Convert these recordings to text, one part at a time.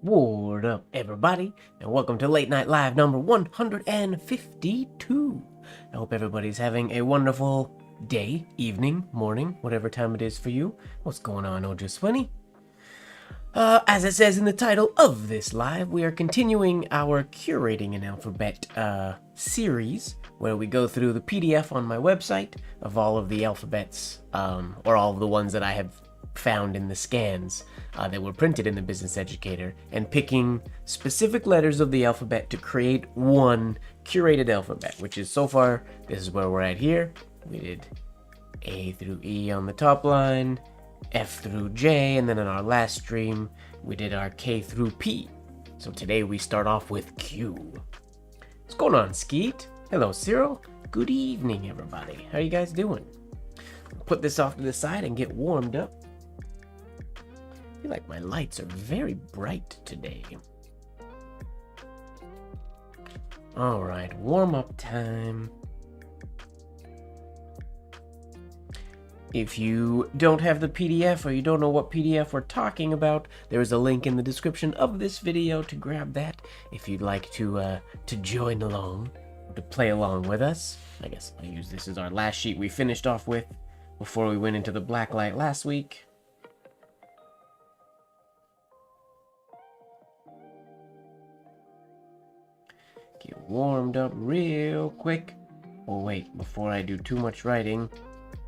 What up, everybody, and welcome to Late Night Live number 152. I hope everybody's having a wonderful day, evening, morning, whatever time it is for you. What's going on, Ojaswini? As it says in the title of this live, we are continuing our Curating an Alphabet series, where we go through the PDF on my website of all of the alphabets, or all of the ones that I have found in the scans that were printed in the Business Educator, and picking specific letters of the alphabet to create one curated alphabet, which is so far, this is where we're at here. We did A through E on the top line, F through J, and then in our last stream, we did our K through P. So today we start off with Q. What's going on, Skeet? Hello, Cyril. Good evening, everybody. How you guys doing? Put this off to the side and get warmed up. I feel like my lights are very bright today. Alright, warm-up time. If you don't have the PDF or you don't know what PDF we're talking about, there is a link in the description of this video to grab that if you'd like to join along, or to play along with us. I guess I'll use this as our last sheet we finished off with before we went into the black light last week. Get warmed up real quick. Oh wait, before I do too much writing,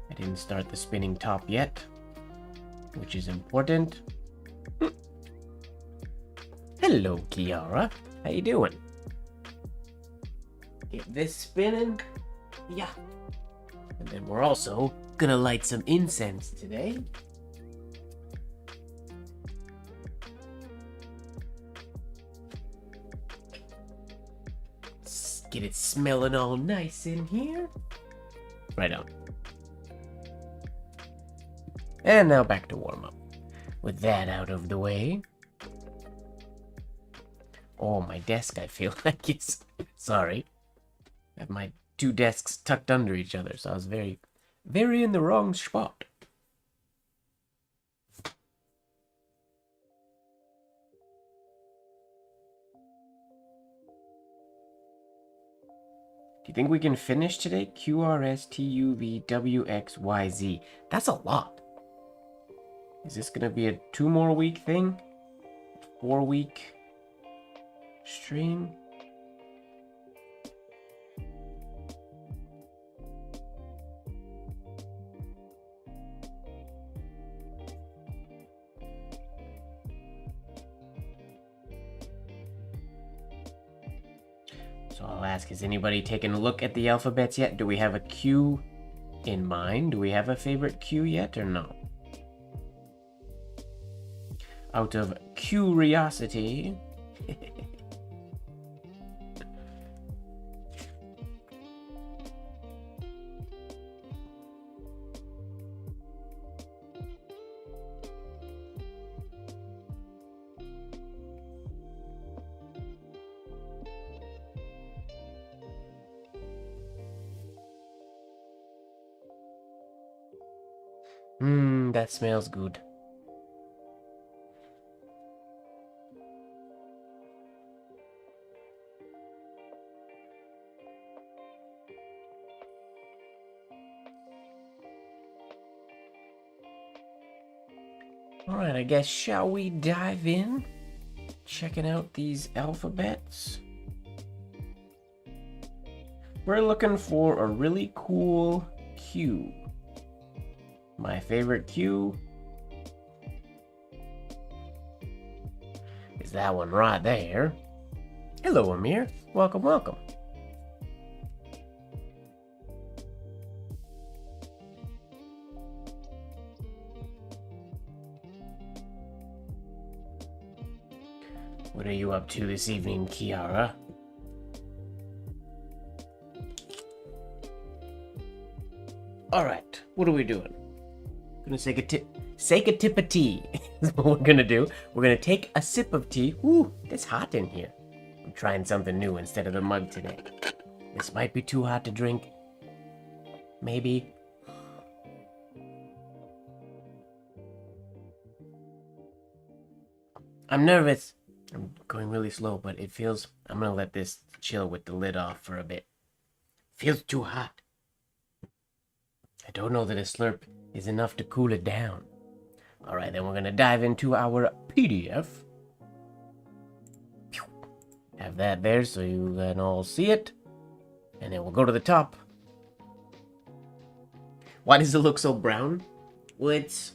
I didn't start the spinning top yet, which is important. Hello, Kiara. How you doing? Get this spinning. Yeah. And then we're also gonna light some incense today. Get it smelling all nice in here. Right on. And now back to warm up. With that out of the way. Oh, my desk, I feel like it's... Sorry. I have my two desks tucked under each other, so I was very in the wrong spot. Do you think we can finish today? Q, R, S, T, U, V, W, X, Y, Z. That's a lot. Is this going to be a 2 more week thing? 4 week stream? So I'll ask, has anybody taken a look at the alphabets yet? Do we have a Q in mind? Do we have a favorite Q yet or no? Out of curiosity. That smells good. Alright, I guess shall we dive in? Checking out these alphabets. We're looking for a really cool Q. My favorite Q is that one right there. Hello, Amir. Welcome, welcome. What are you up to this evening, Kiara? Alright, what are we doing? Gonna take a tip of tea. Is what we're gonna do. We're gonna take a sip of tea. Ooh, it's hot in here. I'm trying something new instead of the mug today. This might be too hot to drink. Maybe. I'm nervous. I'm going really slow, but it feels... I'm gonna let this chill with the lid off for a bit. Feels too hot. I don't know that a slurp is enough to cool it down. Alright, then we're gonna dive into our PDF. Have that there so you can all see it. And then we'll go to the top. Why does it look so brown? Well, it's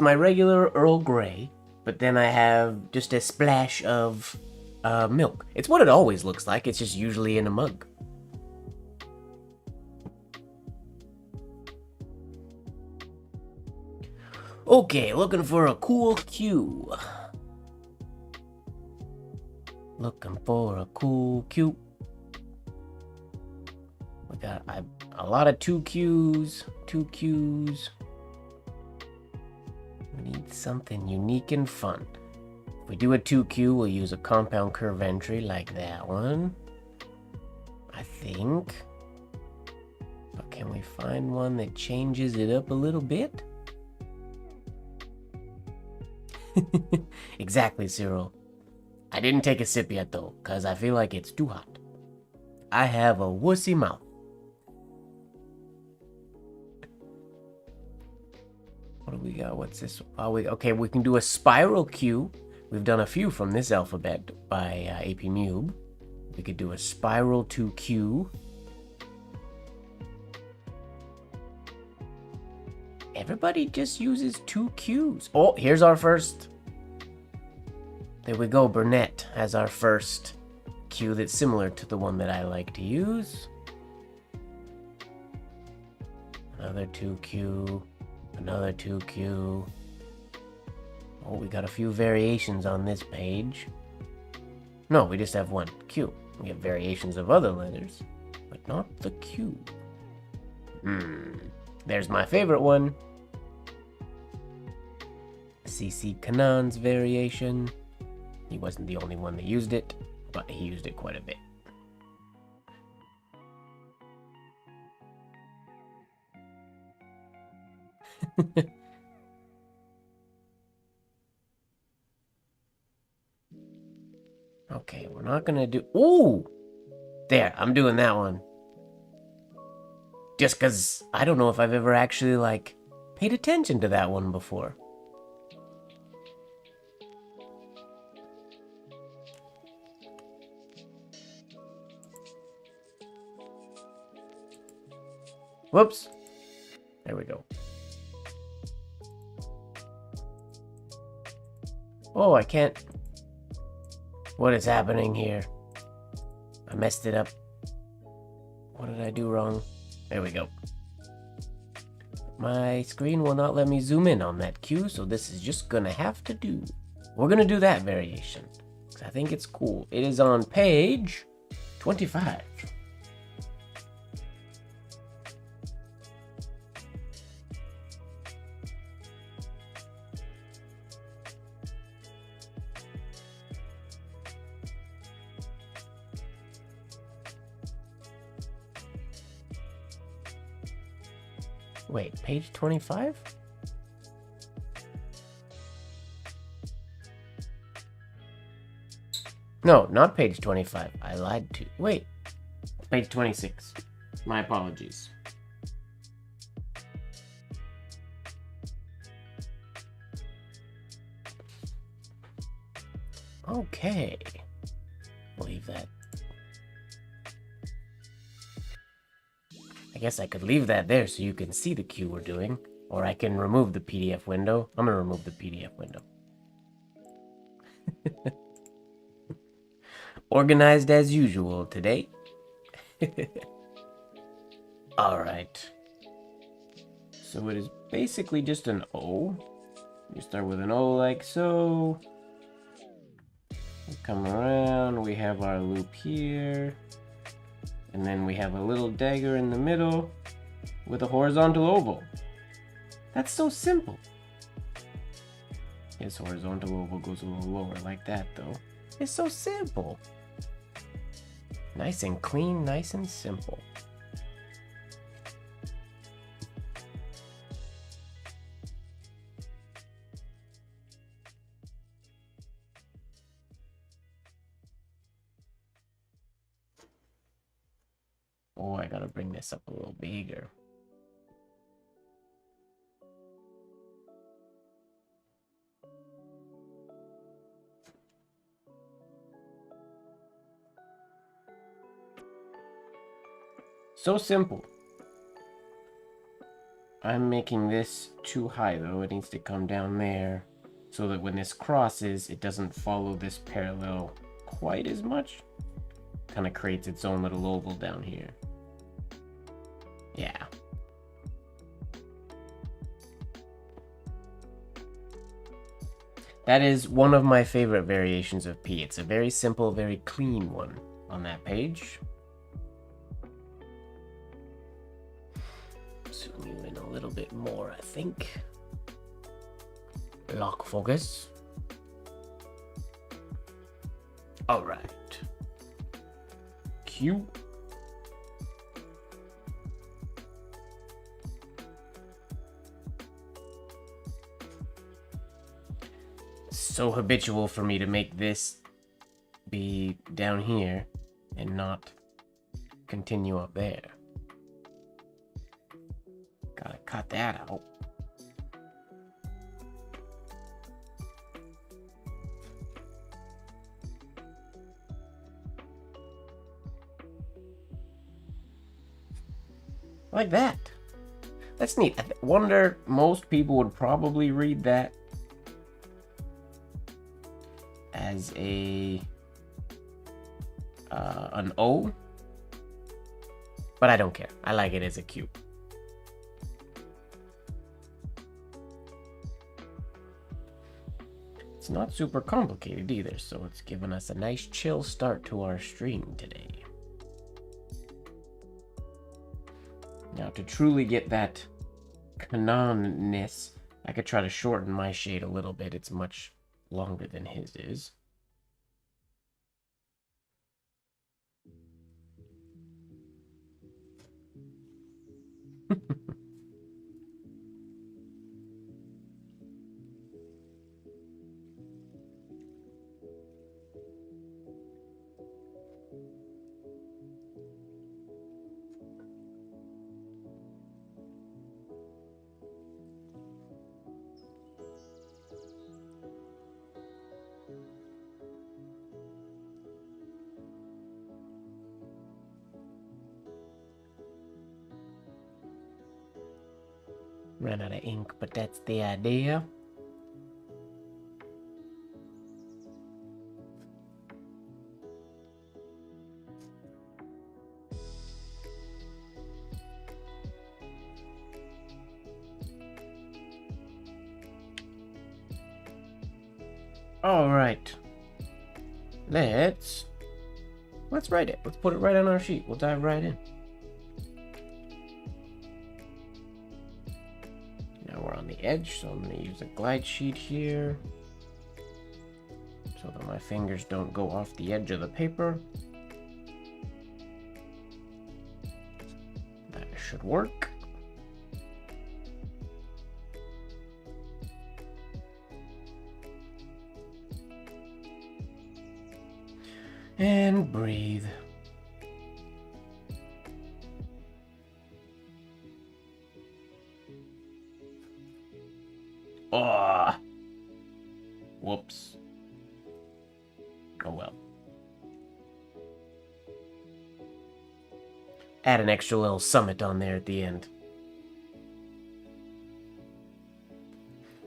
my regular Earl Grey, but then I have just a splash of milk. It's what it always looks like, it's just usually in a mug. Okay, looking for a cool cue. Looking for a cool cue. We got a lot of 2 cues. 2 cues. We need something unique and fun. If we do a 2Q, we'll use a compound curve entry like that one. I think. But can we find one that changes it up a little bit? Exactly, Cyril. I didn't take a sip yet though, because I feel like it's too hot. I have a wussy mouth. What do we got? What's this? Okay, we can do a spiral Q. We've done a few from this alphabet by APMUB. We could do a spiral 2Q. Everybody just uses 2 Qs. Oh, here's our first. There we go. Burnett has our first Q that's similar to the one that I like to use. Another 2Q. Another 2Q. Oh, we got a few variations on this page. No, we just have 1 Q. We have variations of other letters, but not the Q. There's my favorite one. CC Kanan's variation. He wasn't the only one that used it, but he used it quite a bit. Okay, we're not gonna do... Ooh! There, I'm doing that one. Just because I don't know if I've ever actually, like, paid attention to that one before. Whoops. There we go. Oh, I can't... What is happening here? I messed it up. What did I do wrong? There we go. My screen will not let me zoom in on that cue, so this is just gonna have to do. We're gonna do that variation, because I think it's cool. It is on page 25. Wait, page 25? No, not page 25. I lied to... Wait. Page 26. My apologies. Okay. Leave that. I guess I could leave that there so you can see the cue we're doing. Or I can remove the PDF window. I'm gonna remove the PDF window. Organized as usual today. Alright. So it is basically just an O. You start with an O like so. We come around, we have our loop here. And then we have a little dagger in the middle with a horizontal oval. That's so simple. This horizontal oval goes a little lower like that though. It's so simple. Nice and clean, nice and simple. Oh, I gotta bring this up a little bigger. So simple. I'm making this too high though. It needs to come down there so that when this crosses, it doesn't follow this parallel quite as much. Kind of creates its own little oval down here. Yeah. That is one of my favorite variations of P. It's a very simple, very clean one on that page. Zoom you in a little bit more, I think. Lock focus. All right. Q. So habitual for me to make this be down here and not continue up there. Gotta cut that out. Like that. That's neat. I wonder, most people would probably read that as a an O, but I don't care. I like it as a Q. It's not super complicated either, so it's given us a nice chill start to our stream today. Now, to truly get that canon-ness, I could try to shorten my shade a little bit. It's much longer than his is. Ran out of ink, but that's the idea. All right. Let's write it. Let's put it right on our sheet. We'll dive right in. The edge, so I'm going to use a glide sheet here so that my fingers don't go off the edge of the paper. That should work. And breathe. Oh, whoops. Oh well. Add an extra little summit on there at the end.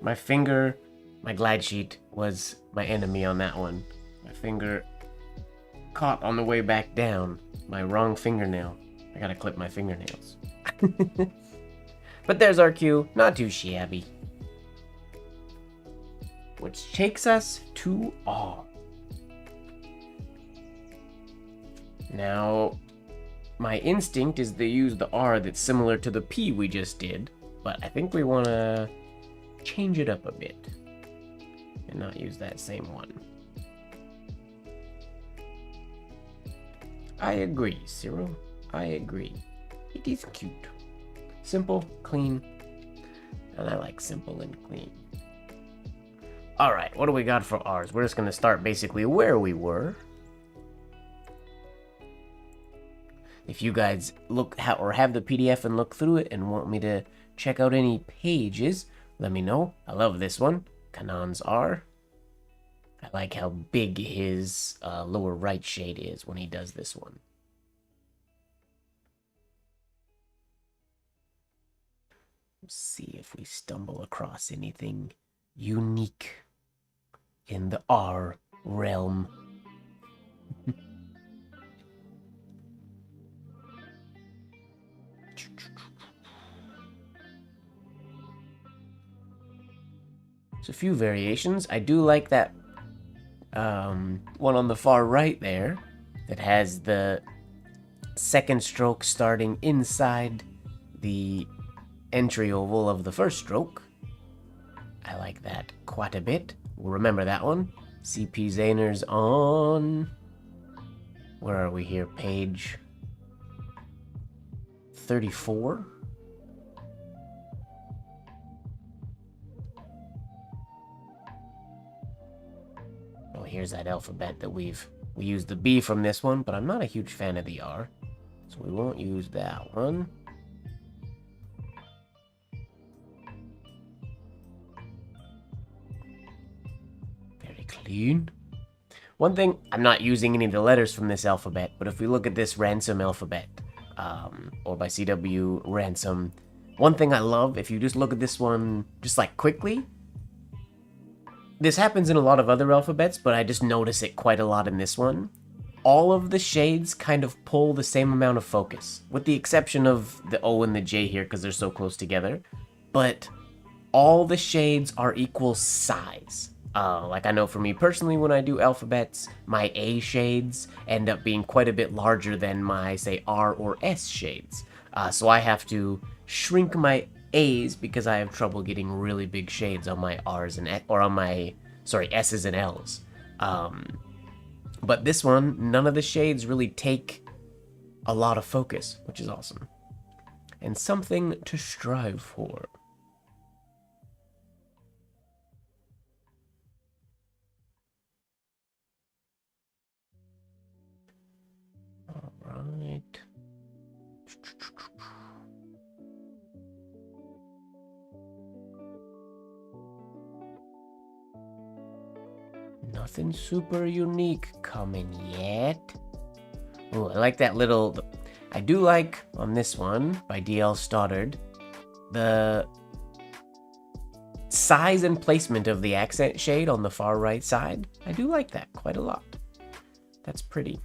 My finger, my glide sheet was my enemy on that one. My finger caught on the way back down. My wrong fingernail. I gotta clip my fingernails. But there's our cue. Not too shabby. Which takes us to R. Now, my instinct is to use the R that's similar to the P we just did, but I think we want to change it up a bit and not use that same one. I agree, Cyril. I agree. It is cute. Simple, clean, and I like simple and clean. Alright, what do we got for ours? We're just going to start basically where we were. if you guys have the PDF and look through it and want me to check out any pages, let me know. I love this one. Kanan's R. I like how big his lower right shade is when he does this one. Let's see if we stumble across anything unique in the R realm. There's a few variations. I do like that one on the far right there that has the second stroke starting inside the entry oval of the first stroke. I like that quite a bit. We'll remember that one. CP Zahner's on... Where are we here? Page 34? Oh, here's that alphabet that we used the B from this one, but I'm not a huge fan of the R, so we won't use that one. Very clean. One thing, I'm not using any of the letters from this alphabet, but if we look at this Ransom alphabet, or by CW Ransom, one thing I love, if you just look at this one, just like quickly, this happens in a lot of other alphabets, but I just notice it quite a lot in this one. All of the shades kind of pull the same amount of focus, with the exception of the O and the J here because they're so close together. But all the shades are equal size. Like I know for me personally, when I do alphabets, my A shades end up being quite a bit larger than my, say, R or S shades. So I have to shrink my A's because I have trouble getting really big shades on my R's and S's and L's. But this one, none of the shades really take a lot of focus, which is awesome. And something to strive for. Alright. Nothing super unique coming yet. Oh, I like that little... I do like, on this one, by D.L. Stoddard, the size and placement of the accent shade on the far right side. I do like that quite a lot. That's pretty.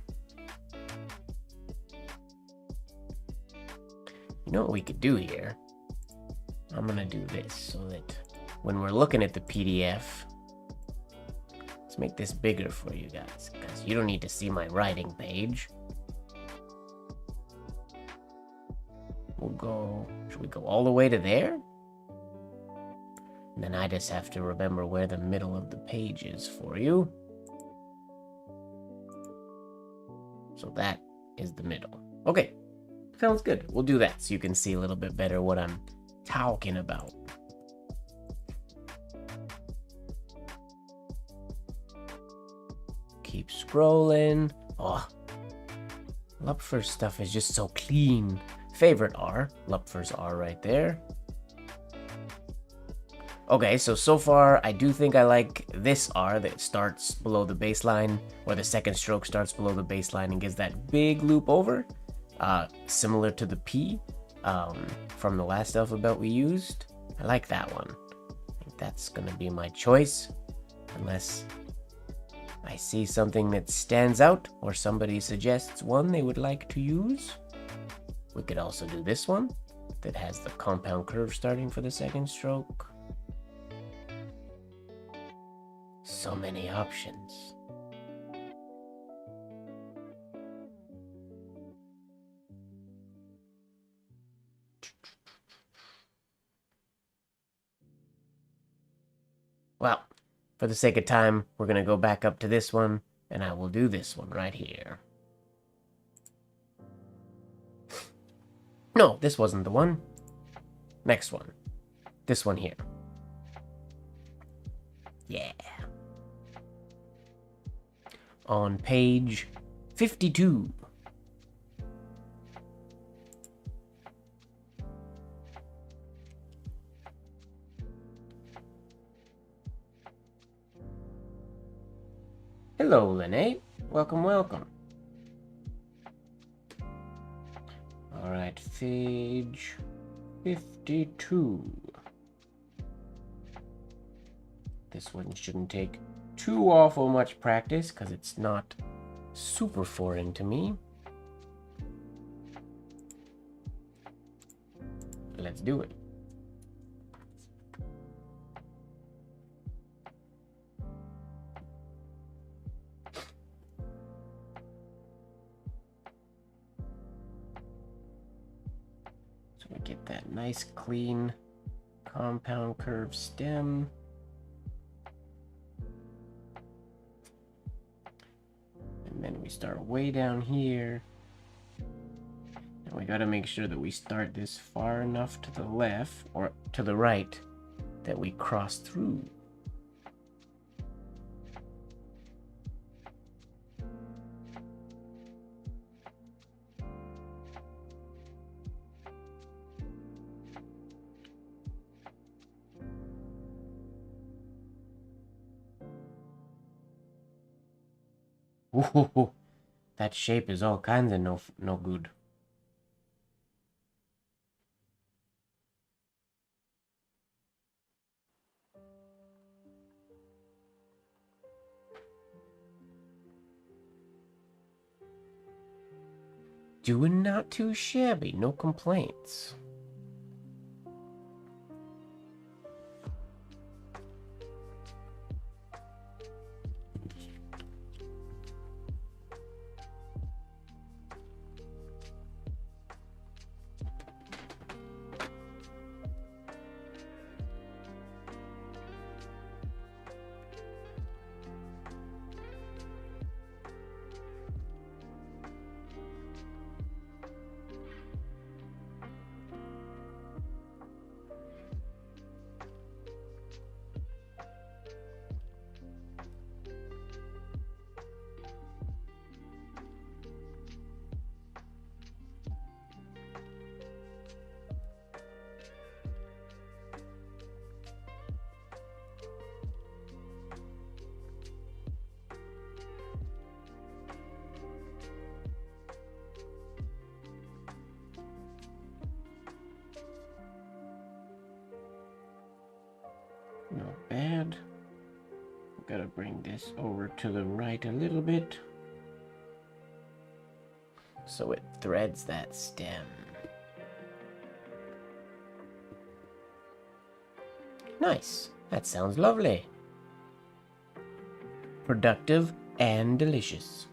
You know what we could do here? I'm gonna do this so that when we're looking at the PDF, let's make this bigger for you guys, because you don't need to see my writing page. Should we go all the way to there? And then I just have to remember where the middle of the page is for you. So that is the middle. Okay, sounds good. We'll do that so you can see a little bit better what I'm talking about. Keep scrolling. Oh, Lupfer's stuff is just so clean. Favorite R, Lupfer's R right there. Okay, so far I do think I like this R that starts below the baseline, or the second stroke starts below the baseline and gives that big loop over, similar to the P from the last alphabet we used. I like that one. I think that's gonna be my choice, unless I see something that stands out or somebody suggests one they would like to use. We could also do this one that has the compound curve starting for the second stroke. So many options. Well, for the sake of time, we're going to go back up to this one, and I will do this one right here. No, this wasn't the one. Next one. This one here. Yeah. On page 52. Hello, Lene. Welcome, welcome. Alright, page 52. This one shouldn't take too awful much practice because it's not super foreign to me. Let's do it. So we get that nice clean compound curve stem. And then we start way down here. And we gotta make sure that we start this far enough to the left or to the right that we cross through. Ooh, that shape is all kinds of no good. Doing not too shabby, no complaints. Not bad. Gotta bring this over to the right a little bit so it threads that stem. Nice. That sounds lovely. Productive and delicious.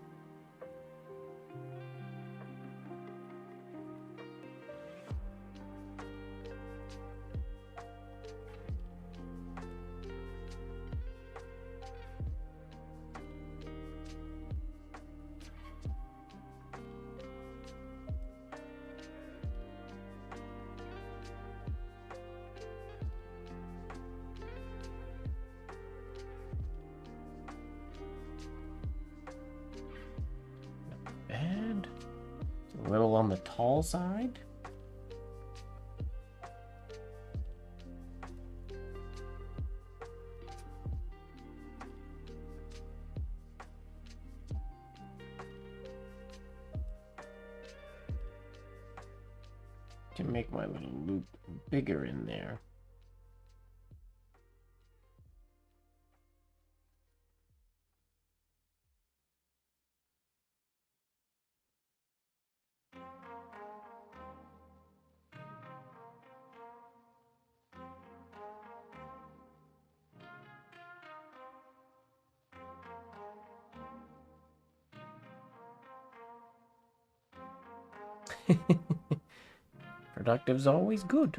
Bad. It's a little on the tall side. Can make my little loop bigger in there. Productive's always good.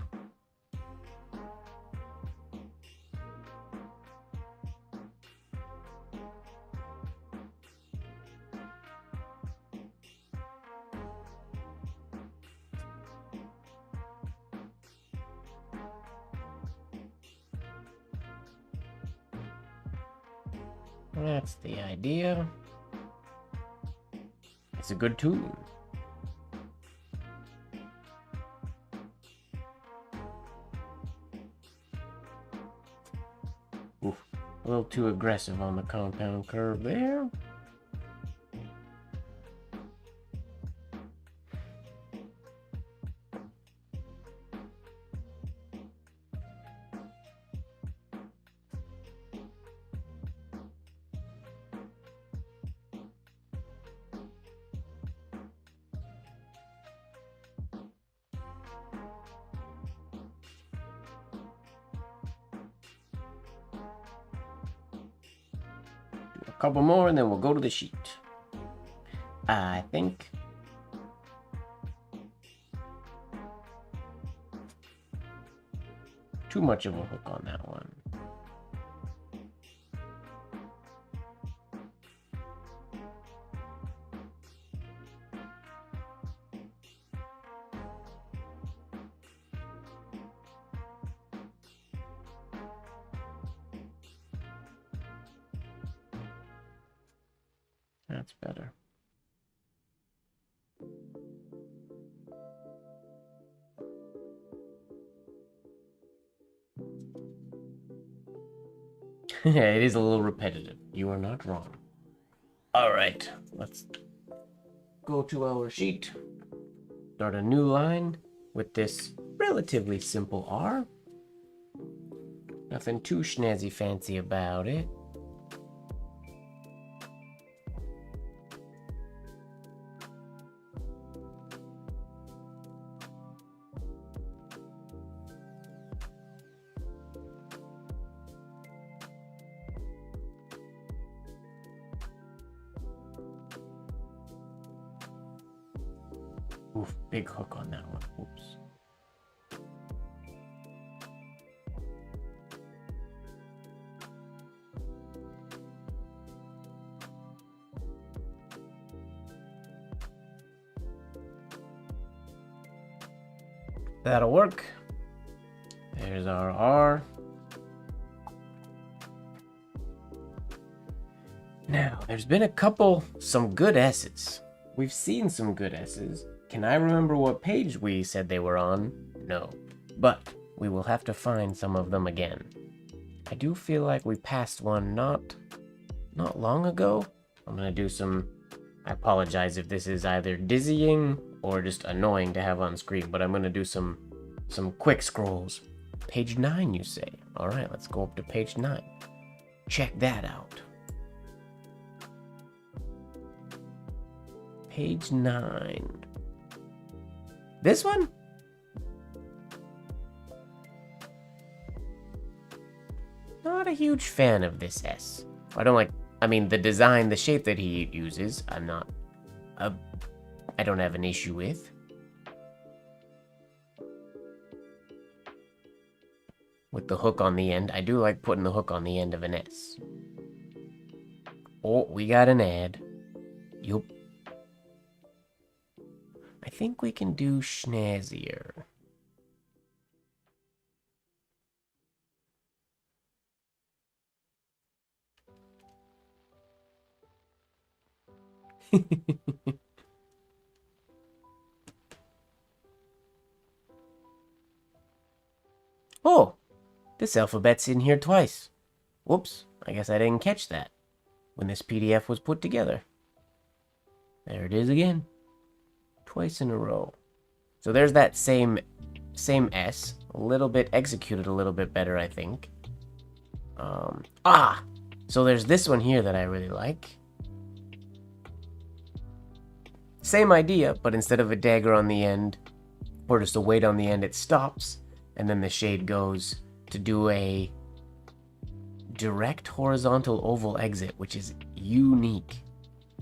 That's the idea. It's a good tune. Oof. little too aggressive on the compound curve there. A couple more and then we'll go to the sheet. I think. Too much of a hook on that one. That's better. It is a little repetitive. You are not wrong. All right, let's go to our sheet. Start a new line with this relatively simple R. Nothing too snazzy fancy about it. Oof, big hook on that one. Oops. That'll work. There's our R. Now, there's been some good S's. We've seen some good S's. Can I remember what page we said they were on? No. But we will have to find some of them again. I do feel like we passed one not long ago. I'm gonna do some... I apologize if this is either dizzying or just annoying to have on screen, but I'm gonna do some quick scrolls. Page 9, you say? Alright, let's go up to page 9. Check that out. Page 9. This one? Not a huge fan of this S. I don't like, I mean, the design, the shape that he uses, I don't have an issue with. With the hook on the end, I do like putting the hook on the end of an S. Oh, we got an ad. Yup. I think we can do schnazzier. Oh, this alphabet's in here twice. Whoops, I guess I didn't catch that when this PDF was put together. There it is again. Twice in a row. So there's that same S, a little bit executed a little bit better, I think. So there's this one here that I really like. Same idea, but instead of a dagger on the end, or just a weight on the end, it stops, and then the shade goes to do a direct horizontal oval exit, which is unique.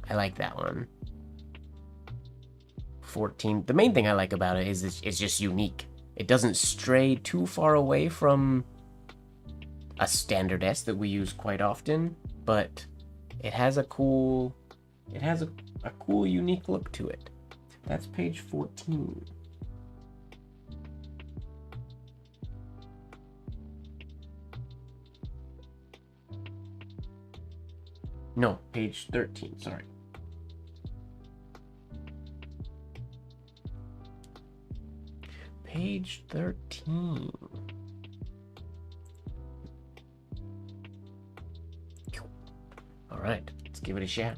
I like that one. 14. The main thing I like about it is it's just unique. It doesn't stray too far away from a standard S that we use quite often, but it has a cool unique look to it. That's page 14. No, page 13, sorry. Page 13. Alright, let's give it a shot.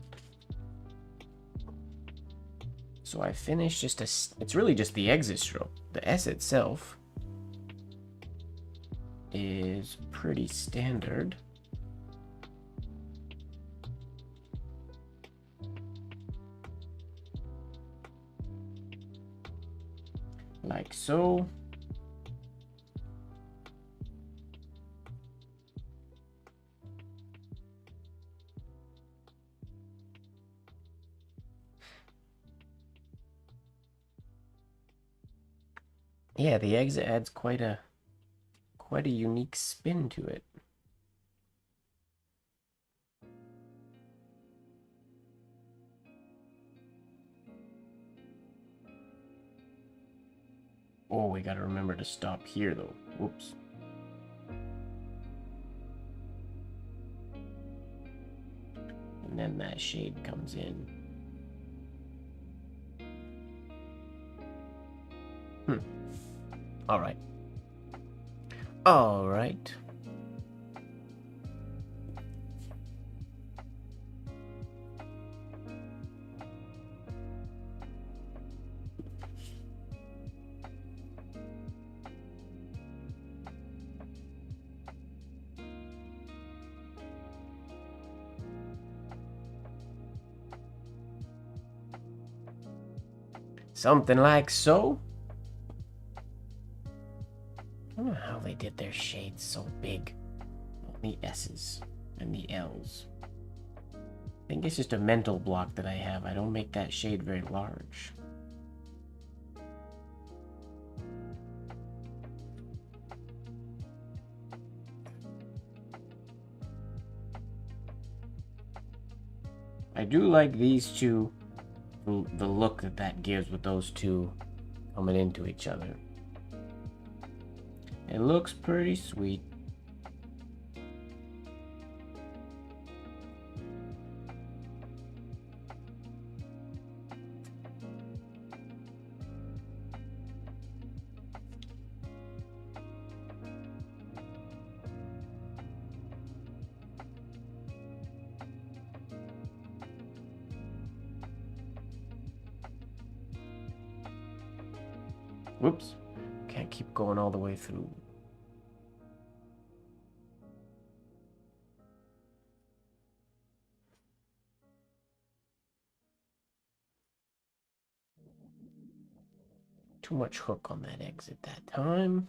So I finished just it's really just the exit stroke. The S itself is pretty standard. Like so. Yeah, the exit adds quite a unique spin to it. Oh, we gotta remember to stop here though. Whoops. And then that shade comes in. Alright. Alright. Something like so. I don't know how they did their shades so big. The S's and the L's. I think it's just a mental block that I have. I don't make that shade very large. I do like these two, the look that gives with those two coming into each other. It looks pretty sweet. Whoops. Can't keep going all the way through. Too much hook on that exit that time.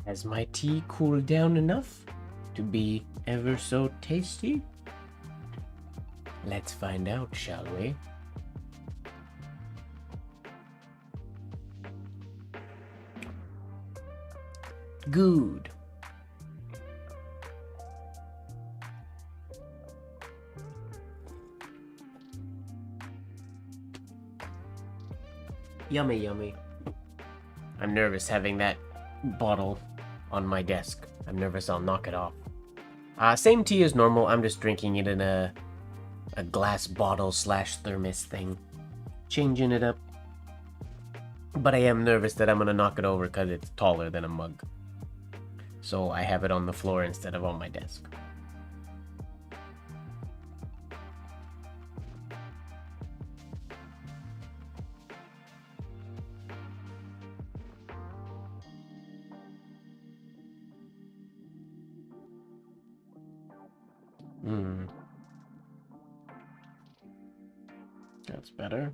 Has my tea cooled down enough to be ever so tasty? Let's find out, shall we? Good. Yummy, yummy. I'm nervous having that bottle on my desk. I'm nervous I'll knock it off. Same tea as normal. I'm just drinking it in a glass bottle / thermos thing. Changing it up. But I am nervous that I'm gonna knock it over because it's taller than a mug. So I have it on the floor instead of on my desk. That's better.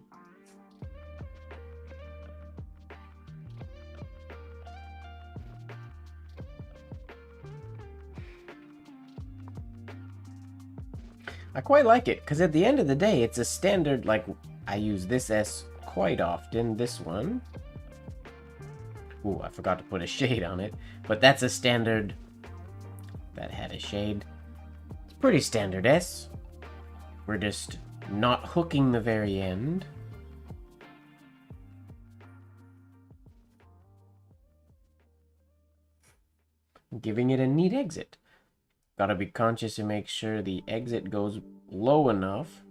I quite like it, because at the end of the day, it's a standard, like, I use this S quite often, this one. Ooh, I forgot to put a shade on it, but that's a standard that had a shade. It's pretty standard S. We're just not hooking the very end. giving it a neat exit. Gotta be conscious to make sure the exit goes low enough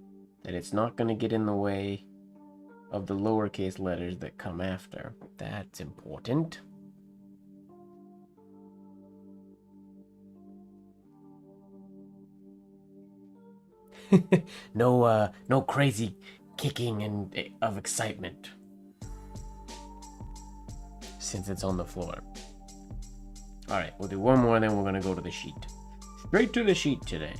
that it's not gonna get in the way of the lowercase letters that come after. That's important. No crazy kicking and of excitement, since it's on the floor. All right, we'll do one more, and then we're gonna go to the sheet. Straight to the sheet today.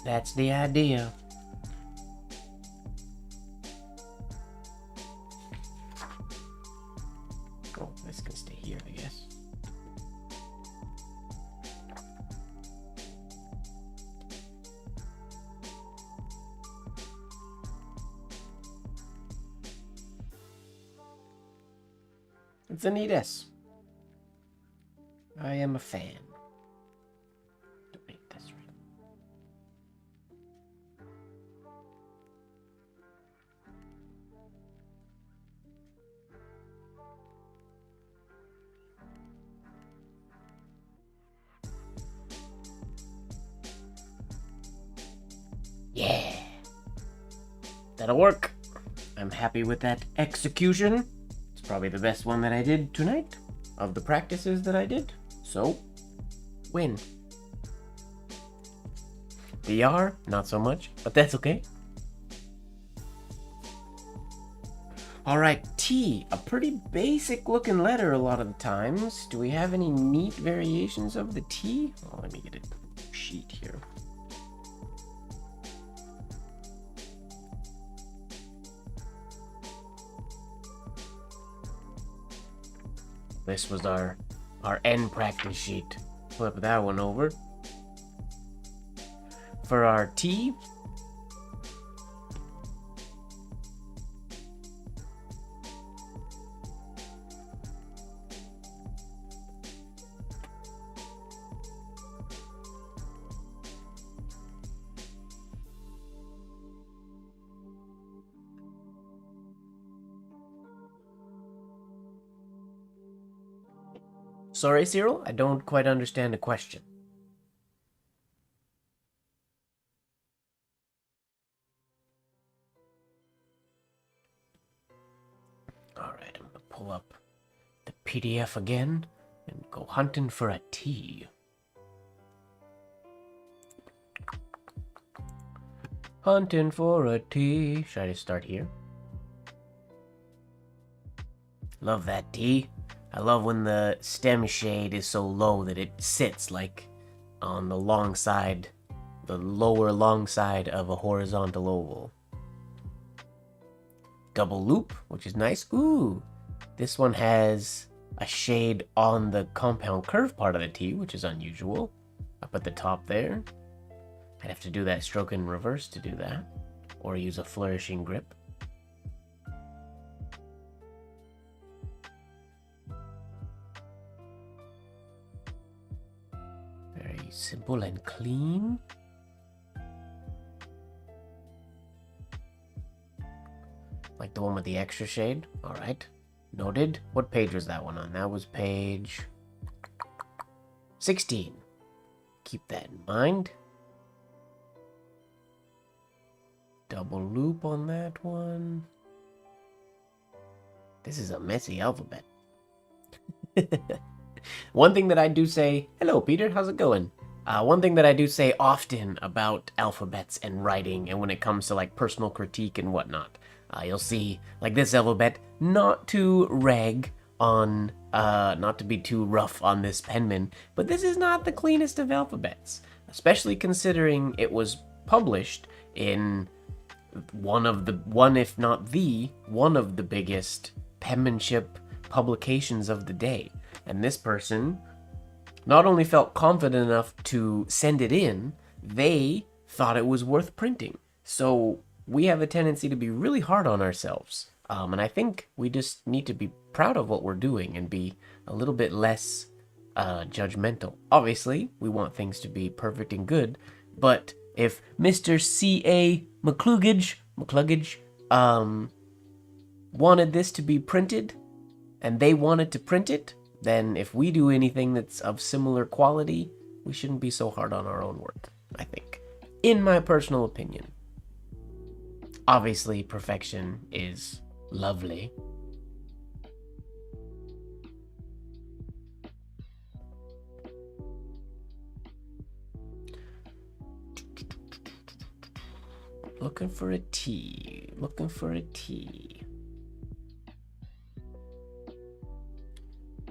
That's the idea. Oh, this can stay here, I guess. It's a neat S. I am a fan. Don't make this right. Yeah, that'll work. I'm happy with that execution. It's probably the best one that I did tonight of the practices that I did. So, win. The R, not so much, but that's okay. All right, T, a pretty basic looking letter a lot of the times. Do we have any neat variations of the T? Oh, let me get a sheet here. This was our end practice sheet. Flip that one over. For our T, sorry, Cyril, I don't quite understand the question. All right, I'm gonna pull up the PDF again and go hunting for a T. Hunting for a T. Should I just start here? Love that T. I love when the stem shade is so low that it sits like on the long side, the lower long side of a horizontal oval. Double loop, which is nice. Ooh, this one has a shade on the compound curve part of the T, which is unusual. Up at the top there. I'd have to do that stroke in reverse to do that, or use a flourishing grip. Very simple and clean. Like the one with the extra shade. All right. Noted. What page was that one on? That was page 16. Keep that in mind. Double loop on that one. This is a messy alphabet. One thing that I do say, hello Peter, how's it going? One thing that I do say often about alphabets and writing, and when it comes to like personal critique and whatnot, you'll see like this alphabet, not to rag on, not to be too rough on this Penmen, but this is not the cleanest of alphabets, especially considering it was published in one of the biggest penmanship publications of the day. And this person not only felt confident enough to send it in, they thought it was worth printing. So we have a tendency to be really hard on ourselves. And I think we just need to be proud of what we're doing and be a little bit less judgmental. Obviously, we want things to be perfect and good, but if Mr. C.A. McCluggage, wanted this to be printed, and they wanted to print it, then if we do anything that's of similar quality, we shouldn't be so hard on our own work, I think. In my personal opinion. Obviously, perfection is lovely. Looking for a T. Looking for a T.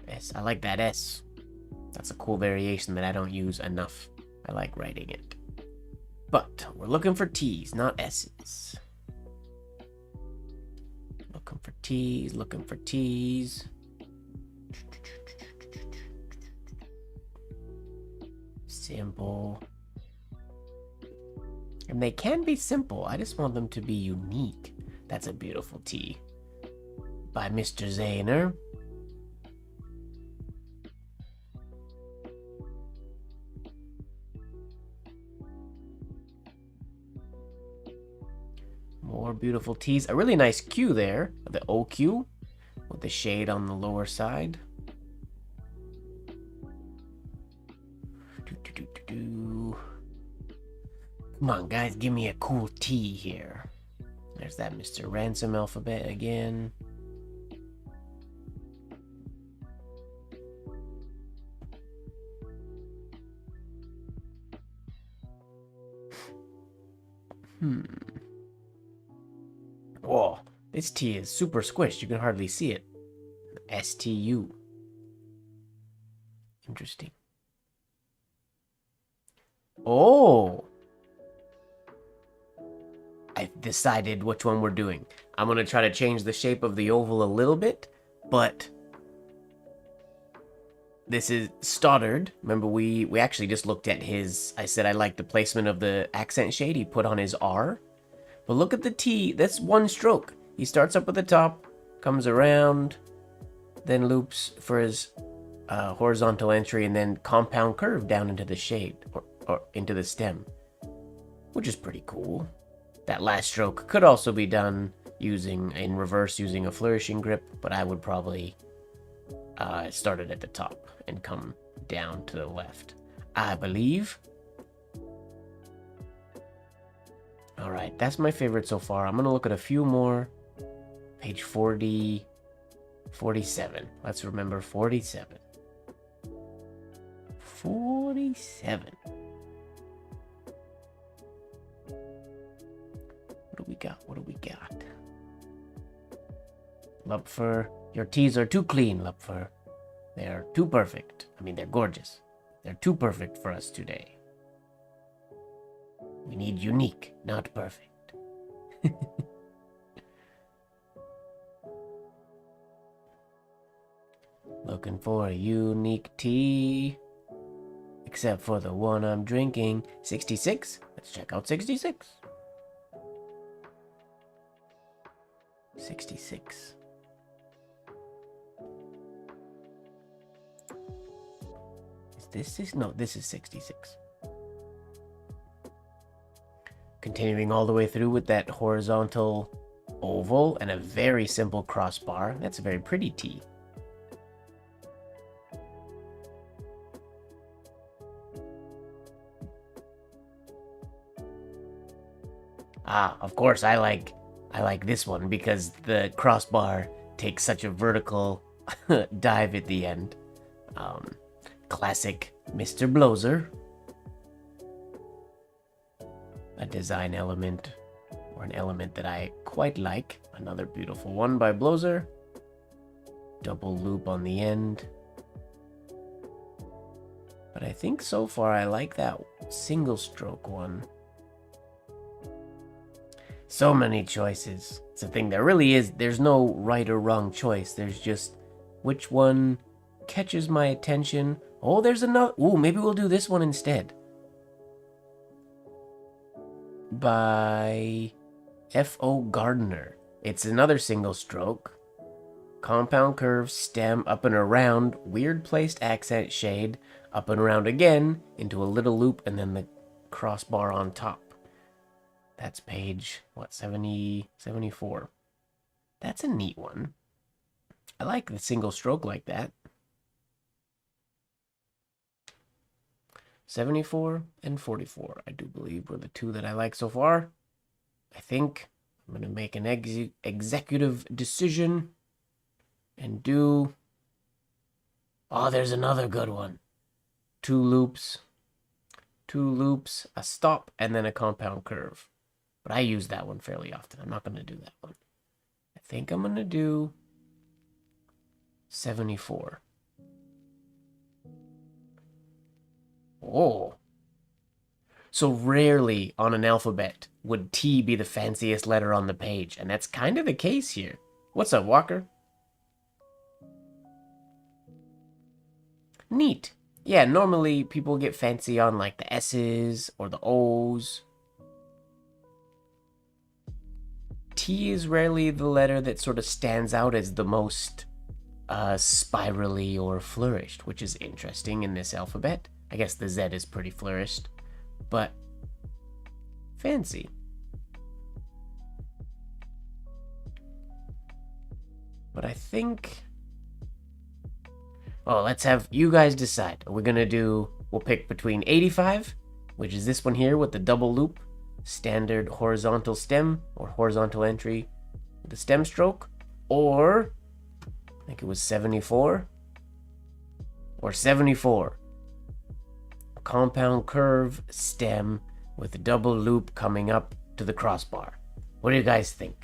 S. I like that S. That's a cool variation that I don't use enough. I like writing it. But we're looking for T's, not S's. Looking for T's, looking for T's. Simple. And they can be simple. I just want them to be unique. That's a beautiful T. By Mr. Zahner. More beautiful T's. A really nice Q there. The OQ. With the shade on the lower side. Come on, guys, give me a cool T here. There's that Mr. Ransom alphabet again. Whoa, this T is super squished. You can hardly see it. STU. Interesting. Oh! I've decided which one we're doing. I'm going to try to change the shape of the oval a little bit, but this is Stoddard. Remember, we actually just looked at his... I said I like the placement of the accent shade he put on his R. But look at the T. That's one stroke. He starts up at the top, comes around, then loops for his horizontal entry, and then compound curve down into the shade, or into the stem, which is pretty cool. That last stroke could also be done in reverse using a flourishing grip, but I would probably start it at the top and come down to the left, I believe. All right, that's my favorite so far. I'm going to look at a few more. Page 40, 47. Let's remember 47. 47. What do we got? What do we got? Lupfer, your T's are too clean, Lupfer. They're too perfect. I mean, they're gorgeous. They're too perfect for us today. We need unique, not perfect. Looking for a unique tea. Except for the one I'm drinking. 66? Let's check out 66. 66. Is this? No, this is 66. Continuing all the way through with that horizontal oval and a very simple crossbar. That's a very pretty T. Ah, of course, I like this one because the crossbar takes such a vertical dive at the end. Classic Mr. Blozer. A design element, or an element that I quite like. Another beautiful one by Blozer. Double loop on the end. But I think so far I like that single stroke one. So many choices. It's a thing, there really is, there's no right or wrong choice. There's just which one catches my attention. Oh, there's another. Ooh, maybe we'll do this one instead. By F.O. Gardner. It's another single stroke. compound curve, stem, up and around, weird placed accent shade, up and around again, into a little loop, and then the crossbar on top. That's page, what, 70, 74. That's a neat one. I like the single stroke like that. 74 and 44, I do believe, were the two that I like so far. I think I'm going to make an executive decision and do... Oh, there's another good one. Two loops, a stop, and then a compound curve. But I use that one fairly often. I'm not going to do that one. I think I'm going to do 74. Oh. So rarely on an alphabet would T be the fanciest letter on the page, and that's kind of the case here. What's up, Walker? Neat. Yeah, normally people get fancy on like the S's or the O's. T is rarely the letter that sort of stands out as the most spirally or flourished, which is interesting in this alphabet. I guess the Z is pretty flourished, but fancy. But I think... Oh, let's have you guys decide. Are we gonna do... We'll pick between 85, which is this one here with the double loop, standard horizontal stem, or horizontal entry with the stem stroke, or... I think it was 74, or 74. Compound curve stem with a double loop coming up to the crossbar. What do you guys think?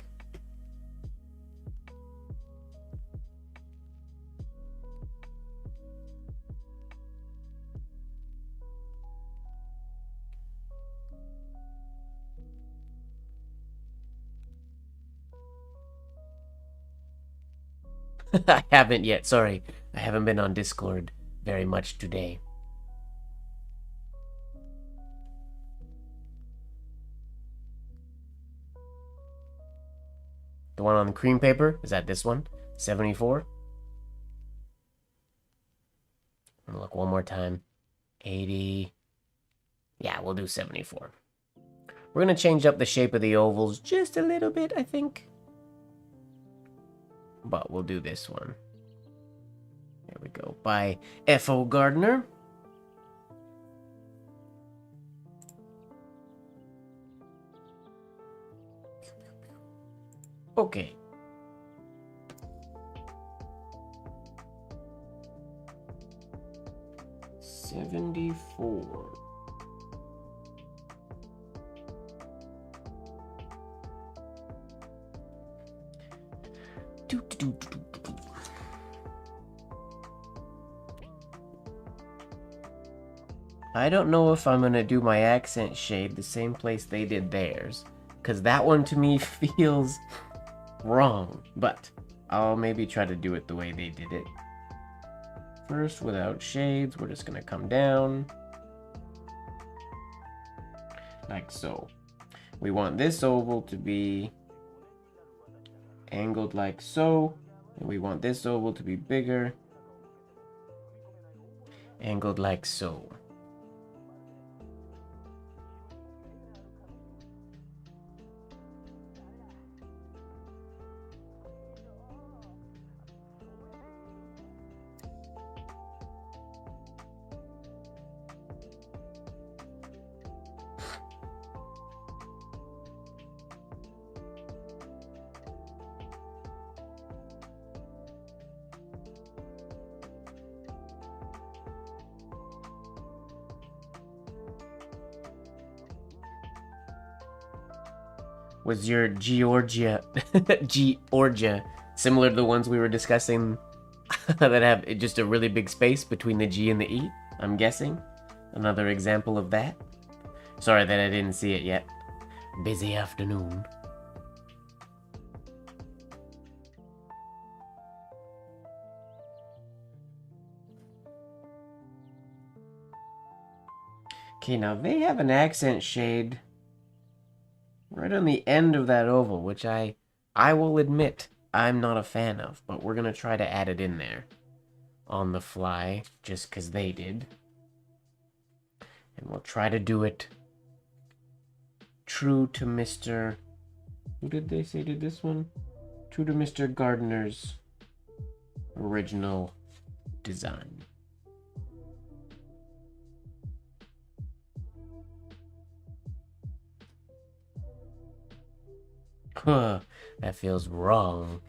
I haven't yet, sorry. I haven't been on Discord very much today. The one on the cream paper, is that this one? 74? I'm gonna look one more time. 80. Yeah, we'll do 74. We're gonna change up the shape of the ovals just a little bit, I think. But we'll do this one. There we go. By F.O. Gardner. Okay. $74. I don't know if I'm gonna do my accent shade the same place they did theirs, because that one to me feels wrong, but I'll maybe try to do it the way they did it. First, without shades, we're just gonna come down like so. We want this oval to be angled like so, and we want this oval to be bigger, angled like so. Was your Georgia similar to the ones we were discussing that have just a really big space between the G and the E? I'm guessing. Another example of that. Sorry that I didn't see it yet. Busy afternoon. Okay, now they have an accent shade right on the end of that oval, which I will admit I'm not a fan of, but we're gonna try to add it in there on the fly, just because they did. And we'll try to do it true to Mr. Who did they say did this one? True to Mr. Gardner's original design. Huh, that feels wrong.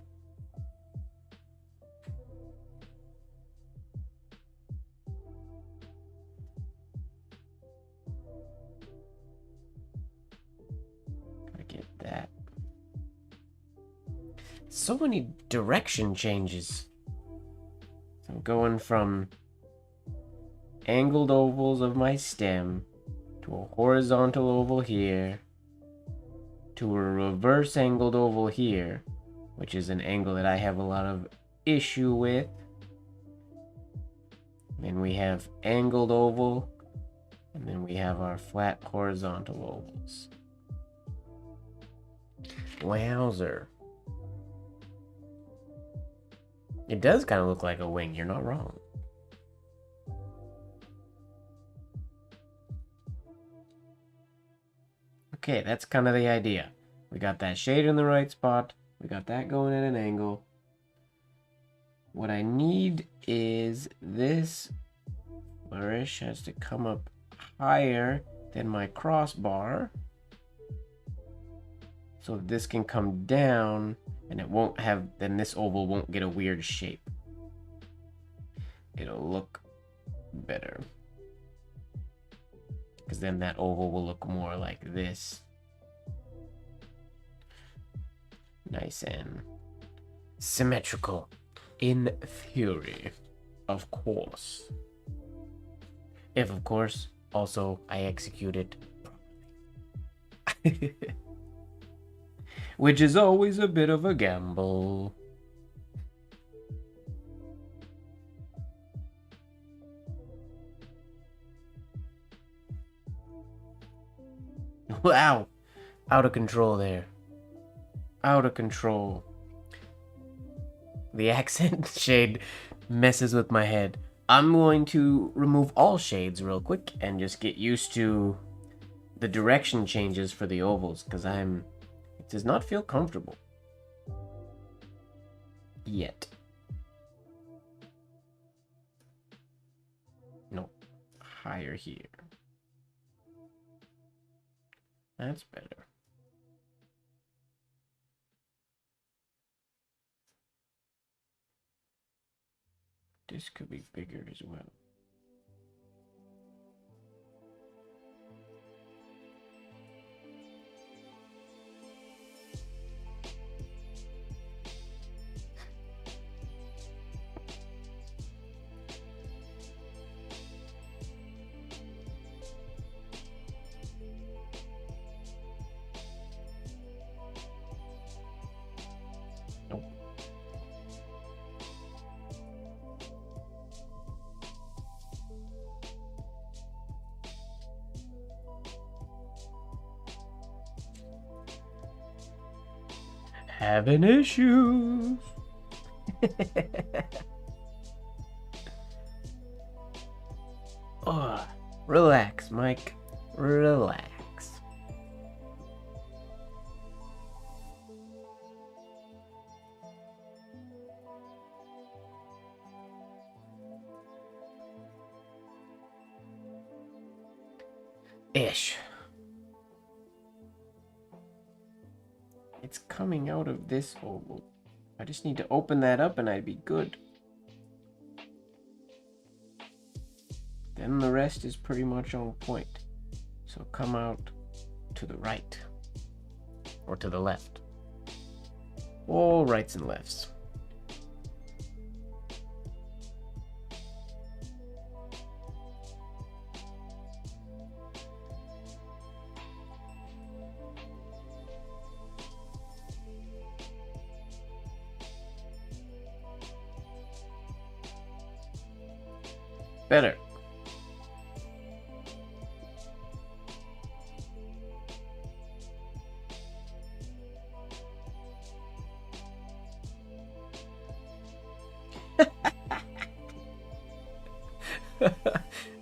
Gotta get that. So many direction changes. I'm going from angled ovals of my stem to a horizontal oval here to a reverse angled oval here, which is an angle that I have a lot of issue with. Then we have angled oval, and then we have our flat horizontal ovals. Wowzer. It does kind of look like a wing, you're not wrong. Okay, that's kind of the idea. We got that shade in the right spot. We got that going at an angle. What I need is this flourish has to come up higher than my crossbar. So this can come down and it won't have, then this oval won't get a weird shape. It'll look better. Because then that oval will look more like this. Nice and symmetrical. In theory, of course. If, of course, also I execute it properly. Which is always a bit of a gamble. Wow! Out of control there. Out of control. The accent shade messes with my head. I'm going to remove all shades real quick and just get used to the direction changes for the ovals, because it does not feel comfortable. Yet. No. Higher here. That's better. This could be bigger as well. Having issues. Oh, relax, Mike. Relax. Ish. It's coming out of this oval. I just need to open that up and I'd be good. Then the rest is pretty much on point. So come out to the right. Or to the left. All rights and lefts. Better.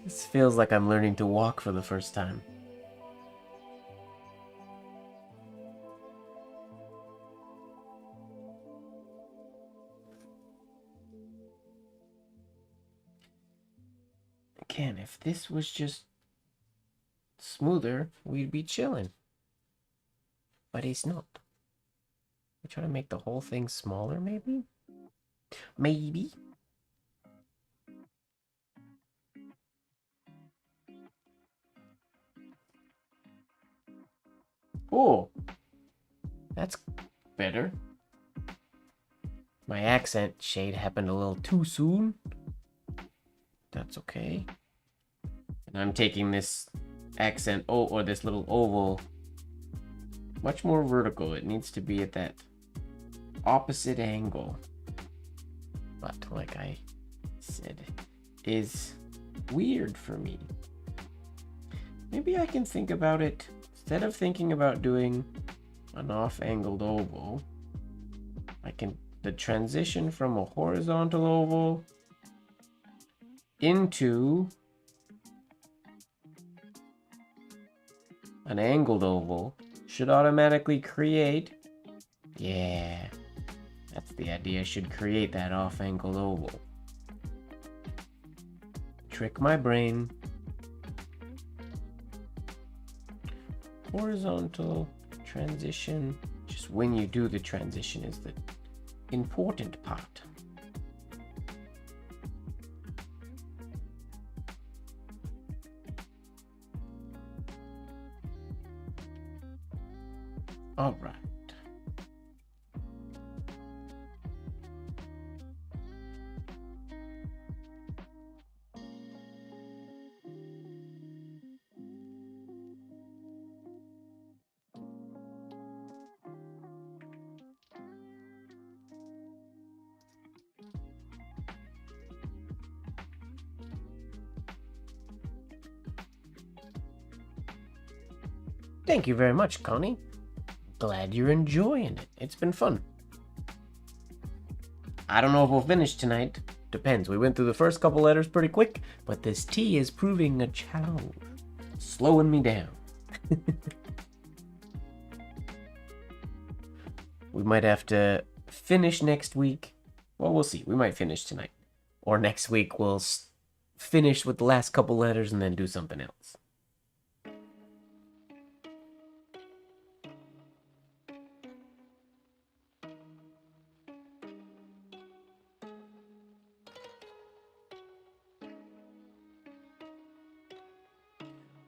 This feels like I'm learning to walk for the first time. Again, if this was just smoother, we'd be chilling. But it's not. We try to make the whole thing smaller, maybe? Maybe. Oh, that's better. My accent shade happened a little too soon. That's okay. And I'm taking this accent, or this little oval, much more vertical. It needs to be at that opposite angle. But like I said, is weird for me. Maybe I can think about it, instead of thinking about doing an off-angled oval, the transition from a horizontal oval into an angled oval should automatically create, yeah, that's the idea, should create that off-angled oval. Trick my brain. Horizontal transition, just when you do the transition is the important part. All right. Thank you very much, Connie. Glad you're enjoying it. It's been fun. I don't know if we'll finish tonight. Depends. We went through the first couple letters pretty quick, but this tea is proving a challenge. Slowing me down. We might have to finish next week. Well, we'll see. We might finish tonight. Or next week we'll finish with the last couple letters and then do something else.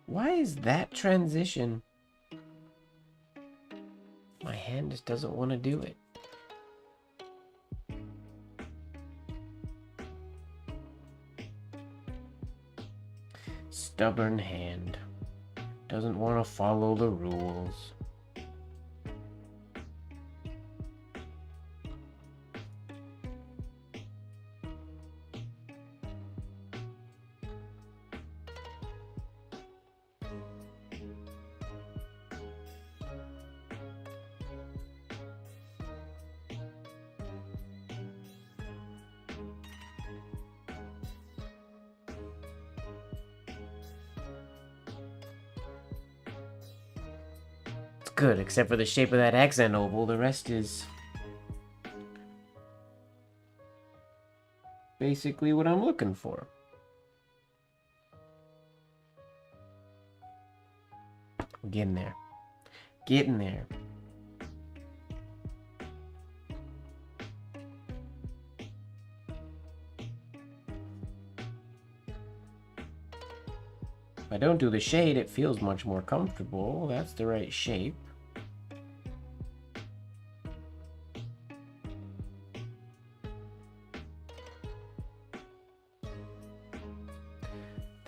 Why is that transition? My hand just doesn't want to do it. Stubborn hand. Doesn't want to follow the rules. Good, except for the shape of that accent oval. The rest is basically what I'm looking for. Getting there. Getting there. If I don't do the shade, it feels much more comfortable. That's the right shape.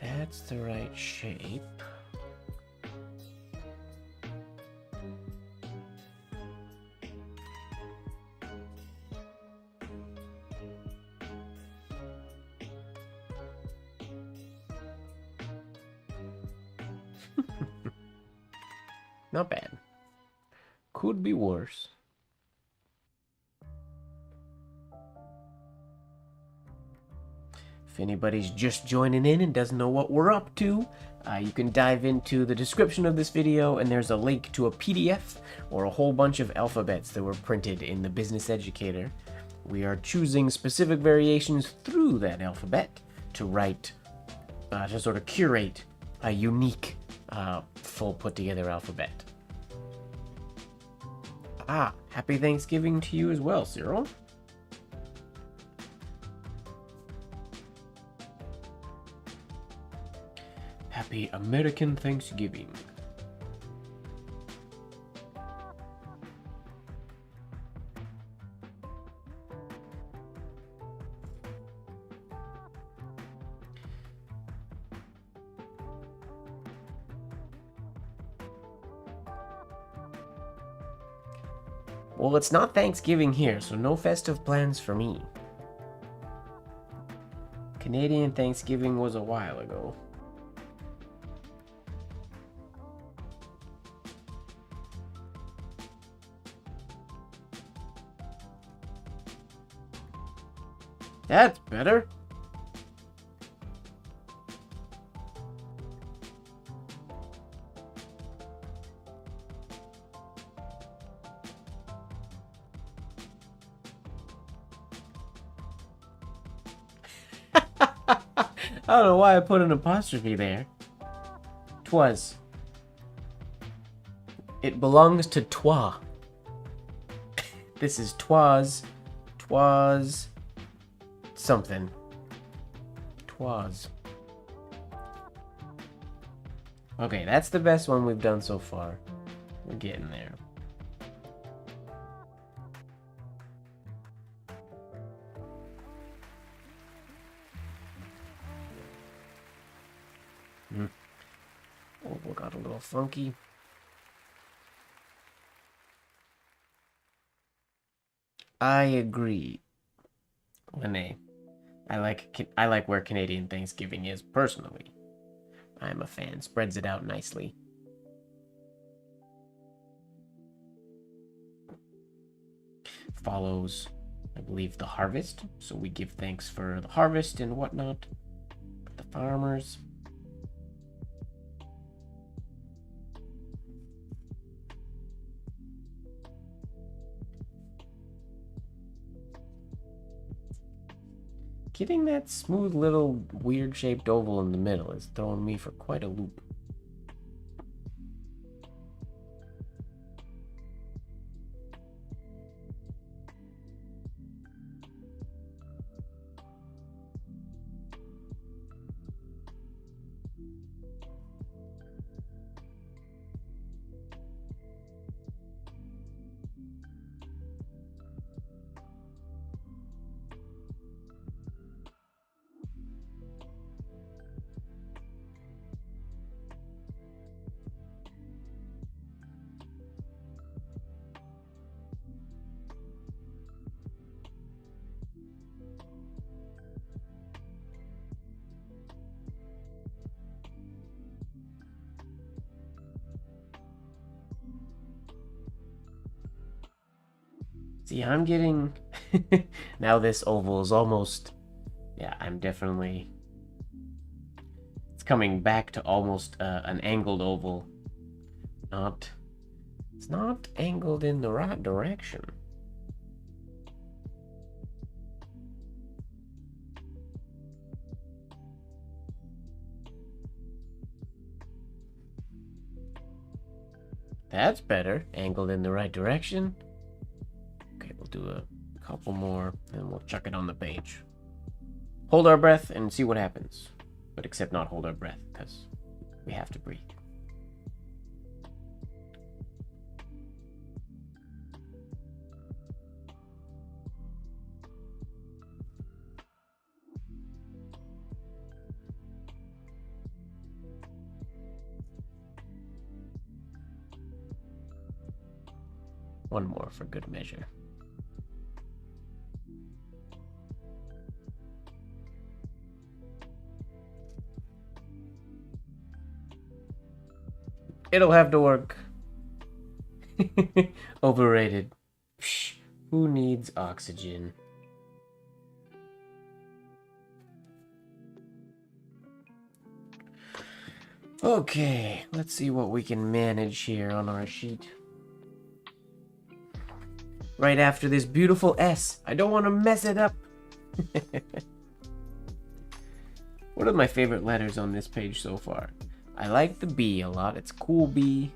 That's the right shape. Not bad. Could be worse. If anybody's just joining in and doesn't know what we're up to, you can dive into the description of this video, and there's a link to a PDF or a whole bunch of alphabets that were printed in the Business Educator. We are choosing specific variations through that alphabet to write, to sort of curate a unique, full put-together alphabet. Happy Thanksgiving to you as well, Cyril. Happy American Thanksgiving. Well, it's not Thanksgiving here, so no festive plans for me. Canadian Thanksgiving was a while ago. That's better. I don't know why I put an apostrophe there. Twas. It belongs to twa. This is twas. Twas. Something. Twas. Okay, that's the best one we've done so far. We're getting there. Oval got a little funky. I agree, Lene. I like where Canadian Thanksgiving is personally. I'm a fan. Spreads it out nicely. Follows, I believe, the harvest. So we give thanks for the harvest and whatnot. The farmers. Getting that smooth little weird shaped oval in the middle is throwing me for quite a loop. See, I'm getting... now this oval is almost... Yeah, I'm definitely... It's coming back to almost an angled oval. It's not angled in the right direction. That's better. Angled in the right direction. Okay, we'll do a couple more, and we'll chuck it on the page. Hold our breath and see what happens. But except not hold our breath, because we have to breathe. One more for good measure. It'll have to work. Overrated. Psh, who needs oxygen? Okay, let's see what we can manage here on our sheet. Right after this beautiful S. I don't want to mess it up. What are my favorite letters on this page so far? I like the B a lot. It's cool B.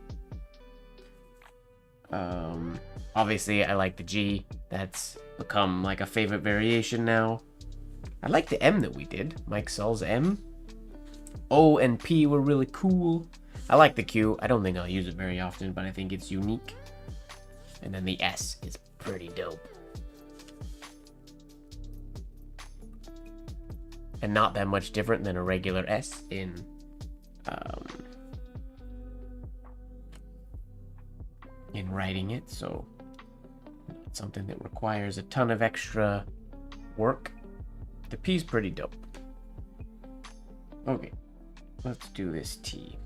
Obviously, I like the G. That's become like a favorite variation now. I like the M that we did. Mike Sull's M. O and P were really cool. I like the Q. I don't think I'll use it very often, but I think it's unique. And then the S is pretty dope. And not that much different than a regular S in writing it, so it's something that requires a ton of extra work. The P's pretty dope. Okay, let's do this T.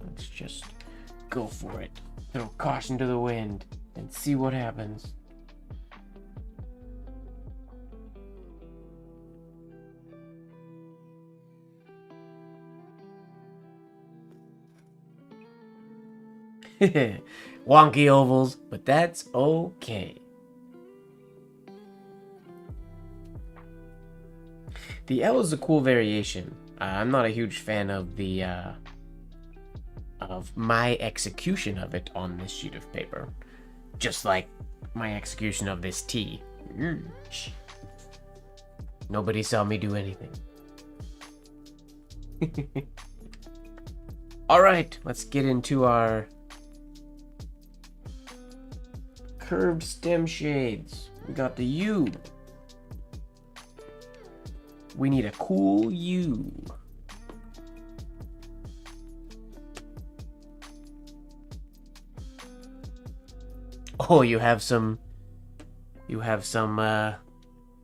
Let's just go for it. Throw caution to the wind and see what happens. Wonky ovals, but that's okay. The L is a cool variation. I'm not a huge fan of the of my execution of it on this sheet of paper, just like my execution of this T. Nobody saw me do anything. All right, let's get into our curved stem shades. We got the U. We need a cool U. Oh, you have some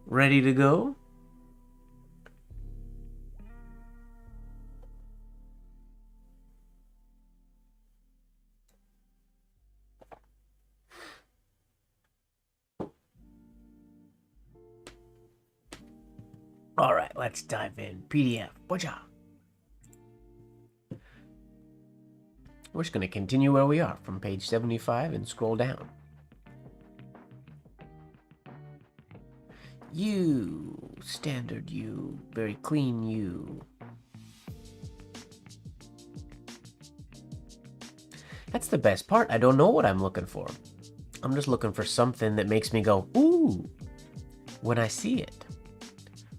ready to go? All right, let's dive in. PDF. Boja. We're just going to continue where we are from page 75 and scroll down. U. Standard U. Very clean U. That's the best part. I don't know what I'm looking for. I'm just looking for something that makes me go, ooh, when I see it.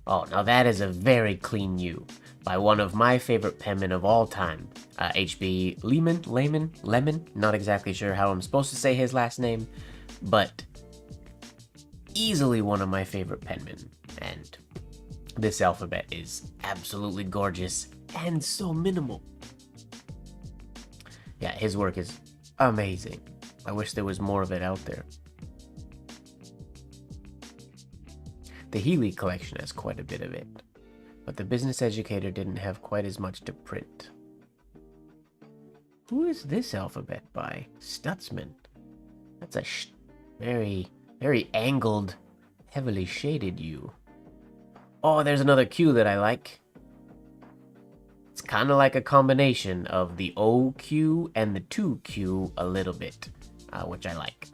Oh, now that is a very clean U by one of my favorite penmen of all time, H.B. Lemon, not exactly sure how I'm supposed to say his last name, but easily one of my favorite penmen, and this alphabet is absolutely gorgeous and so minimal. Yeah, his work is amazing. I wish there was more of it out there. The Healy collection has quite a bit of it, but the Business Educator didn't have quite as much to print. Who is this alphabet by? Stutzman. That's a very, very angled, heavily shaded U. Oh, there's another Q that I like. It's kind of like a combination of the OQ and the 2Q a little bit, which I like.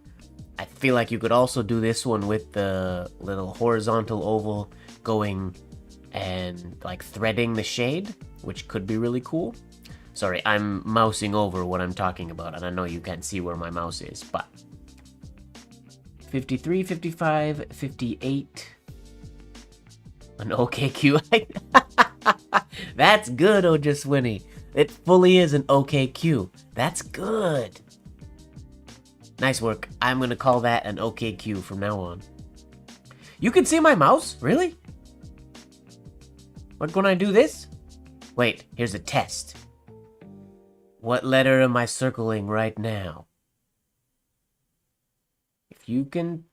I feel like you could also do this one with the little horizontal oval going and like threading the shade, which could be really cool. Sorry, I'm mousing over what I'm talking about, and I know you can't see where my mouse is, but 53, 55, 58. An OKQ. That's good, Ojaswini. It fully is an OKQ. That's good. Nice work. I'm gonna call that an OKQ from now on. You can see my mouse? Really? What, when I do this? Wait, here's a test. What letter am I circling right now? If you can...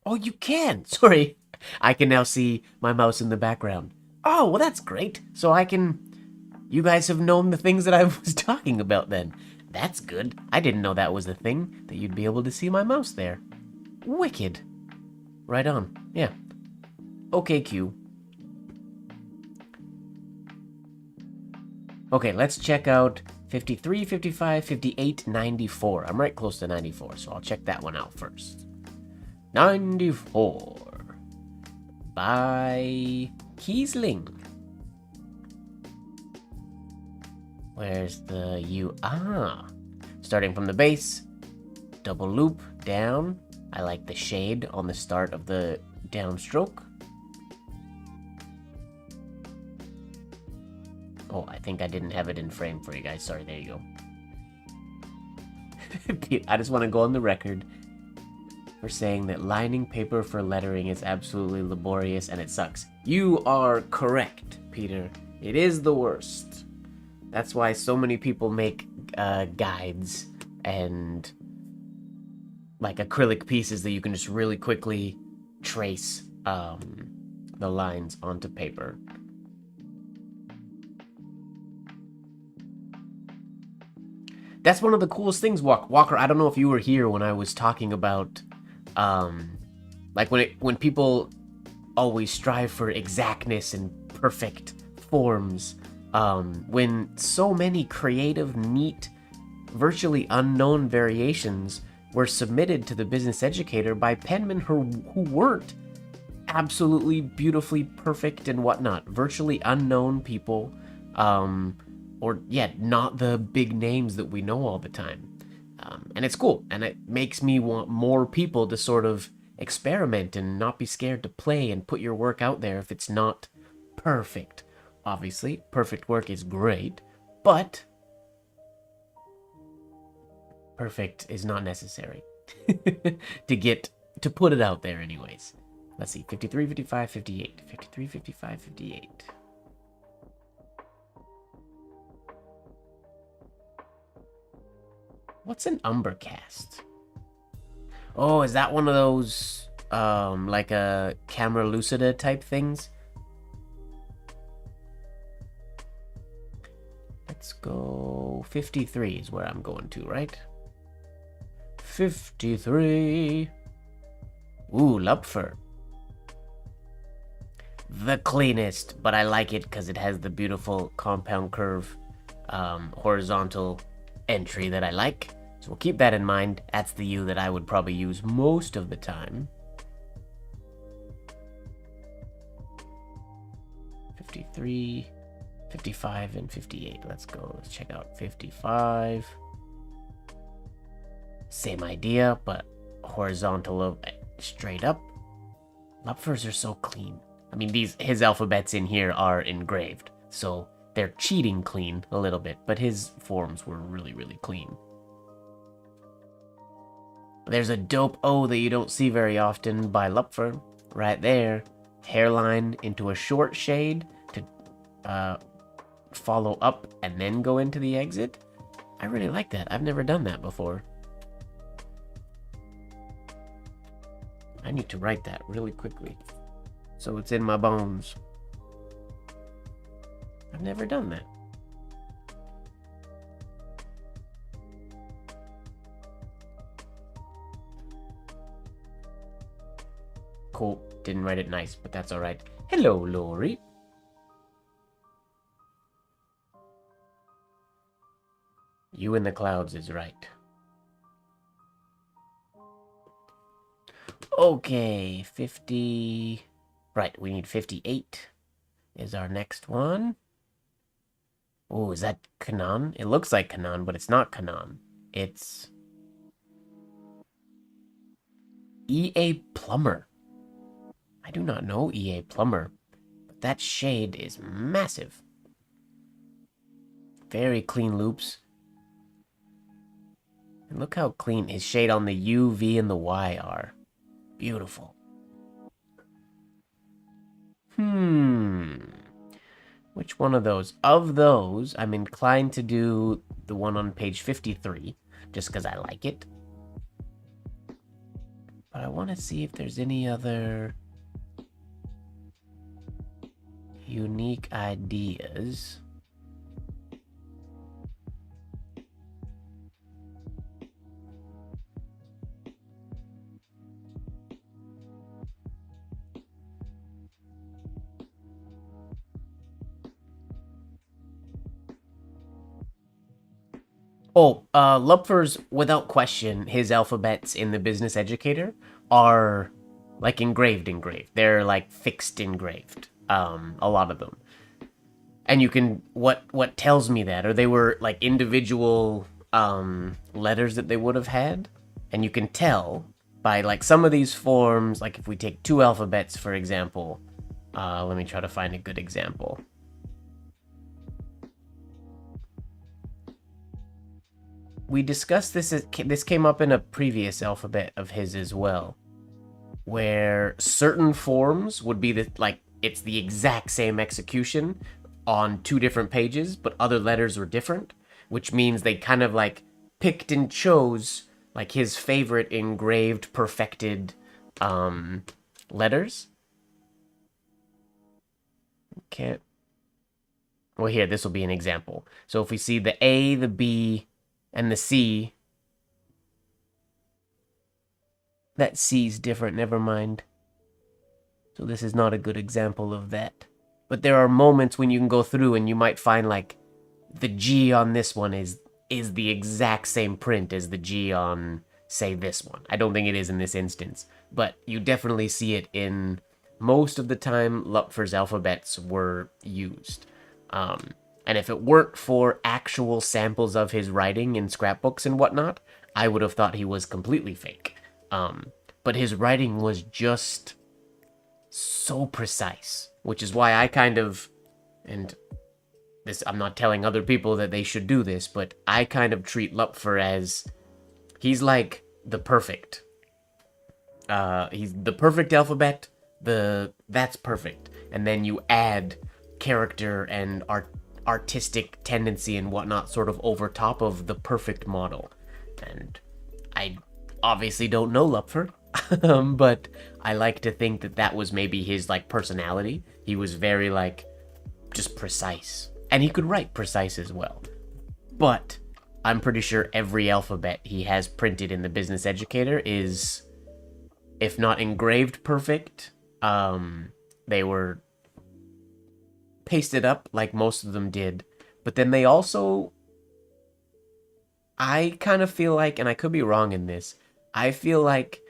Oh, you can! Sorry. I can now see my mouse in the background. Oh, well that's great. So I can... You guys have known the things that I was talking about then. That's good. I didn't know that was a thing, that you'd be able to see my mouse there. Wicked. Right on. Yeah. Okay, Q. Okay, let's check out 53, 55, 58, 94. I'm right close to 94, so I'll check that one out first. 94 by Kiesling. Where's the U? Ah, starting from the base, double loop down. I like the shade on the start of the downstroke. Oh, I think I didn't have it in frame for you guys. Sorry, there you go. I just want to go on the record for saying that lining paper for lettering is absolutely laborious and it sucks. You are correct, Peter. It is the worst. That's why so many people make guides and like acrylic pieces that you can just really quickly trace the lines onto paper. That's one of the coolest things, Walker. I don't know if you were here when I was talking about, like when people always strive for exactness and perfect forms. When so many creative, neat, virtually unknown variations were submitted to the business educator by penmen who weren't absolutely beautifully perfect and whatnot. Virtually unknown people, or yet not the big names that we know all the time. And it's cool, and it makes me want more people to sort of experiment and not be scared to play and put your work out there if it's not perfect. Obviously, perfect work is great, but perfect is not necessary to put it out there anyways. Let's see, 53, 55, 58. 53, 55, 58. What's an umbercast? Oh, is that one of those, like a camera lucida type things? Let's go 53 is where I'm going to, right? 53. Ooh, Lupfer. The cleanest, but I like it because it has the beautiful compound curve, horizontal entry that I like. So we'll keep that in mind. That's the U that I would probably use most of the time. 53, 55, and 58. Let's go. Let's check out 55. Same idea, but horizontal straight up. Lupfers are so clean. I mean, his alphabets in here are engraved, so they're cheating clean a little bit, but his forms were really, really clean. There's a dope O that you don't see very often by Lupfer, right there. Hairline into a short shade to follow up and then go into the exit. I really like that. I've never done that before. I need to write that really quickly so it's in my bones. I've never done that. Cool. Didn't write it nice, but that's all right. Hello, Lori. You in the clouds is right. Okay, 50. Right, we need 58 is our next one. Oh, is that Kanan? It looks like Kanan, but it's not Kanan. It's E.A. Plummer. I do not know E.A. Plummer, but that shade is massive. Very clean loops. And look how clean his shade on the U, V, and the Y are. Beautiful. Which one of those? Of those, I'm inclined to do the one on page 53, just because I like it. But I want to see if there's any other unique ideas. Lupfer's, without question, his alphabets in the Business Educator are like engraved. They're like fixed engraved. A lot of them. And you can what tells me that, or they were like individual letters that they would have had, and you can tell by like some of these forms, like if we take two alphabets for example. Let me try to find a good example. We discussed this. This came up in a previous alphabet of his as well, where certain forms would be it's the exact same execution on two different pages, but other letters were different, which means they kind of like picked and chose like his favorite engraved, perfected letters. Can't. Well, here, this will be an example. So if we see the A, the B, and the C, that C's different, never mind. So this is not a good example of that. But there are moments when you can go through and you might find like the G on this one is the exact same print as the G on, say, this one. I don't think it is in this instance, but you definitely see it in most of the time Lupfer's alphabets were used. And if it weren't for actual samples of his writing in scrapbooks and whatnot, I would have thought he was completely fake. But his writing was just so precise, which is why I kind of, and this, I'm not telling other people that they should do this, but I kind of treat Lupfer as, he's like the perfect. He's the perfect alphabet, that's perfect. And then you add character and artistic tendency and whatnot sort of over top of the perfect model. And I obviously don't know Lupfer, but I like to think that that was maybe his like personality. He was very like just precise, and he could write precise as well. But I'm pretty sure every alphabet he has printed in the Business Educator is, if not engraved perfect, they were pasted up like most of them did. But then they also, I kind of feel like, and I could be wrong in this, I feel like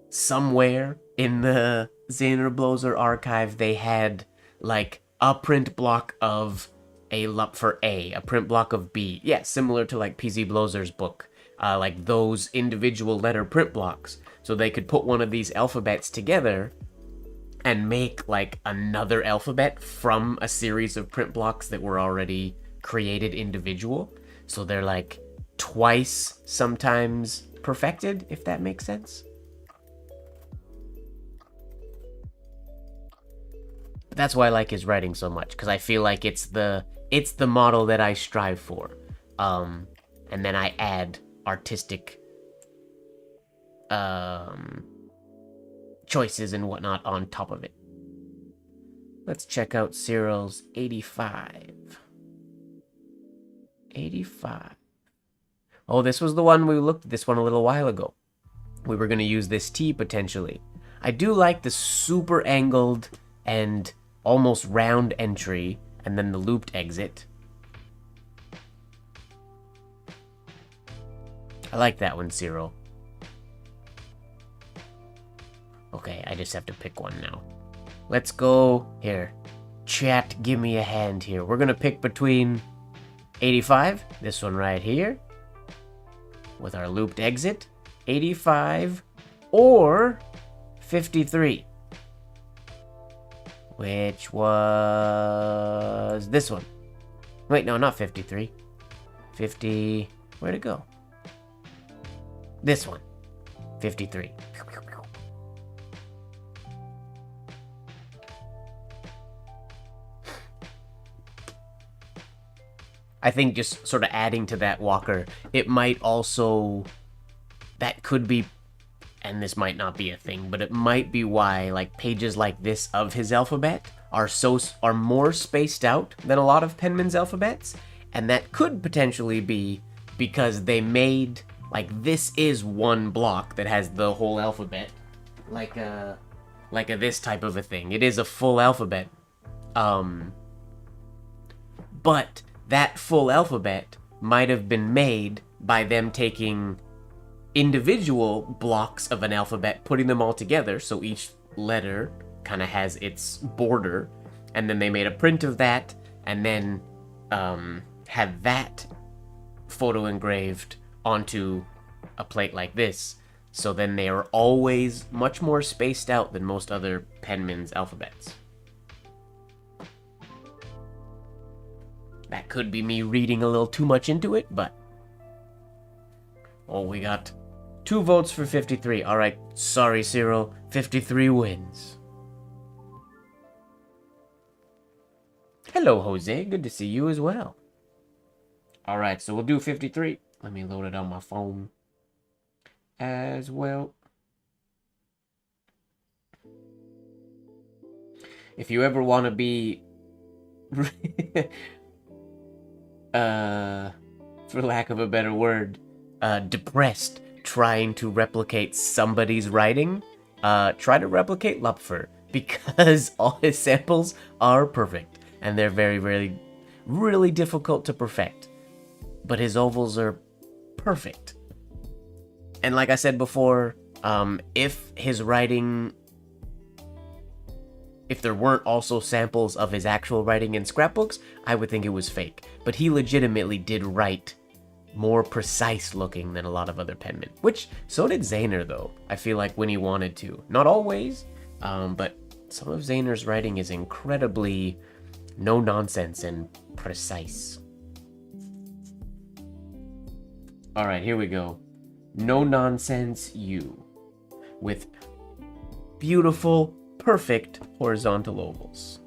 somewhere in the Zehner-Bloser archive they had like a print block of a Lupfer A print block of B. Yeah, similar to like PZ Bloser's book. Like those individual letter print blocks. So they could put one of these alphabets together and make like another alphabet from a series of print blocks that were already created individual. So they're like twice sometimes perfected, if that makes sense. But that's why I like his writing so much, because I feel like it's the model that I strive for. And then I add artistic choices and whatnot on top of it. Let's check out Cyril's 85. 85. Oh, this was the one we looked at this one a little while ago. We were going to use this T potentially. I do like the super angled and almost round entry and then the looped exit. I like that one, Cyril. Okay, I just have to pick one now. Let's go here. Chat, give me a hand here. We're gonna pick between 85, this one right here, with our looped exit, 85, or 53, which was this one. Wait, no, not 53. 50, where'd it go? This one, 53. I think just sort of adding to that, Walker, it might also, that could be, and this might not be a thing, but it might be why like pages like this of his alphabet are more spaced out than a lot of Penmen's alphabets, and that could potentially be because they made, like, this is one block that has the whole alphabet, like a this type of a thing. It is a full alphabet, but that full alphabet might have been made by them taking individual blocks of an alphabet, putting them all together, so each letter kind of has its border, and then they made a print of that, and then had that photo engraved onto a plate like this. So then they are always much more spaced out than most other penman's alphabets. That could be me reading a little too much into it, but... Oh, we got 2 votes for 53. Alright, sorry, Cyril. 53 wins. Hello, Jose. Good to see you as well. Alright, so we'll do 53. Let me load it on my phone as well. If you ever want to be... for lack of a better word, depressed trying to replicate somebody's writing, try to replicate Lupfer, because all his samples are perfect, and they're very, very, really difficult to perfect. But his ovals are perfect. And like I said before, if his writing... If there weren't also samples of his actual writing in scrapbooks, I would think it was fake. But he legitimately did write more precise looking than a lot of other penmen. Which, so did Zayner though, I feel like when he wanted to. Not always, but some of Zayner's writing is incredibly no nonsense and precise. Alright, here we go. No Nonsense You. With beautiful, perfect horizontal ovals.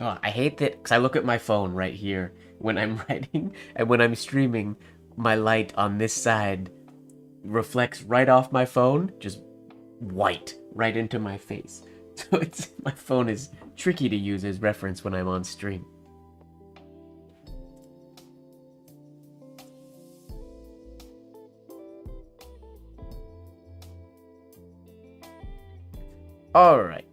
Oh, I hate that because I look at my phone right here when I'm writing, and when I'm streaming, my light on this side reflects right off my phone, just white, right into my face. So my phone is tricky to use as reference when I'm on stream. All right.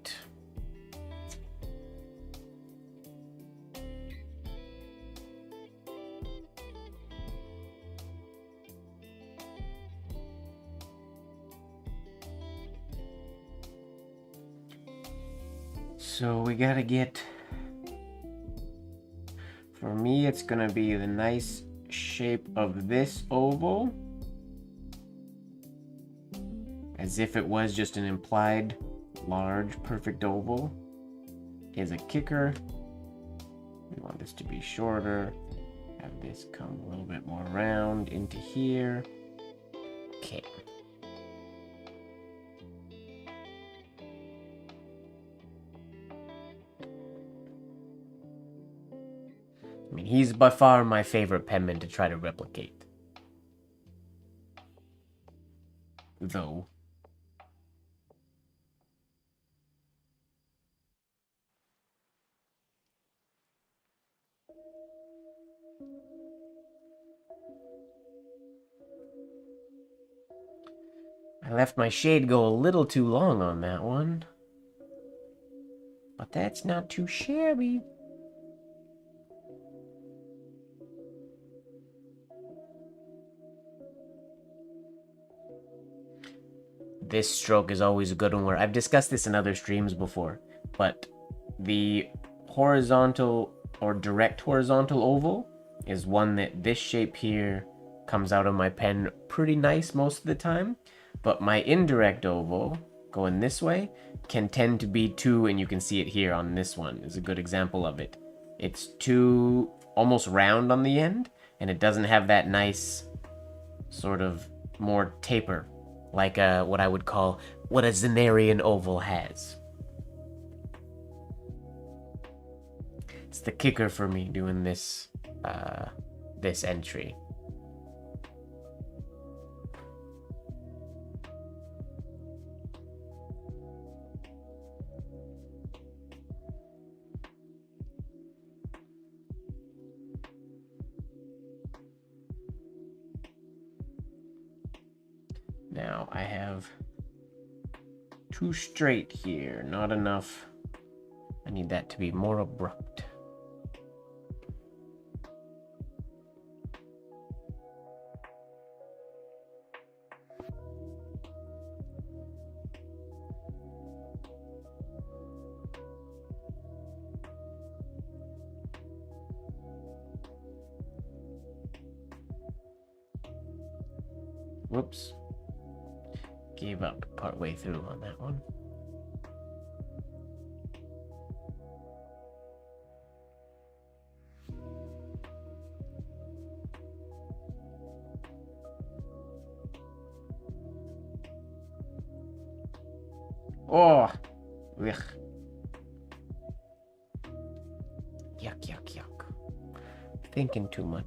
So we gotta get, for me it's gonna be the nice shape of this oval, as if it was just an implied large perfect oval, is a kicker. We want this to be shorter, have this come a little bit more round into here. Okay. I mean, he's by far my favorite penman to try to replicate. Though. I left my shade go a little too long on that one. But that's not too shabby. This stroke is always a good one where I've discussed this in other streams before, but the horizontal or direct horizontal oval is one that this shape here comes out of my pen pretty nice most of the time, but my indirect oval going this way can tend to be too, and you can see it here on this one is a good example of it. It's too almost round on the end, and it doesn't have that nice sort of more taper, like what I would call what a Zanarian oval has. It's the kicker for me doing this this entry. Now I have too straight here, not enough need that to be more abrupt. Whoops. Gave up partway through on that one. Oh! Ugh. Yuck, yuck, yuck. Thinking too much.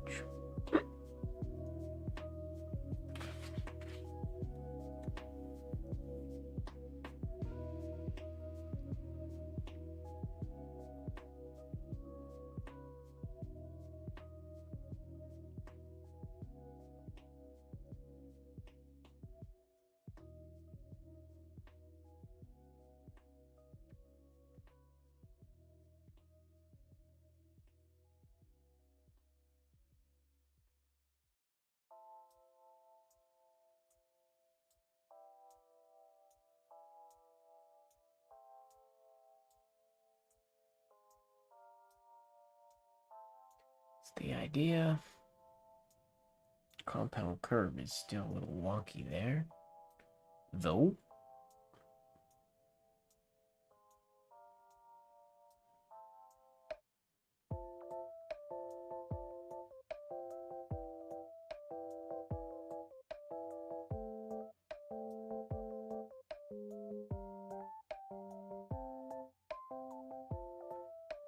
The idea. Compound curve is still a little wonky there, though.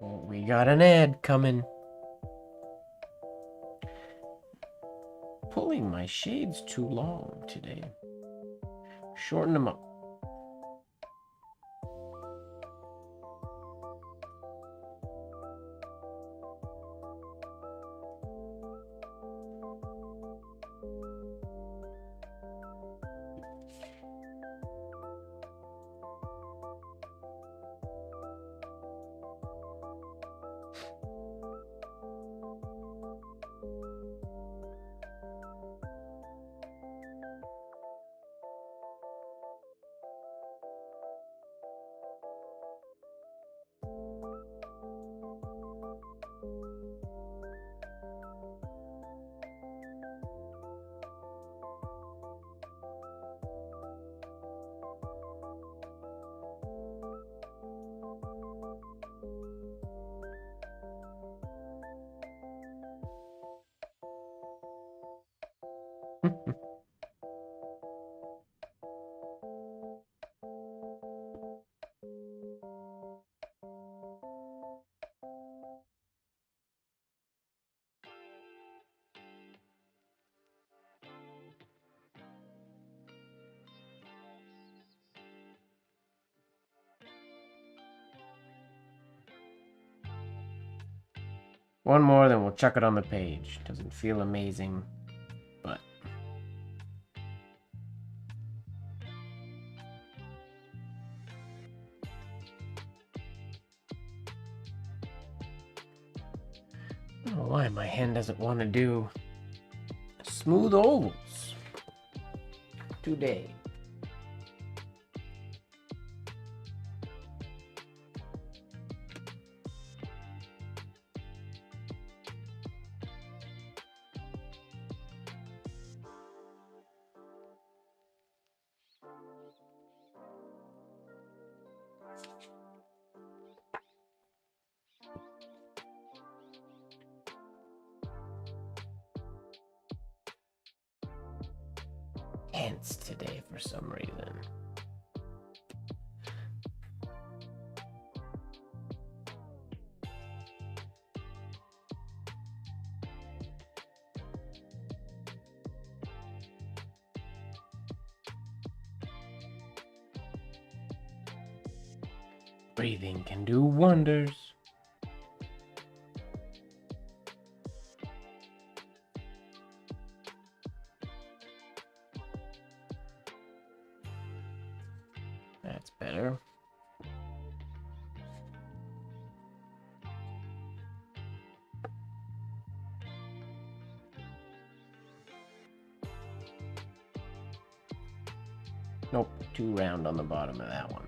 Well, we got an ad coming. Pulling my shades too long today. Shorten them up. One more, then we'll chuck it on the page. Doesn't feel amazing, but... I don't know why my hand doesn't want to do smooth ovals today. Tense today for some reason. Breathing can do wonders. That's better. Nope, too round on the bottom of that one.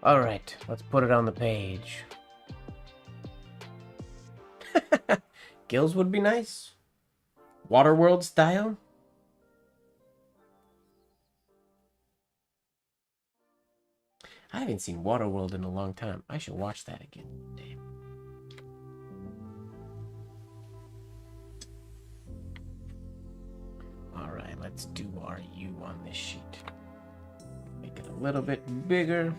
Alright, let's put it on the page. Gills would be nice. Waterworld style. I haven't seen Waterworld in a long time. I should watch that again. Damn. Alright, let's do our U on this sheet. Make it a little bit bigger.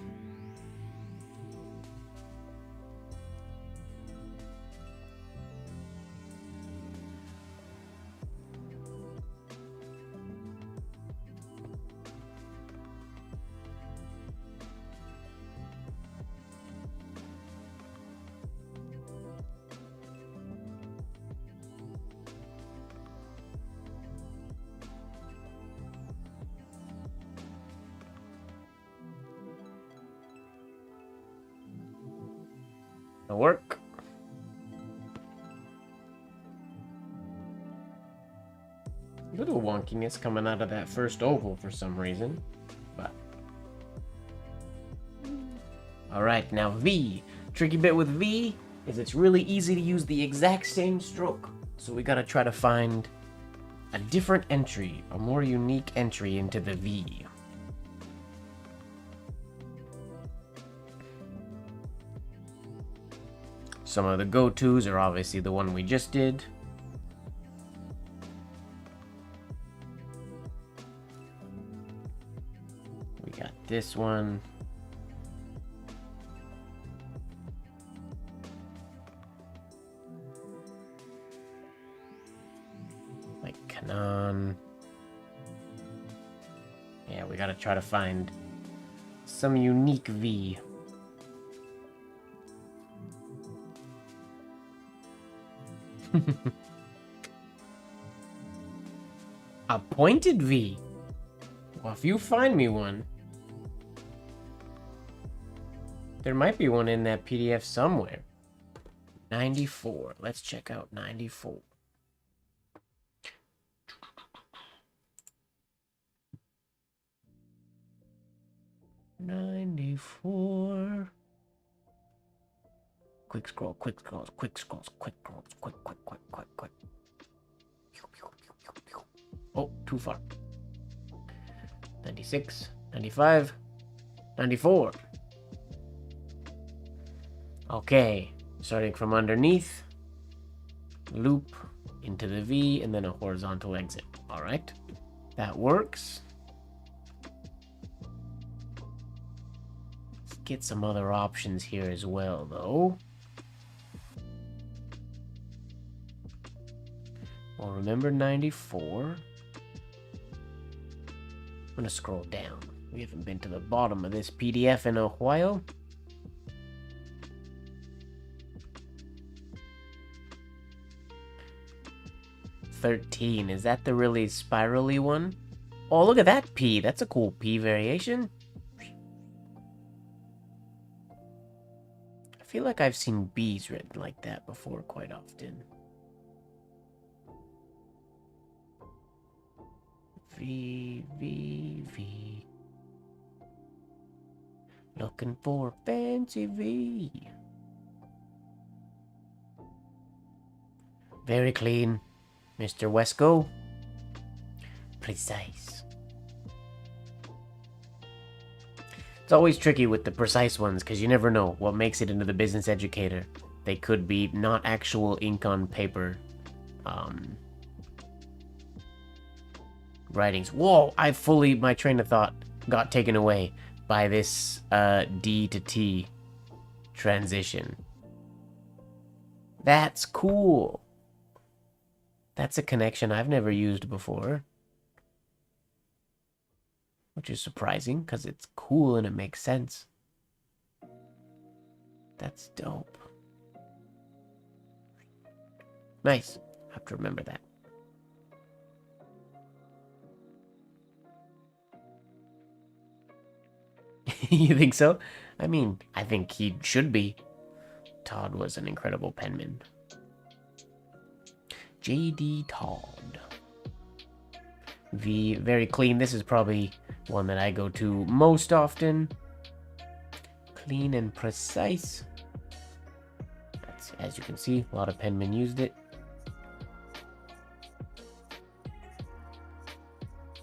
It'll work. Little wonkiness coming out of that first oval for some reason, but all right, now V. Tricky bit with V is it's really easy to use the exact same stroke, so we gotta try to find a different entry, a more unique entry into the V. Some of the go-tos are obviously the one we just did. We got this one. Like Canon. Yeah, we gotta try to find some unique V. A pointed V. Well, if you find me one, there might be one in that PDF somewhere. 94. Let's check out 94. '94. Quick scroll, quick scrolls, quick scrolls, quick scrolls, quick. Oh, too far. 96, 95, 94. Okay, starting from underneath, loop into the V, and then a horizontal exit. All right, that works. Let's get some other options here as well, though. Well, remember 94? I'm gonna scroll down. We haven't been to the bottom of this PDF in a while. $13, is that the really spirally one? Oh, look at that P. That's a cool P variation. I feel like I've seen B's written like that before quite often. V. Looking for a fancy V. Very clean, Mr. Wesco. Precise. It's always tricky with the precise ones because you never know what makes it into the business educator. They could be not actual ink on paper writings. Whoa, my train of thought got taken away by this D to T transition. That's cool. That's a connection I've never used before. Which is surprising, because it's cool and it makes sense. That's dope. Nice. I have to remember that. You think so? I mean, I think he should be. Todd was an incredible penman. J.D. Todd. Very clean. This is probably one that I go to most often. Clean and precise. That's, as you can see, a lot of penmen used it.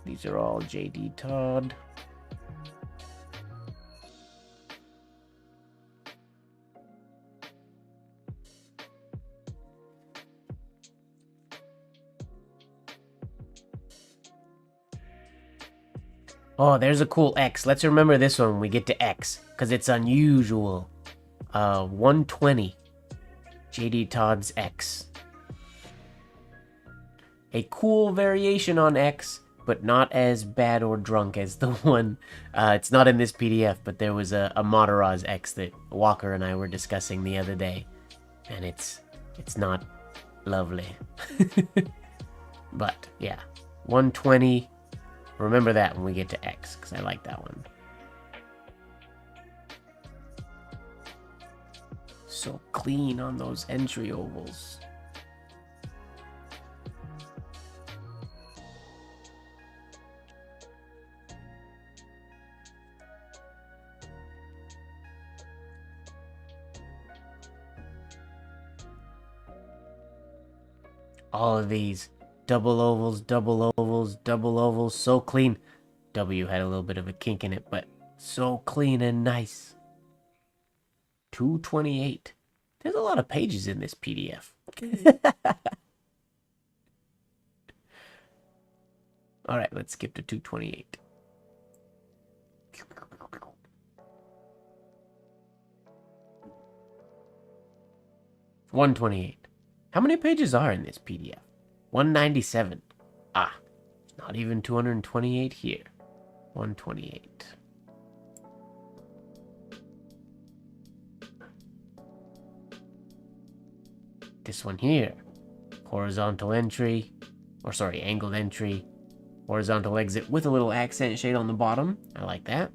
These are all J.D. Todd. Oh, there's a cool X. Let's remember this one when we get to X, because it's unusual. 120. J.D. Todd's X. A cool variation on X, but not as bad or drunk as the one. It's not in this PDF, but there was a Mataraz X that Walker and I were discussing the other day, and it's not lovely. But yeah, 120. Remember that when we get to X, because I like that one. So clean on those entry ovals. All of these. Double ovals, double ovals, double ovals, so clean. W had a little bit of a kink in it, but so clean and nice. 228. There's a lot of pages in this PDF. All right, let's skip to 228. $128. How many pages are in this PDF? 197. Ah, not even 228 here. 128. This one here. Horizontal entry. Or sorry, angled entry. Horizontal exit with a little accent shade on the bottom. I like that.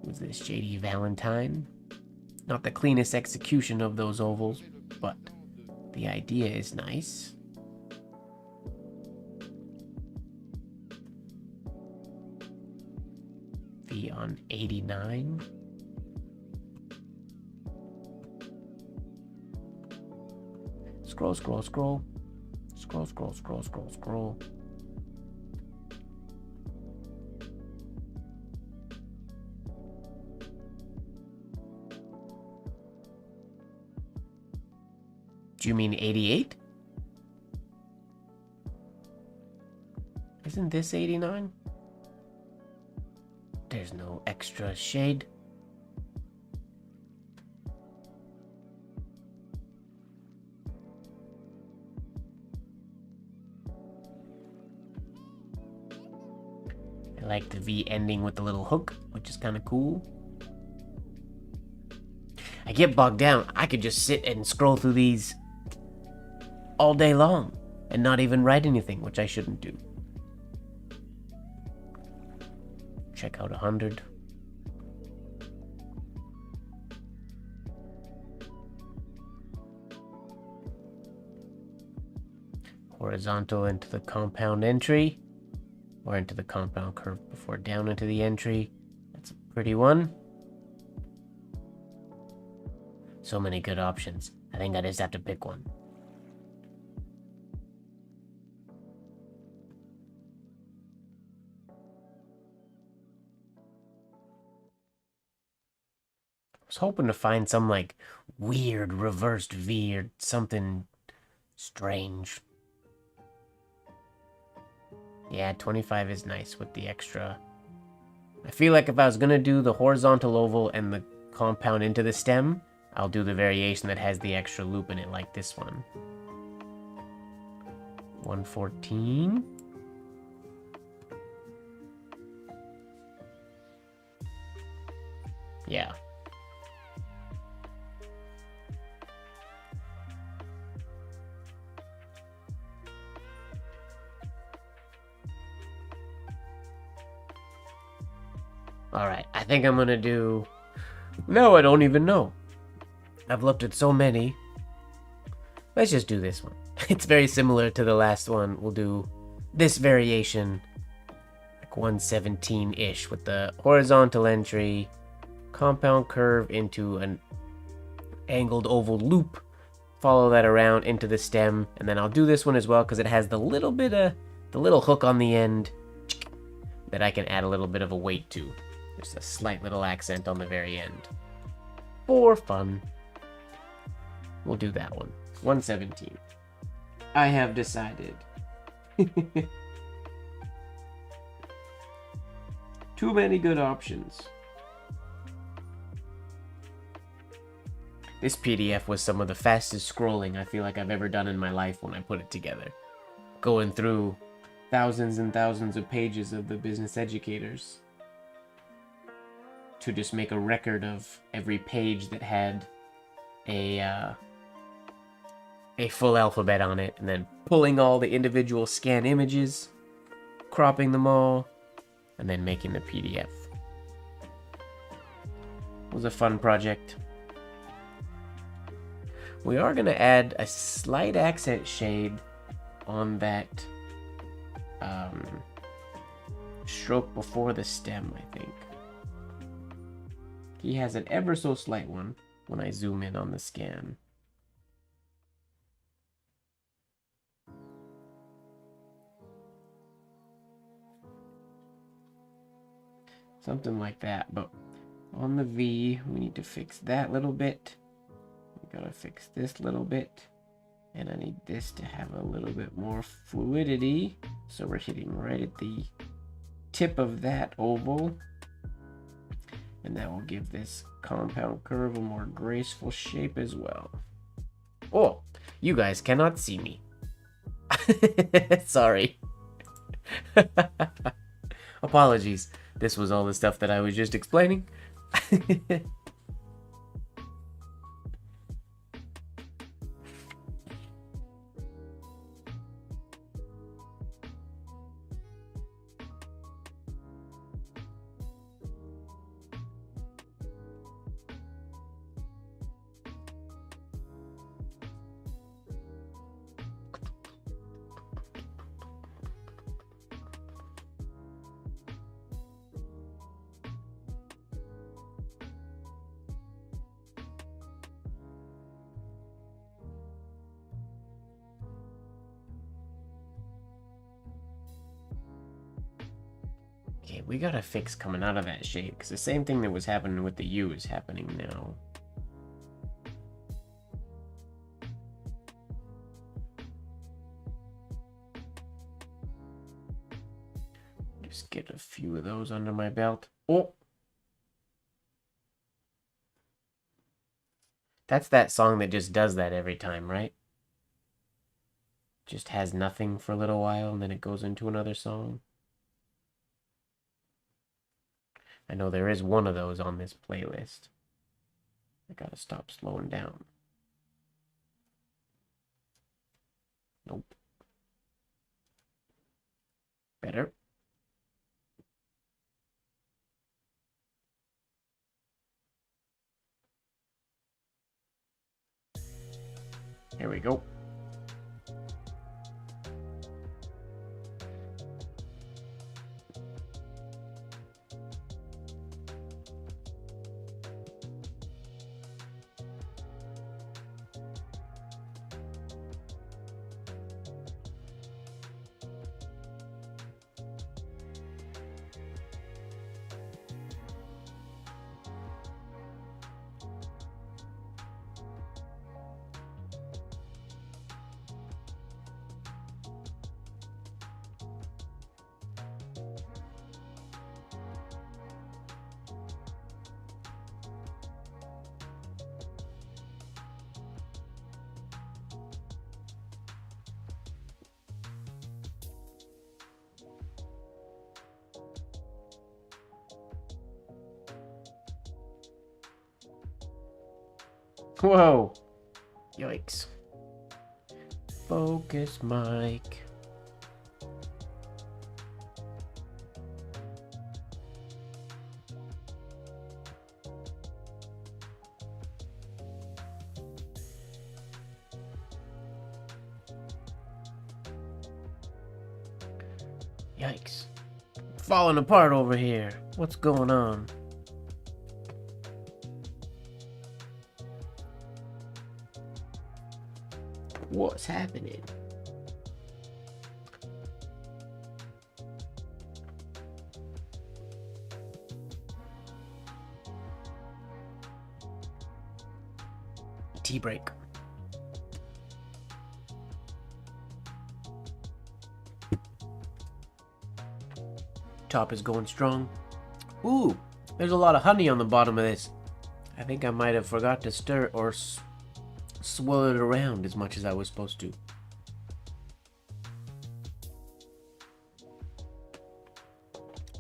Who's this? J.D. Valentine. Not the cleanest execution of those ovals, but the idea is nice. V on 89. Scroll, scroll, scroll. Scroll, scroll, scroll, scroll, scroll. Do you mean 88? Isn't this 89? There's no extra shade. I like the V ending with the little hook, which is kind of cool. I get bogged down. I could just sit and scroll through these all day long and not even write anything, which I shouldn't do. Check out 100. Horizontal into the compound entry, or into the compound curve before down into the entry. That's a pretty one. So many good options. I think I just have to pick one. I was hoping to find some like weird reversed V or something strange. Yeah, 25 is nice with the extra. I feel like if I was gonna do the horizontal oval and the compound into the stem, I'll do the variation that has the extra loop in it, like this one. 114. Yeah. Alright, I think I'm gonna do... No, I don't even know. I've looked at so many. Let's just do this one. It's very similar to the last one. We'll do this variation, like 117-ish, with the horizontal entry, compound curve into an angled oval loop, follow that around into the stem, and then I'll do this one as well because it has the little bit of the little hook on the end that I can add a little bit of a weight to. Just a slight little accent on the very end. For fun. We'll do that one. 117. I have decided. Too many good options. This PDF was some of the fastest scrolling I feel like I've ever done in my life when I put it together. Going through thousands and thousands of pages of the Business Educators to just make a record of every page that had a full alphabet on it, and then pulling all the individual scan images, cropping them all, and then making the PDF. It was a fun project. We are going to add a slight accent shade on that stroke before the stem, I think. He has an ever so slight one when I zoom in on the scan. Something like that, but on the V, we need to fix that little bit. We gotta fix this little bit. And I need this to have a little bit more fluidity. So we're hitting right at the tip of that oval. And that will give this compound curve a more graceful shape as well. Oh, you guys cannot see me. Sorry. Apologies. This was all the stuff that I was just explaining. Okay, we gotta fix coming out of that shape, because the same thing that was happening with the U is happening now. Just get a few of those under my belt. Oh! That's that song that just does that every time, right? Just has nothing for a little while, and then it goes into another song. I know there is one of those on this playlist. I gotta stop slowing down. Nope. Better. Here we go. Whoa. Yikes. Focus, Mike. Yikes. Falling apart over here. What's going on? What's happening? Tea break. Top is going strong. Ooh, there's a lot of honey on the bottom of this. I think I might have forgot to stir or swirl it around as much as I was supposed to.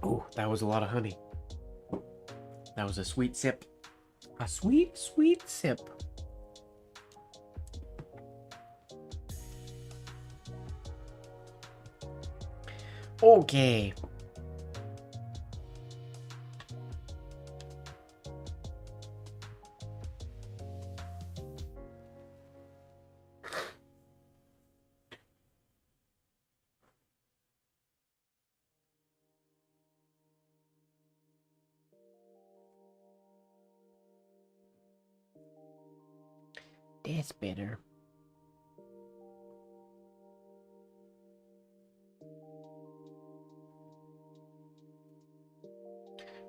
Ooh, that was a lot of honey. That was a sweet sip. A sweet, sweet sip. Okay. That's better.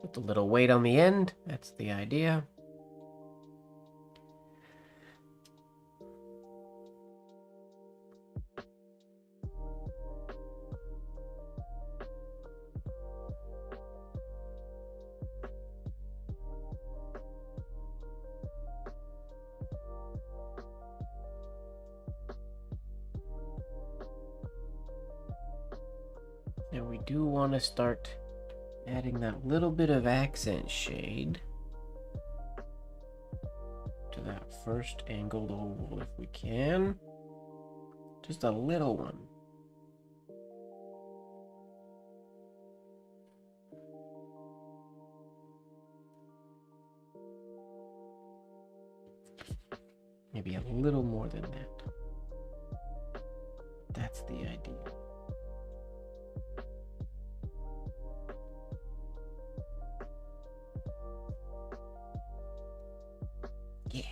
With a little weight on the end, that's the idea. And we do want to start adding that little bit of accent shade to that first angled oval if we can. Just a little one. Maybe a little more than that. That's the idea. Yeah.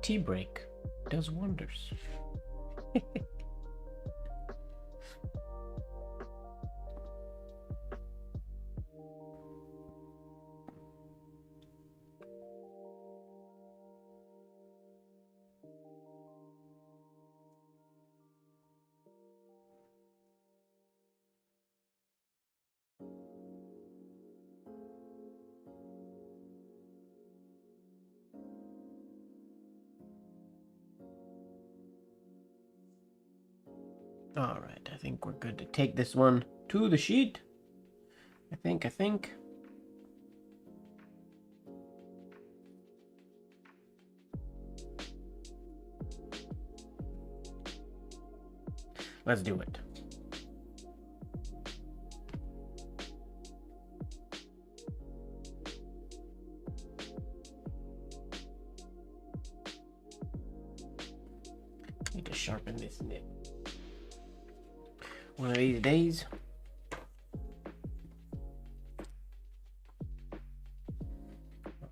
Tea break does wonders. All right, I think we're good to take this one to the sheet. I think. Let's do it. Need to sharpen this nib. One of these days. We'll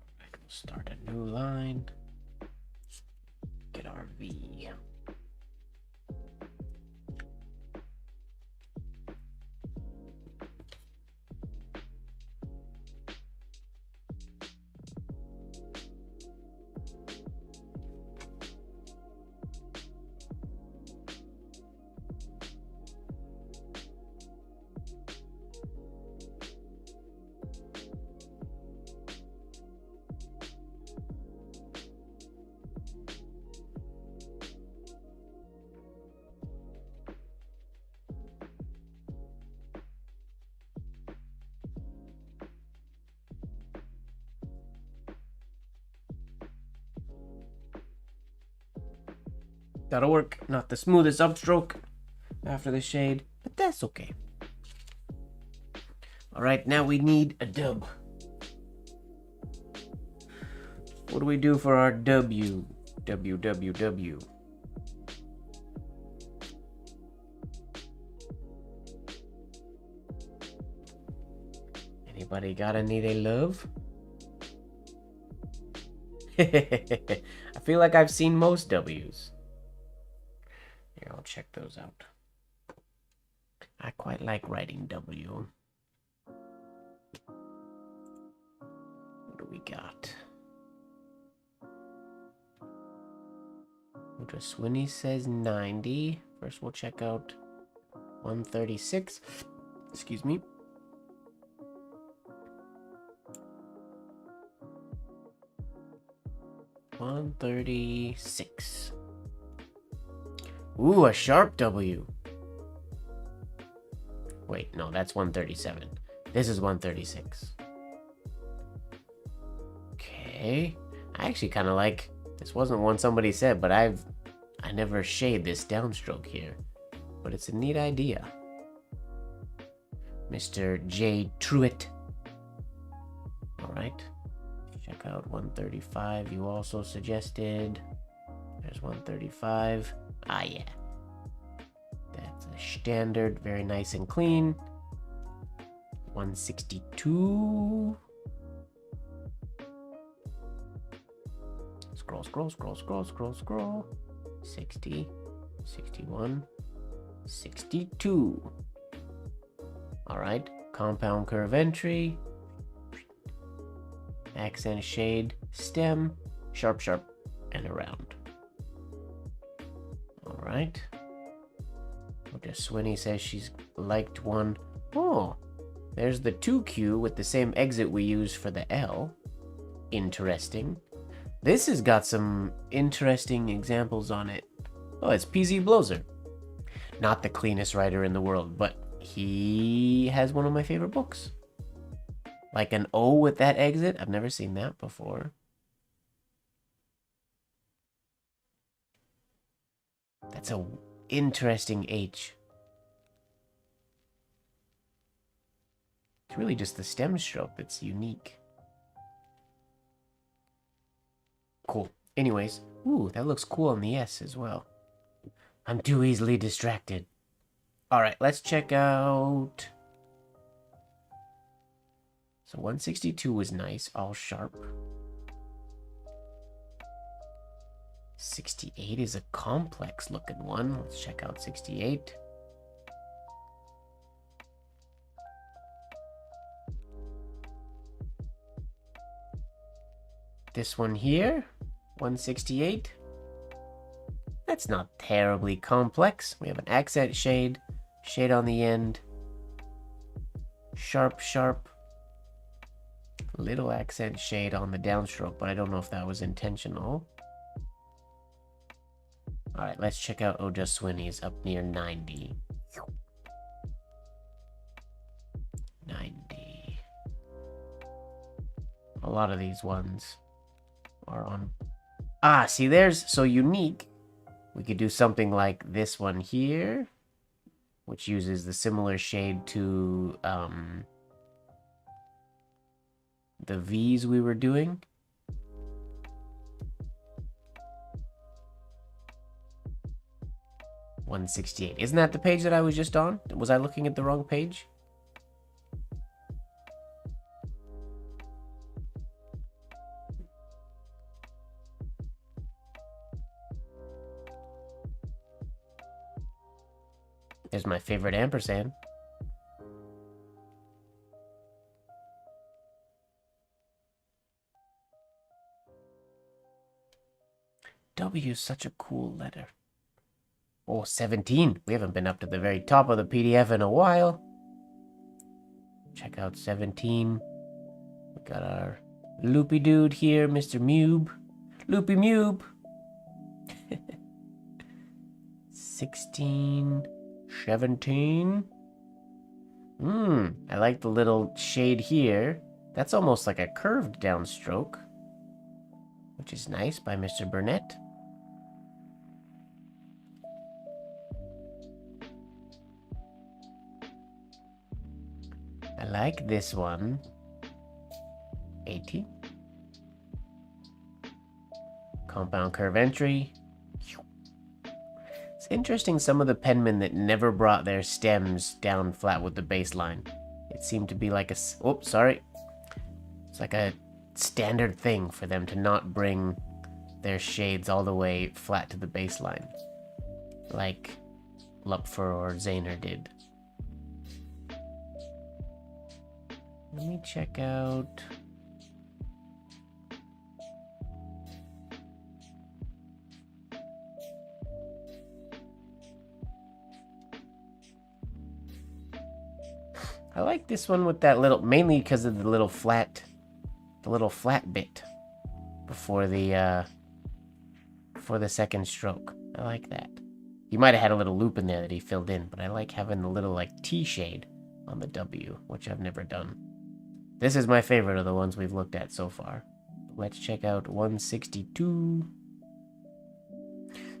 start a new line. Get our V. That'll work. Not the smoothest upstroke after the shade, but that's okay. All right, now we need a dub. What do we do for our W? W. Anybody got any they love? I feel like I've seen most W's. Here, I'll check those out. I quite like writing W. What do we got? Swinny says 90. First, we'll check out 136. Excuse me. $136. Ooh, a sharp W. Wait, no, that's 137. This is 136. Okay. I actually kind of like... This wasn't one somebody said, but I never shade this downstroke here. But it's a neat idea. Mr. J. Truitt. Alright. Check out 135 you also suggested. There's 135. Ah, yeah. That's a standard. Very nice and clean. 162. Scroll, scroll, scroll, scroll, scroll, scroll. 60, 61, 62. Alright, compound curve entry. Accent shade, stem, sharp, sharp, and around. Alright. Swinny says she's liked one. Oh, there's the 2Q with the same exit we used for the L. Interesting. This has got some interesting examples on it. Oh, it's PZ Blozer. Not the cleanest writer in the world, but he has one of my favorite books. Like an O with that exit? I've never seen that before. That's a interesting H. It's really just the stem stroke that's unique. Cool. Anyways, ooh, that looks cool on the S as well. I'm too easily distracted. Alright, let's check out... So 162 was nice, all sharp. 68 is a complex looking one. Let's check out 68. This one here, 168. That's not terribly complex. We have an accent shade, shade on the end, sharp, sharp, little accent shade on the downstroke, but I don't know if that was intentional. All right, let's check out Swinny's up near 90. 90. A lot of these ones are on. Ah, see, there's so unique. We could do something like this one here, which uses the similar shade to the V's we were doing. $168. Isn't that the page that I was just on? Was I looking at the wrong page? There's my favorite ampersand. W is such a cool letter. Oh, 17. We haven't been up to the very top of the PDF in a while. Check out 17. We got our loopy dude here, Mr. Mube. Loopy Mube. 16. 17. I like the little shade here. That's almost like a curved downstroke, which is nice by Mr. Burnett. I like this one. 80. Compound curve entry. It's interesting, some of the penmen that never brought their stems down flat with the baseline. It seemed to be like oh, sorry. It's like a standard thing for them to not bring their shades all the way flat to the baseline, like Lupfer or Zaner did. Let me check out... I like this one with that little, mainly because of the little flat bit before the second stroke. I like that. He might have had a little loop in there that he filled in, but I like having the little like T shade on the W, which I've never done. This is my favorite of the ones we've looked at so far. Let's check out 162.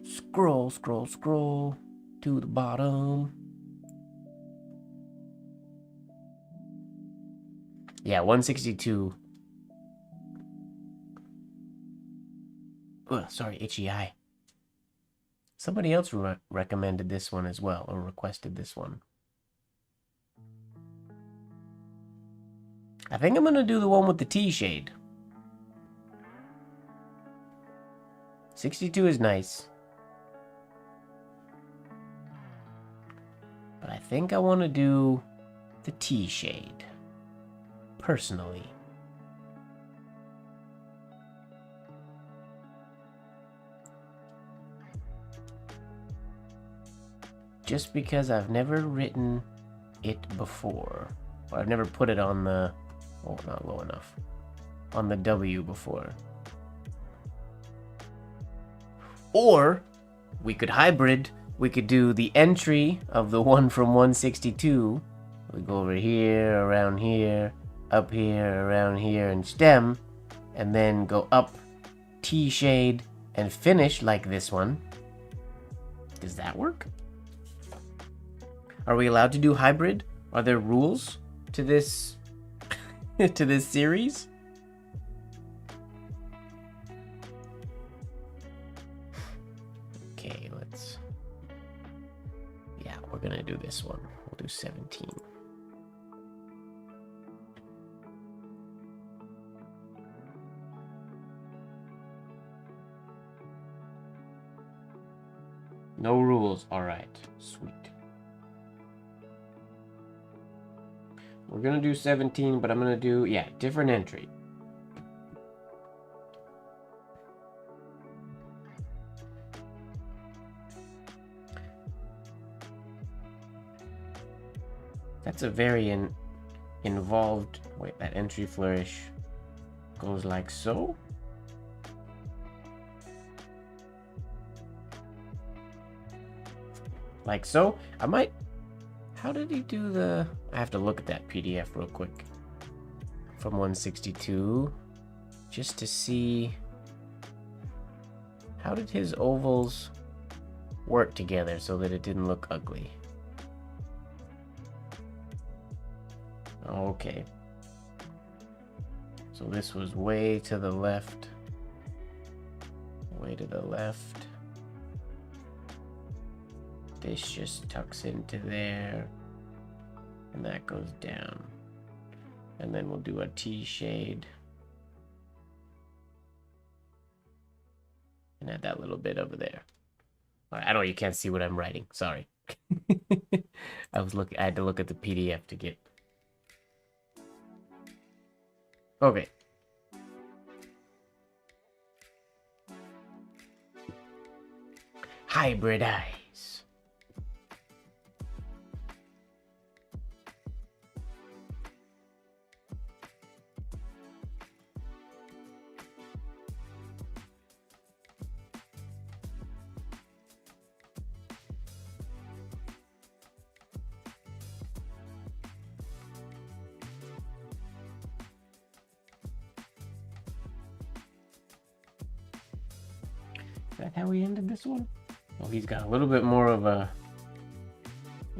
Scroll, scroll, scroll to the bottom. Yeah, 162. Ugh, sorry, itchy eye. Somebody else recommended this one as well, or requested this one. I think I'm gonna do the one with the T shade. 62 is nice. But I think I want to do the T shade. Personally. Just because I've never written it before. Or I've never put it on the... Oh, not low enough. On the W before. Or, we could hybrid. We could do the entry of the one from 162. We go over here, around here, up here, around here, and stem. And then go up, T shade, and finish like this one. Does that work? Are we allowed to do hybrid? Are there rules to this to this series? Okay, let's... Yeah, we're gonna do this one. We'll do 17. No rules. All right, sweet. We're gonna do 17, but I'm gonna do, yeah, different entry. That's a very involved... Wait, that entry flourish goes like so? Like so? I might... How did he do the... I have to look at that PDF real quick. From 162. Just to see... How did his ovals work together so that it didn't look ugly? Okay. So this was way to the left. Way to the left. This just tucks into there. And that goes down. And then we'll do a T shade. And add that little bit over there. I know you can't see what I'm writing. Sorry. I had to look at the PDF to get... Okay. Hybrid eyes. Is that how we ended this one? Oh, he's got a little bit more of a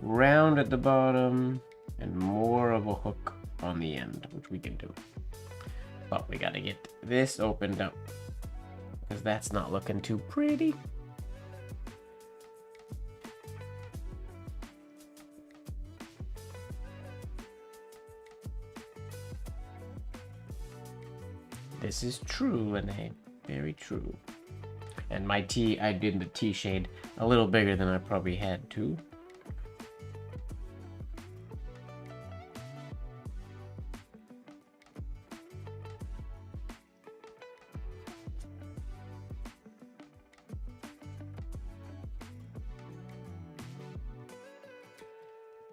round at the bottom and more of a hook on the end, which we can do. But we gotta get this opened up because that's not looking too pretty. This is true, Renee. Very true. And my T, I did the T shade a little bigger than I probably had to.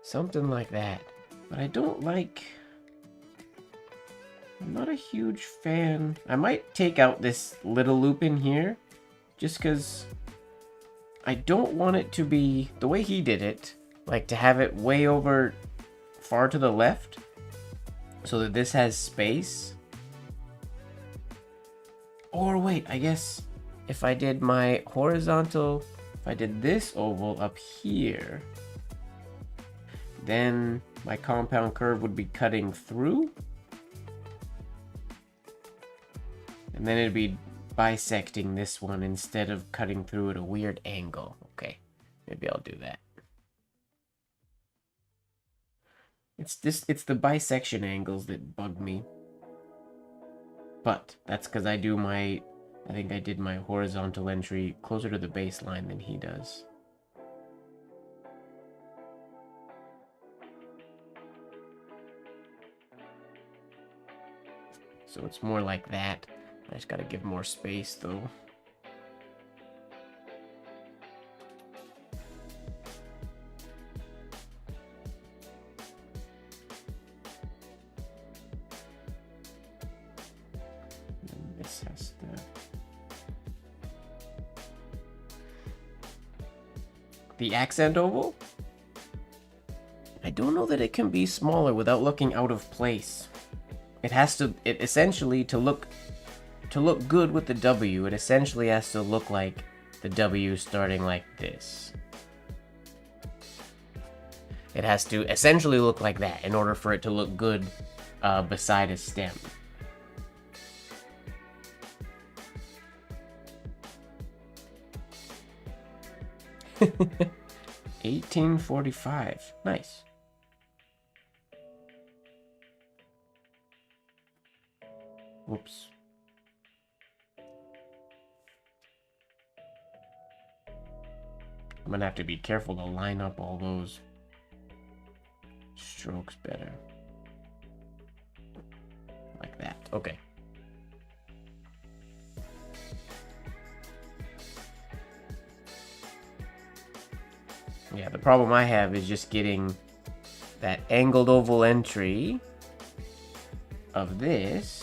Something like that. But I don't like... I'm not a huge fan. I might take out this little loop in here. Just because I don't want it to be the way he did it. Like to have it way over far to the left. So that this has space. Or wait, I guess if I did my horizontal... If I did this oval up here... Then my compound curve would be cutting through. And then it'd be bisecting this one instead of cutting through at a weird angle. Okay, maybe I'll do that. It's the bisection angles that bug me. But that's because I think I did my horizontal entry closer to the baseline than he does. So it's more like that. I just gotta give more space though. And this has to... The accent oval? I don't know that it can be smaller without looking out of place. It essentially, to look good with the W, it essentially has to look like the W starting like this. It has to essentially look like that in order for it to look good beside a stem. $18.45. Nice. Whoops. I'm gonna have to be careful to line up all those strokes better. Like that. Okay. Yeah, the problem I have is just getting that angled oval entry of this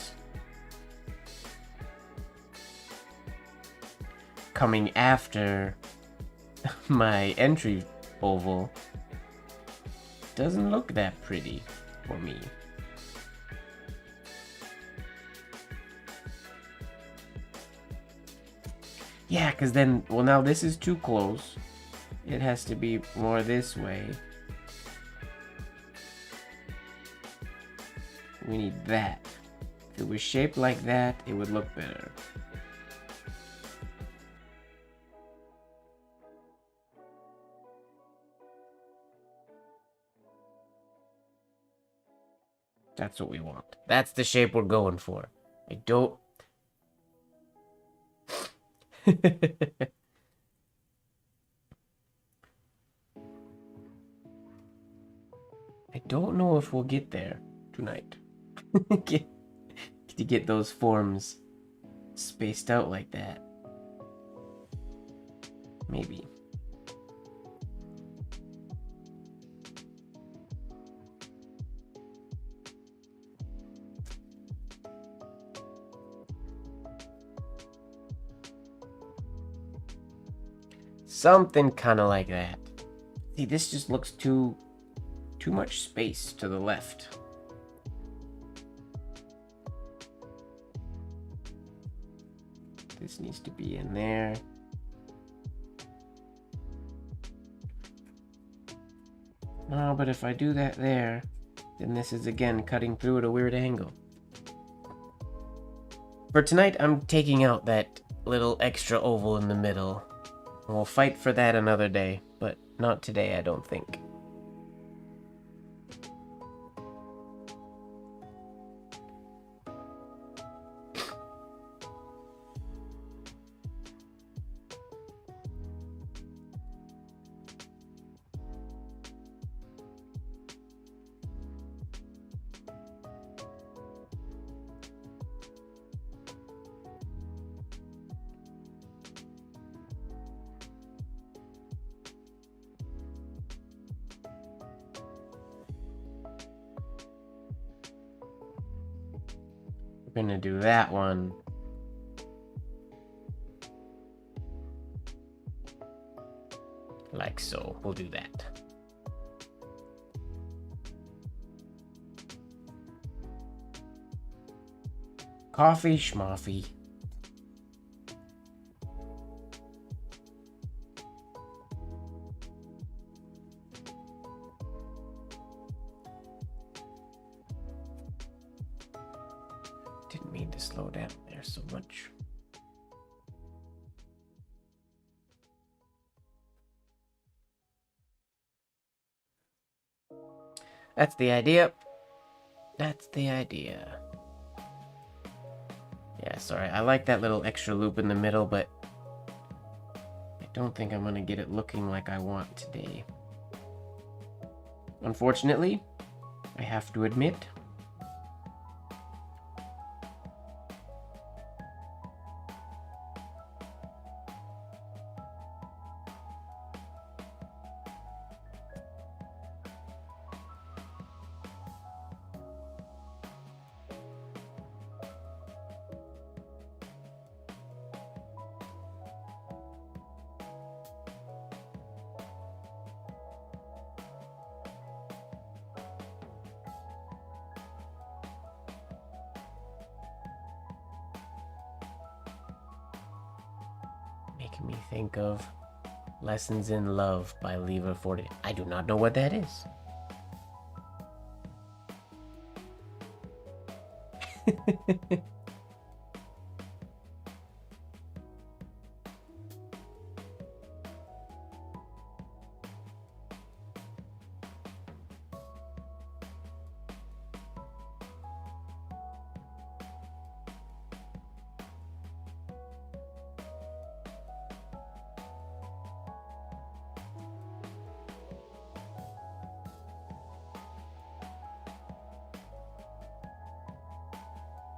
coming after my entry oval. Doesn't look that pretty for me. Yeah, because then, well, now this is too close. It has to be more this way. We need that. If it was shaped like that, it would look better. That's what we want. That's the shape we're going for. I don't... I don't know if we'll get there tonight. To get those forms spaced out like that. Maybe. Something kind of like that. See, this just looks too much space to the left. This needs to be in there. No, but if I do that there, then this is again cutting through at a weird angle. For tonight, I'm taking out that little extra oval in the middle. We'll fight for that another day, but not today, I don't think. We're gonna do that one. Like so. We'll do that. Coffee schmoffy. Didn't mean to slow down there so much. That's the idea. That's the idea. Yeah, sorry. I like that little extra loop in the middle, but I don't think I'm gonna get it looking like I want today. Unfortunately, I have to admit, making me think of Lessons in Love by Lever 40. I do not know what that is.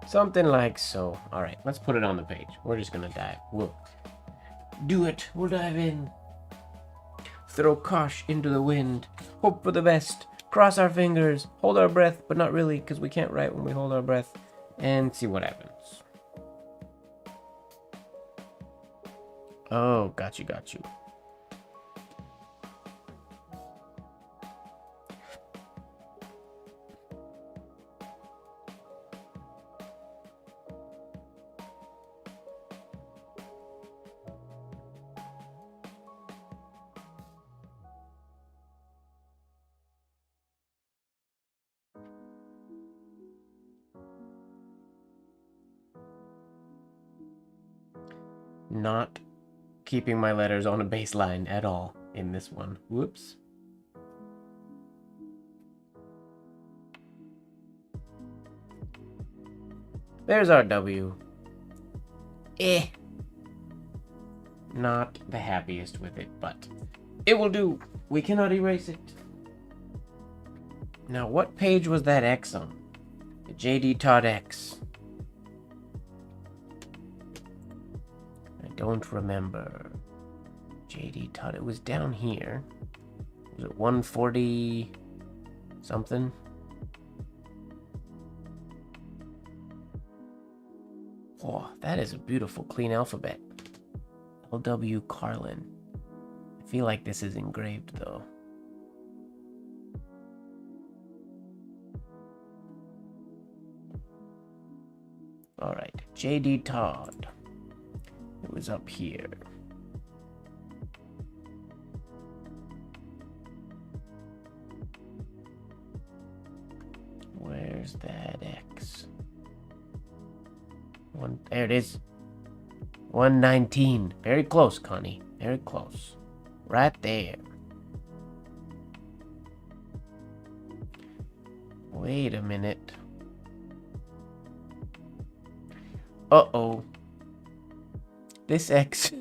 Something like so. Alright, let's put it on the page. We're just gonna dive. We'll do it. We'll dive in. Throw caution into the wind. Hope for the best. Cross our fingers. Hold our breath, but not really, because we can't write when we hold our breath. And see what happens. Oh, got you, got you. Not keeping my letters on a baseline at all in this one. Whoops. There's our W. Not the happiest with it, but it will do. We cannot erase it. Now, what page was that X on? The JD Todd X. I don't remember. JD Todd, it was down here. Was it 140 something? Oh, that is a beautiful, clean alphabet. L.W. Carlin. I feel like this is engraved, though. Alright, J.D. Todd. It was up here. Where's that X? There it is. 119. Very close, Connie. Very close. Right there. Wait a minute. Uh-oh. This X...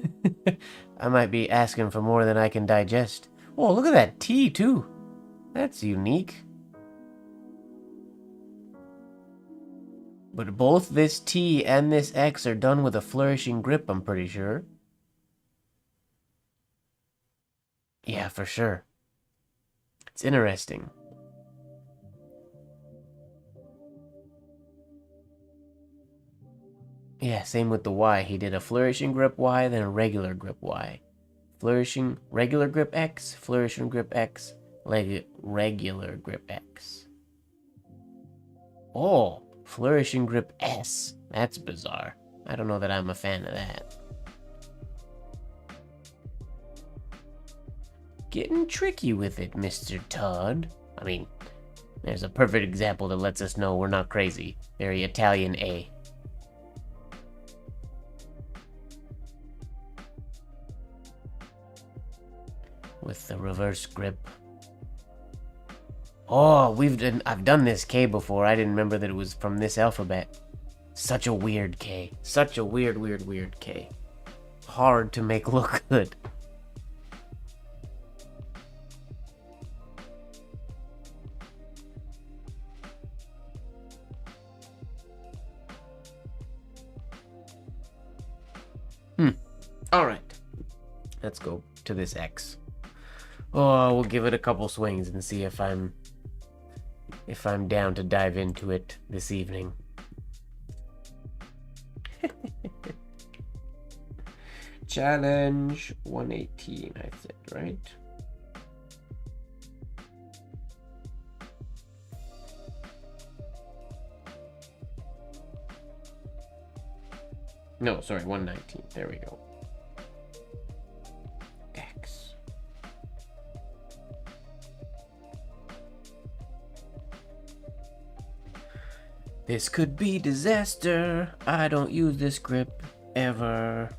I might be asking for more than I can digest. Oh, look at that T, too. That's unique. But both this T and this X are done with a flourishing grip, I'm pretty sure. Yeah, for sure. It's interesting. Yeah, same with the Y. He did a flourishing grip Y, then a regular grip Y. Flourishing regular grip X, flourishing grip X, regular grip X. Oh, flourishing grip S. That's bizarre. I don't know that I'm a fan of that. Getting tricky with it, Mr. Todd. I mean, there's a perfect example that lets us know we're not crazy. Very Italian A. With the reverse grip. Oh, I've done this K before. I didn't remember that it was from this alphabet. Such a weird K. Such a weird K. Hard to make look good. Alright. Let's go to this X. Oh, we'll give it a couple swings and see if I'm down to dive into it this evening. Challenge 118, I said, right? No, sorry, 119. There we go. X. This could be disaster. I don't use this grip ever.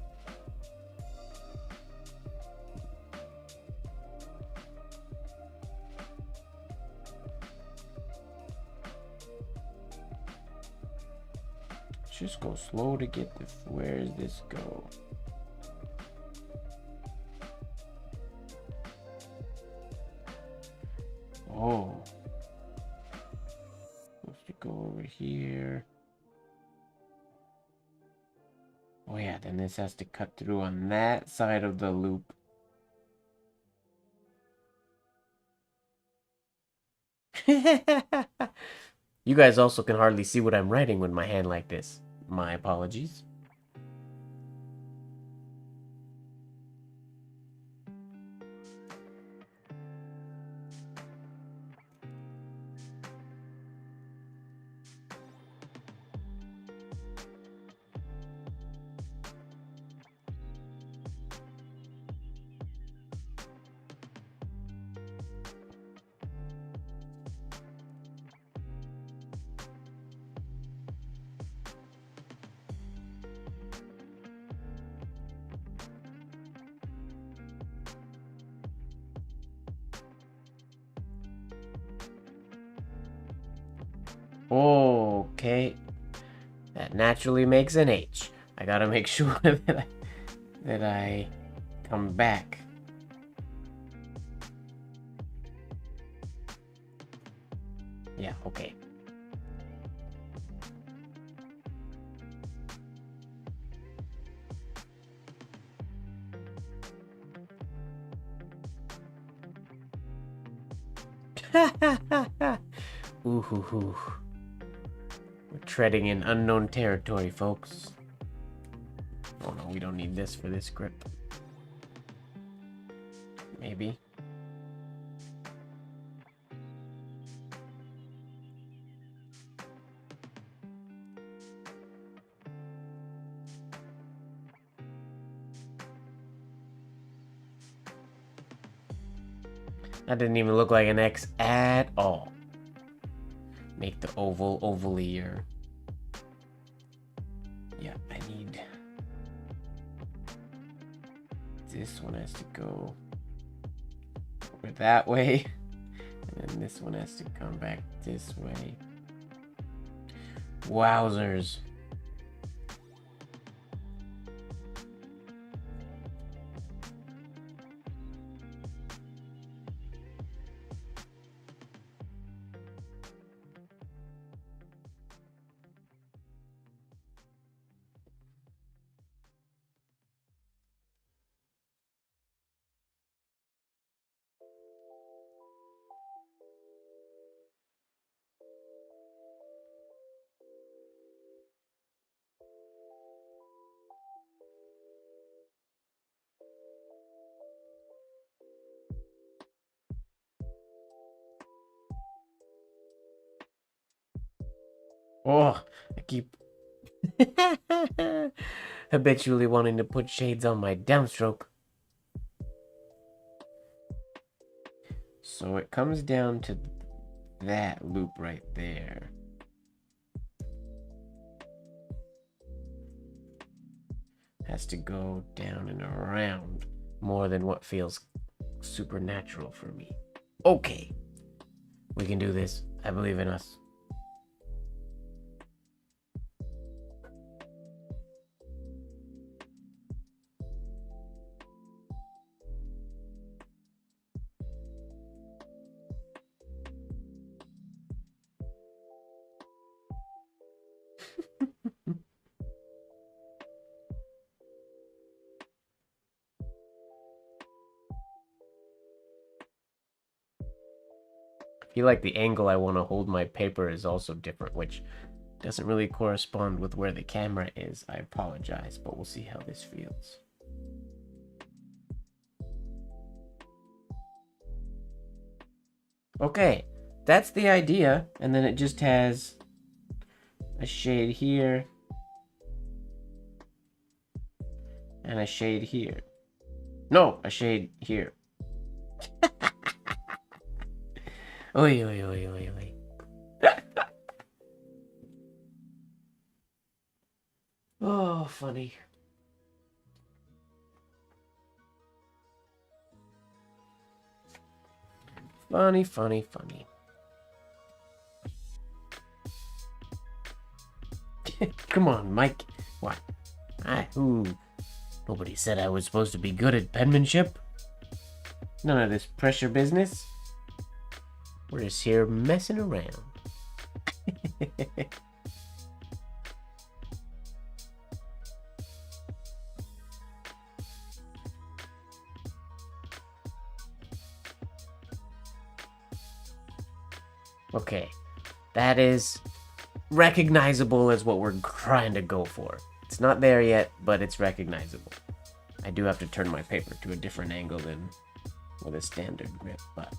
Just go slow to get the. Where does this go? Oh. Supposed to go over here. Oh yeah, then this has to cut through on that side of the loop. You guys also can hardly see what I'm writing with my hand like this. My apologies. Okay. That naturally makes an H. I gotta make sure that I come back. Yeah, okay. Ooh hoo hoo. We're treading in unknown territory, folks. Oh no, we don't need this for this grip. Maybe. That didn't even look like an X at all. Make the oval ovalier. Yeah, I need... This one has to go over that way. And then this one has to come back this way. Wowzers. Oh, I keep habitually wanting to put shades on my downstroke. So it comes down to that loop right there. Has to go down and around more than what feels supernatural for me. Okay. We can do this. I believe in us. I feel like the angle I want to hold my paper is also different, which doesn't really correspond with where the camera is. I apologize, but we'll see how this feels. Okay, that's the idea, and then it just has a shade here and a shade here. No, a shade here. Oi, oi, oi, oi, oi. Oh, funny. Funny, funny, funny. Come on, Mike. What? Nobody said I was supposed to be good at penmanship. None of this pressure business. We're just here messing around. Okay, that is recognizable as what we're trying to go for. It's not there yet, but it's recognizable. I do have to turn my paper to a different angle than with a standard grip, but...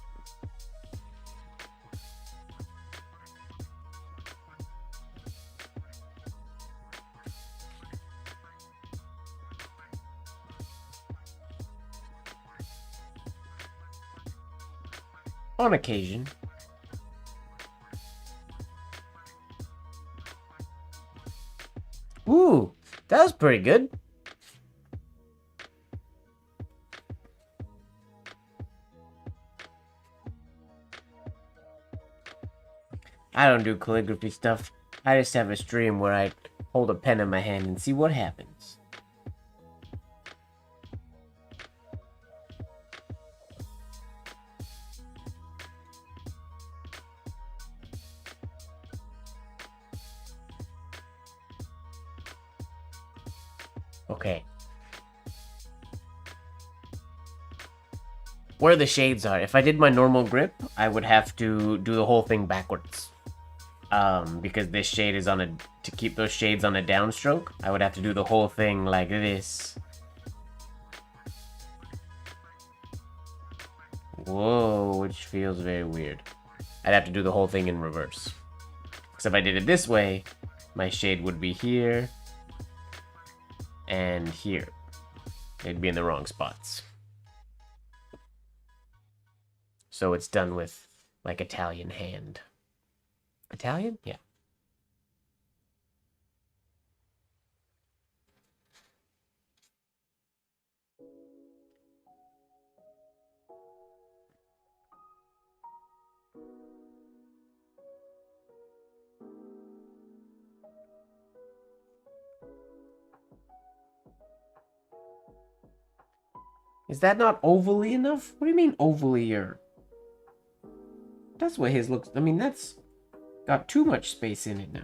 on occasion. Ooh, that was pretty good. I don't do calligraphy stuff. I just have a stream where I hold a pen in my hand and see what happens. Okay. Where the shades are. If I did my normal grip, I would have to do the whole thing backwards. Because this shade is on a... to keep those shades on a downstroke, I would have to do the whole thing like this. Whoa, which feels very weird. I'd have to do the whole thing in reverse. Because if I did it this way, my shade would be here and here. It'd be in the wrong spots. So it's done with, like, Italian hand. Italian? Yeah. Is that not ovally enough? What do you mean ovally or... That's what his looks... I mean, that's got too much space in it now.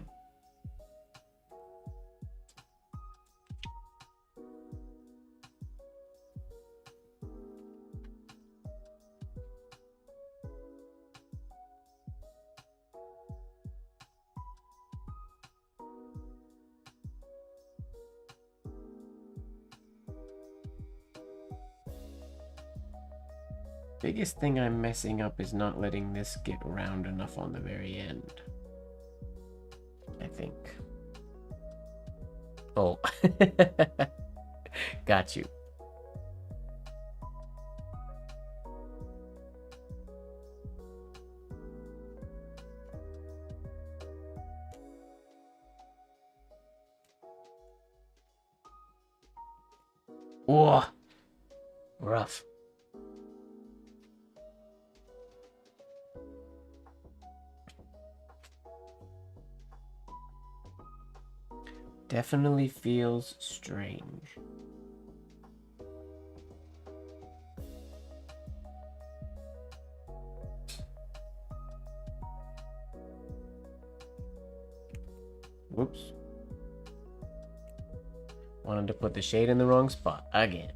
Biggest thing I'm messing up is not letting this get round enough on the very end. I think. Oh. Got you. Whoa. Rough. Definitely feels strange. Whoops. Wanted to put the shade in the wrong spot again.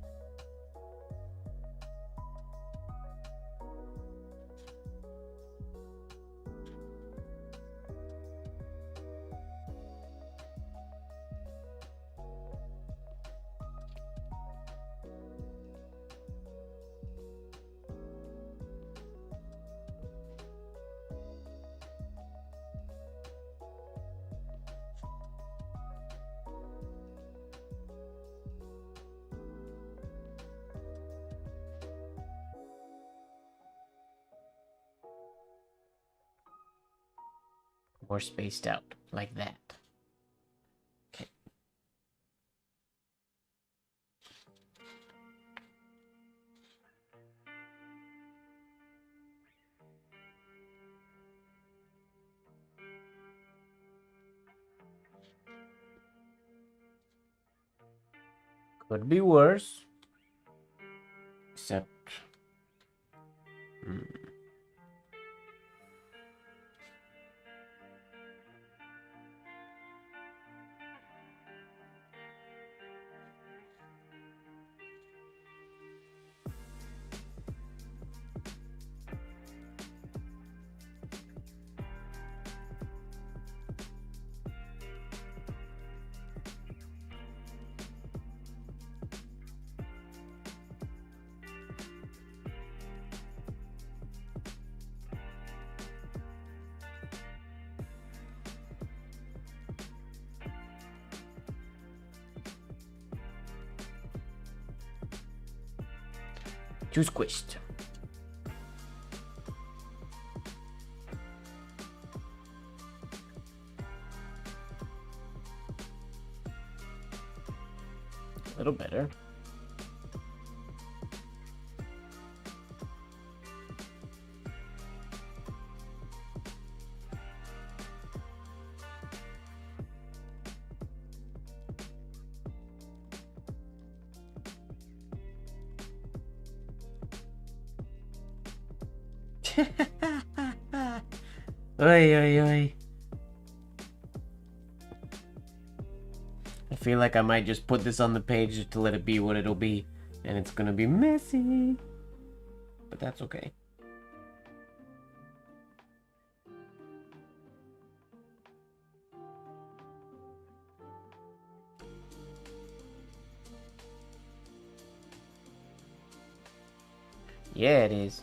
More spaced out, like that. Okay. Could be worse. Except... too squished. A little better. Oy, oy, oy. I feel like I might just put this on the page just to let it be what it'll be. And it's gonna be messy. But that's okay. Yeah, it is.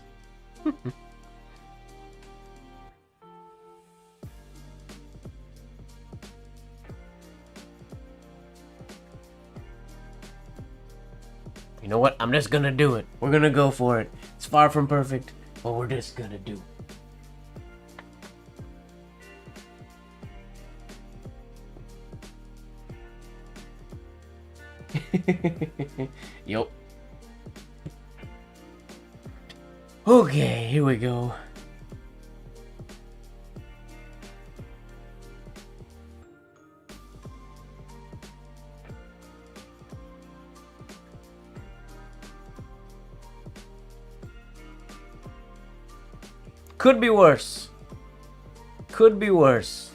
You know what? I'm just gonna do it. We're gonna go for it. It's far from perfect, but we're just gonna do it. Yup. Okay, here we go. Could be worse. Could be worse.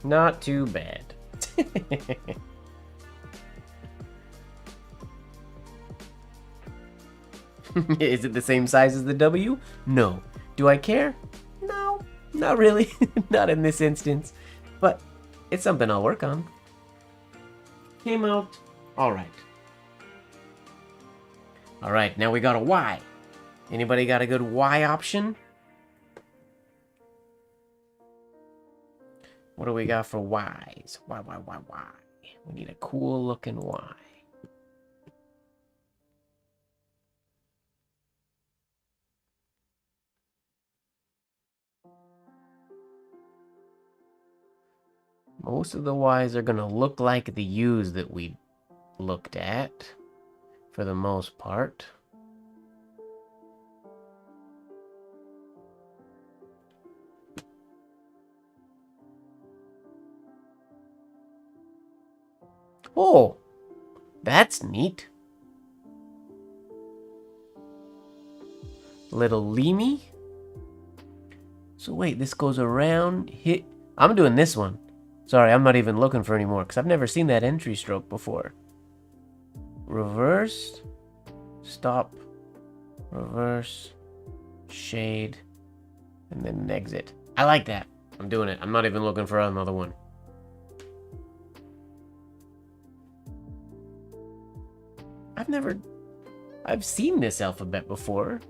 Not too bad. Is it the same size as the W? No. Do I care? No, not really. Not in this instance. But it's something I'll work on. Came out alright. Alright, now we got a Y. Anybody got a good Y option? What do we got for Y's? Y. We need a cool looking Y. Most of the Y's are gonna look like the U's that we looked at, for the most part. Oh, that's neat. Little Leamy. So wait, this goes around, hit. I'm doing this one. Sorry, I'm not even looking for any more because I've never seen that entry stroke before. Reverse, stop, reverse, shade, and then an exit. I like that. I'm doing it. I'm not even looking for another one. I've seen this alphabet before.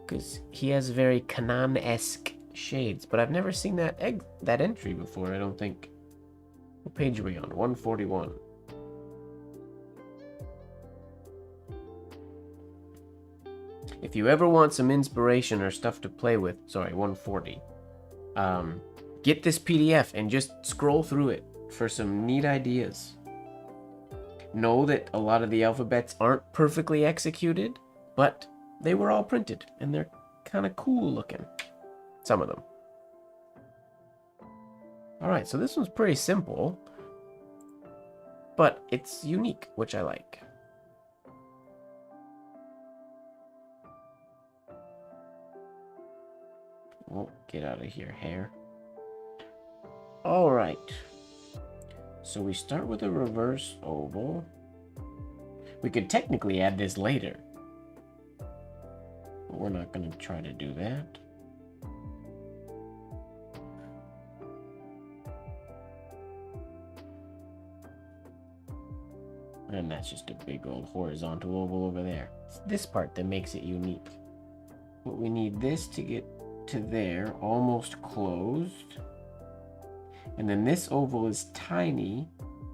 Because he has very Kanan-esque shades, but I've never seen that entry before, I don't think. What page are we on? 141. If you ever want some inspiration or stuff to play with, sorry, 140, get this PDF and just scroll through it for some neat ideas. Know that a lot of the alphabets aren't perfectly executed, but they were all printed, and they're kind of cool looking. Some of them. Alright, so this one's pretty simple, but it's unique, which I like. Oh, get out of here, hair. Alright. So we start with a reverse oval. We could technically add this later, but we're not going to try to do that. And that's just a big old horizontal oval over there. It's this part that makes it unique. But we need this to get to there, almost closed. And then this oval is tiny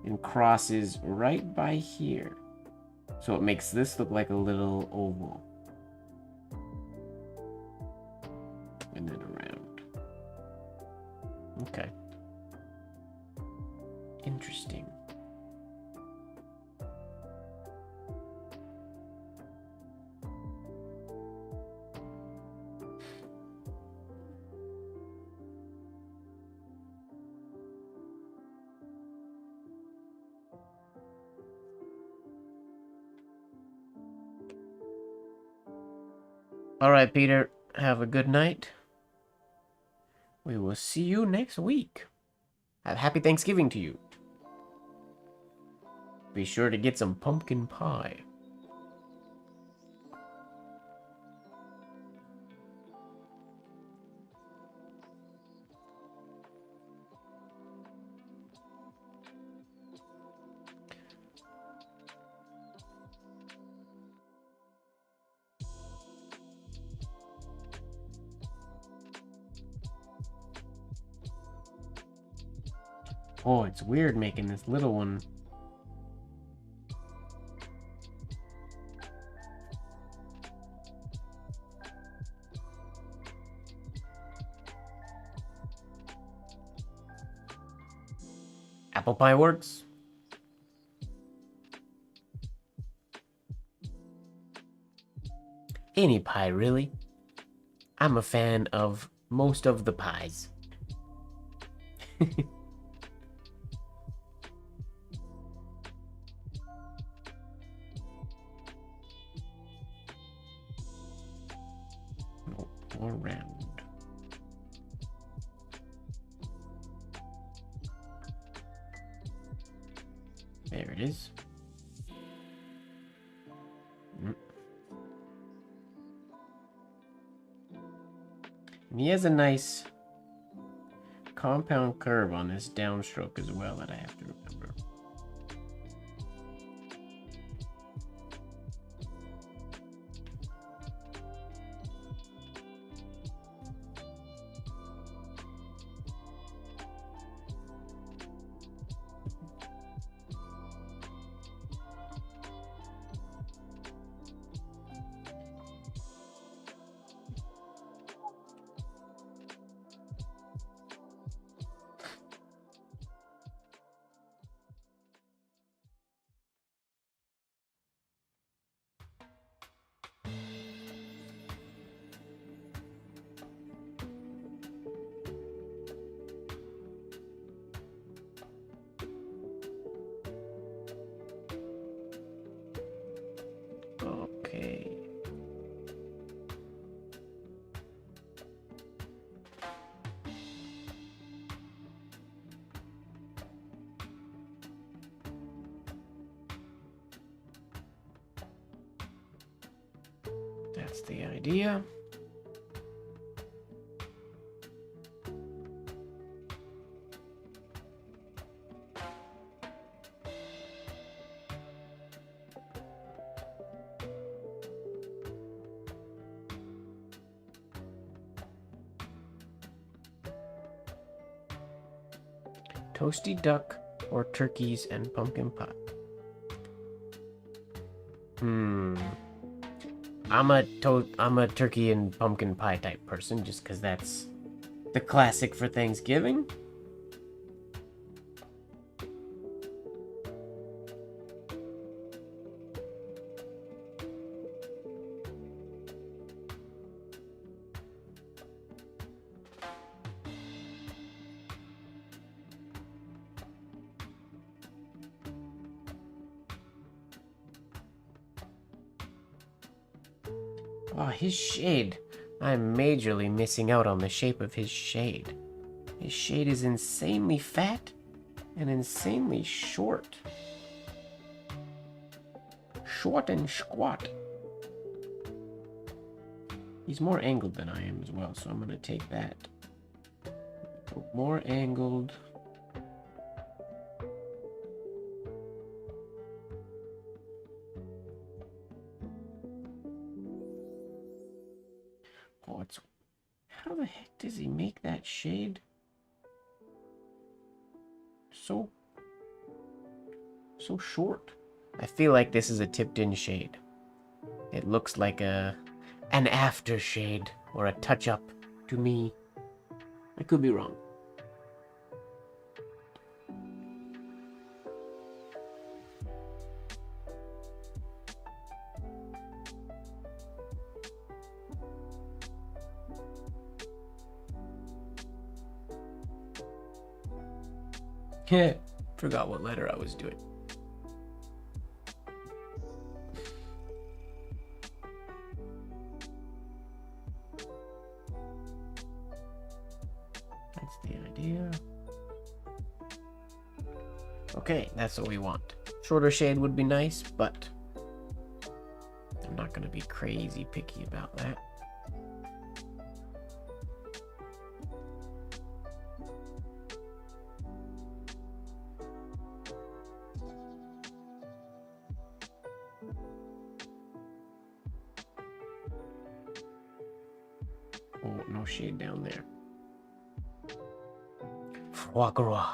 and crosses right by here. So it makes this look like a little oval. And then around. Okay. Interesting. All right, Peter, have a good night. We will see you next week. Have happy Thanksgiving to you. Be sure to get some pumpkin pie. Oh, it's weird making this little one. Apple pie works. Any pie, really. I'm a fan of most of the pies. More round. There it is. And he has a nice compound curve on this downstroke as well that I have to remember. That's the idea. Toasty duck or turkeys and pumpkin pie? I'm a turkey and pumpkin pie type person just because that's the classic for Thanksgiving. Oh, his shade. I'm majorly missing out on the shape of his shade. His shade is insanely fat and insanely short. Short and squat. He's more angled than I am as well, so I'm going to take that. More angled. Oh, it's... How the heck does he make that shade so short? I feel like this is a tipped-in shade. It looks like an aftershade or a touch-up to me. I could be wrong. Forgot what letter I was doing. That's the idea. Okay, that's what we want. Shorter shade would be nice, but I'm not going to be crazy picky about that. Oh, no shade down there. Foie gras.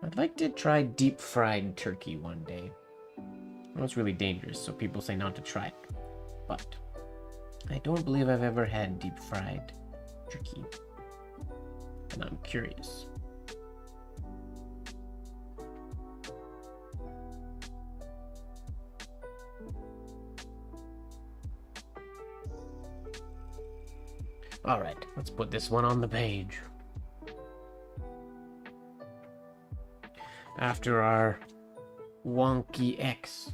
I'd like to try deep fried turkey one day. Well, it's really dangerous, so people say not to try it. But I don't believe I've ever had deep fried turkey. And I'm curious. Alright, let's put this one on the page. After our wonky X.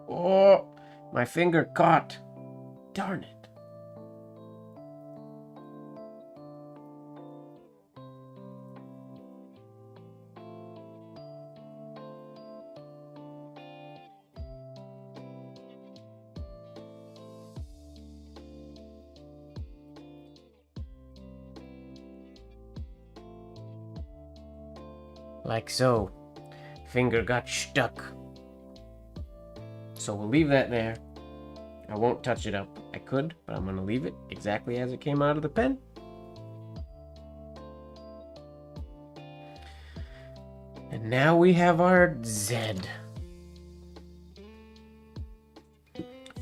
Oh, my finger caught. Darn it. Like so. Finger got stuck. So we'll leave that there. I won't touch it up. I could, but I'm going to leave it exactly as it came out of the pen. And now we have our Z.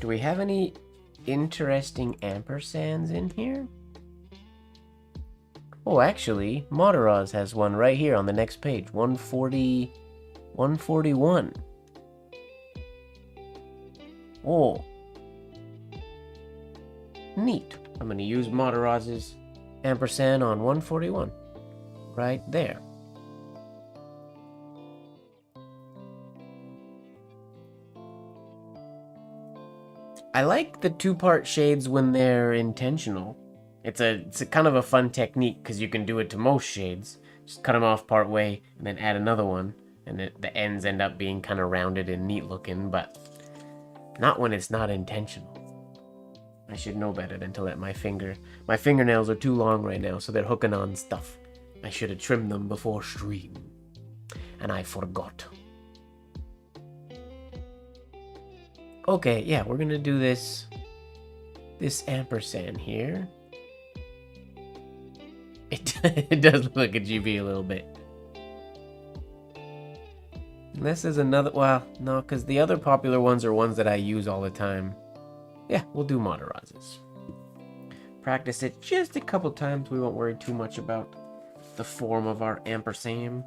Do we have any interesting ampersands in here? Oh, actually, Mataraz has one right here on the next page. 140, 141. Oh. Neat. I'm going to use Mataraz's ampersand on 141. Right there. I like the two-part shades when they're intentional. It's a kind of a fun technique because you can do it to most shades. Just cut them off part way and then add another one, and the ends end up being kind of rounded and neat looking, but not when it's not intentional. I should know better than to let my fingernails are too long right now, so they're hooking on stuff. I should have trimmed them before stream, and I forgot. Okay, yeah, we're gonna do this ampersand here. It does look like a GB a little bit. And this is another, well, no, because the other popular ones are ones that I use all the time. Yeah, we'll do Materazzi's. Practice it just a couple times. We won't worry too much about the form of our ampersand.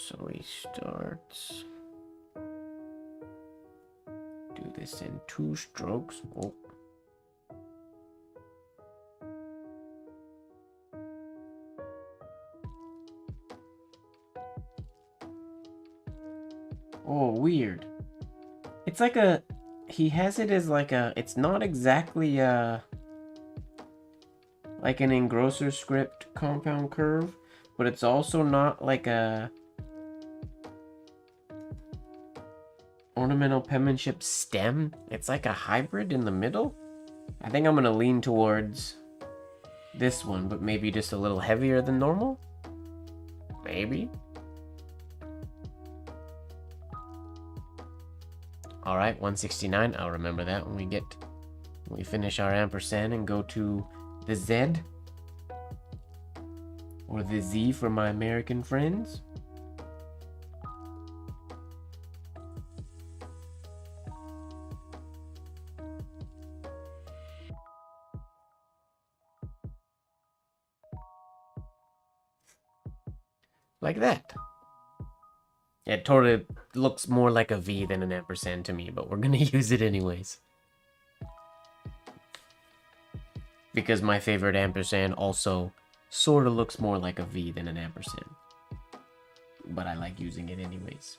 So he starts. Do this in 2 strokes. Oh. Oh, weird. It's like a... He has it as like a... It's not exactly like an engrosser script compound curve, but it's also not like a ornamental penmanship stem. It's like a hybrid in the middle. I think I'm gonna lean towards this one, but maybe just a little heavier than normal. Maybe. Alright, 169. I'll remember that when we finish our ampersand and go to the Z. Or the Z for my American friends. Like that. It totally looks more like a V than an ampersand to me, but we're gonna use it anyways. Because my favorite ampersand also sort of looks more like a V than an ampersand. But I like using it anyways.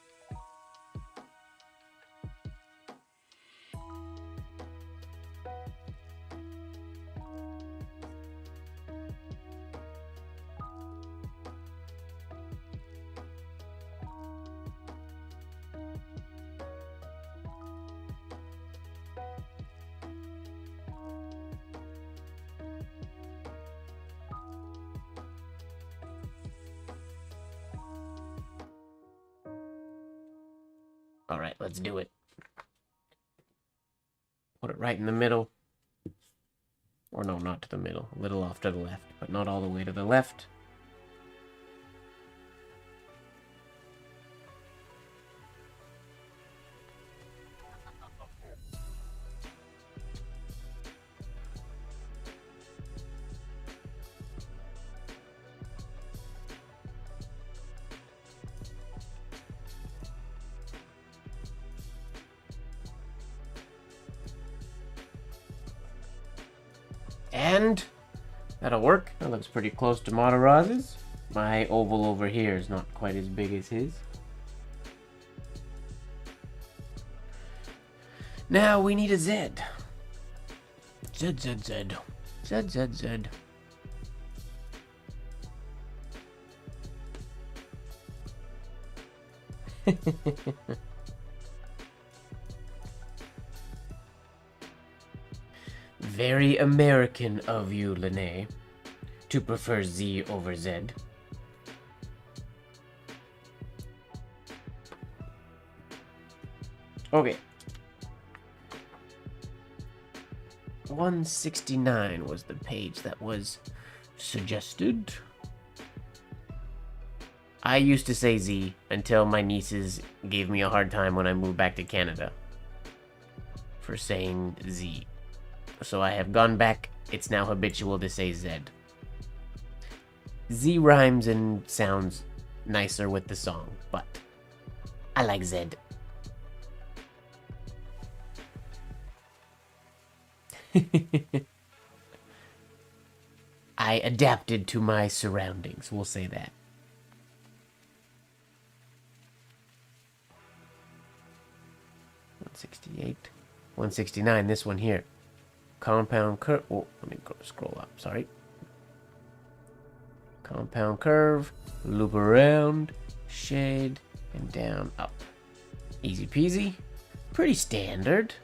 Alright, let's do it. Put it right in the middle. Or no, not to the middle. A little off to the left, but not all the way to the left. And that'll work. That looks pretty close to Materazzi's. My oval over here is not quite as big as his. Now we need a Z. Z, Z, Z. Z, Z, Z. Very American of you, Lene, to prefer Z over Z. Okay. 169 was the page that was suggested. I used to say Z until my nieces gave me a hard time when I moved back to Canada for saying Z. So I have gone back it's now habitual to say Z. Z rhymes and sounds nicer with the song, but I like Z. I adapted to my surroundings, we'll say that. $168, $169, this one here. Compound curve. Oh, let me go scroll up, sorry. Compound curve, loop around, shade, and down, up. Easy peasy. Pretty standard.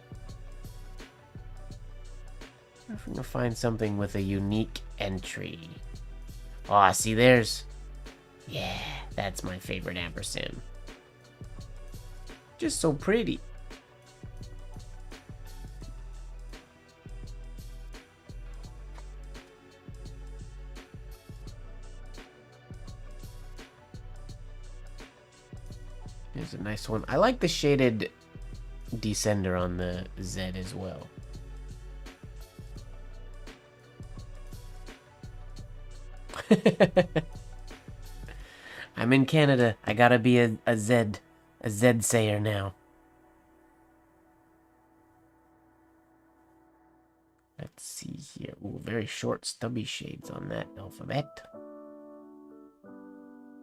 I wonder if I'm gonna find something with a unique entry. Oh, see, there's... Yeah, that's my favorite ampersand. Just so pretty. Here's a nice one. I like the shaded descender on the Z as well. I'm in Canada. I gotta be a Z sayer now. Let's see here. Ooh, very short, stubby shades on that alphabet.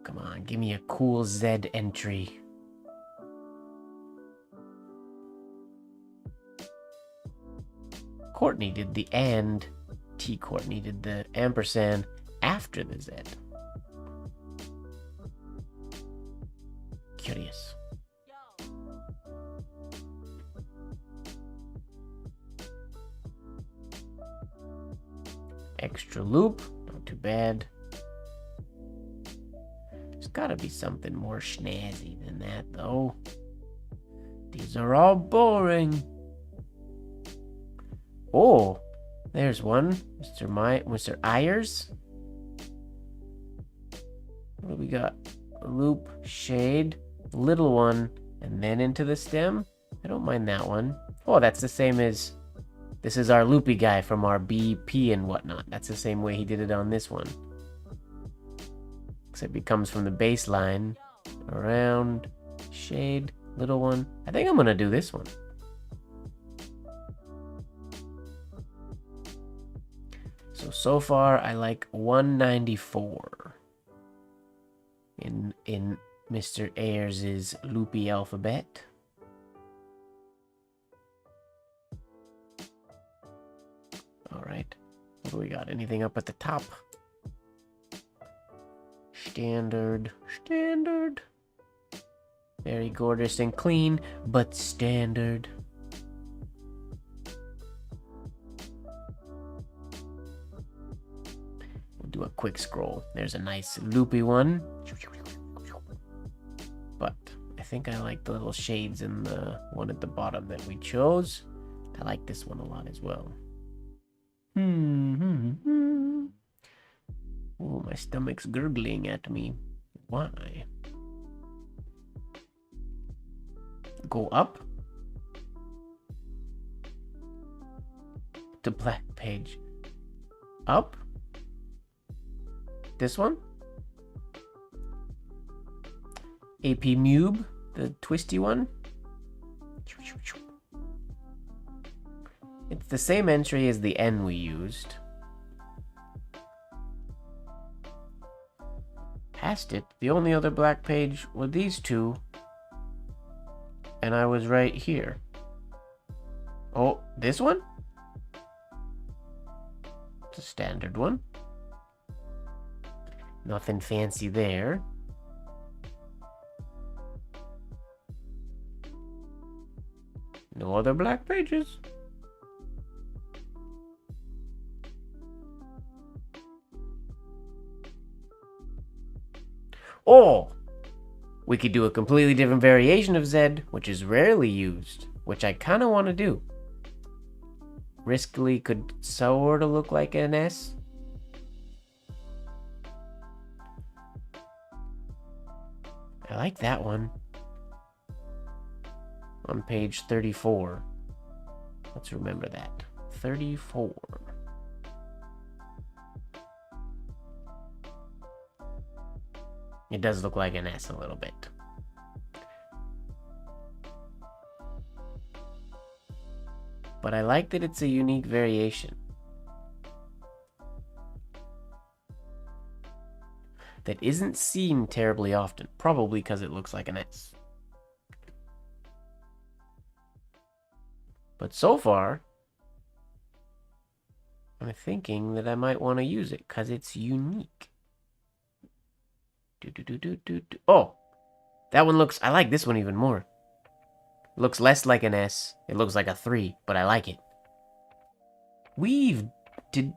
Come on, give me a cool Z entry. Courtney did the and. T. Courtney did the ampersand after the Z. Curious. Extra loop, not too bad. There's gotta be something more snazzy than that, though. These are all boring. Oh, there's one. Mr. Ayers. What do we got? A loop, shade, little one, and then into the stem. I don't mind that one. Oh, that's the same as... This is our loopy guy from our BP and whatnot. That's the same way he did it on this one. Except he comes from the baseline, around, shade, little one. I think I'm gonna do this one. So far I like 194 in Mr. Ayers' loopy alphabet. All right, what do we got? Anything up at the top? Standard. Very gorgeous and clean, but standard. Do a quick scroll. There's a nice loopy one, but I think I like the little shades in the one at the bottom that we chose. I like this one a lot as well. Oh, my stomach's gurgling at me. Why? Go up to black page. Up. This one? AP Mube, the twisty one. It's the same entry as the N we used. Past it, the only other black page were these two. And I was right here. Oh, this one? It's a standard one. Nothing fancy there. No other black pages. Or we could do a completely different variation of Z, which is rarely used, which I kind of want to do. Riskily could sort of look like an S. I like that one. On page 34. Let's remember that. 34. It does look like an S a little bit. But I like that it's a unique variation. That isn't seen terribly often, probably because it looks like an S. But so far, I'm thinking that I might want to use it because it's unique. Oh, that one looks, I like this one even more. It looks less like an S. It looks like a 3, but I like it.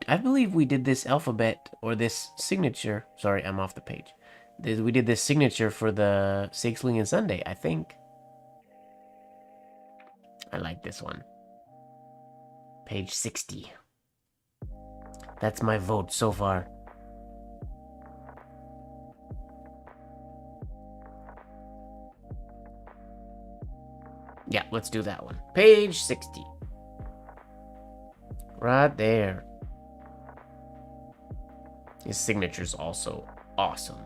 I believe we did this alphabet or this signature. Sorry, I'm off the page. We did this signature for the Sixling and Sunday, I think. I like this one. Page 60. That's my vote so far. Yeah, let's do that one. Page 60. Right there. His signature's also awesome.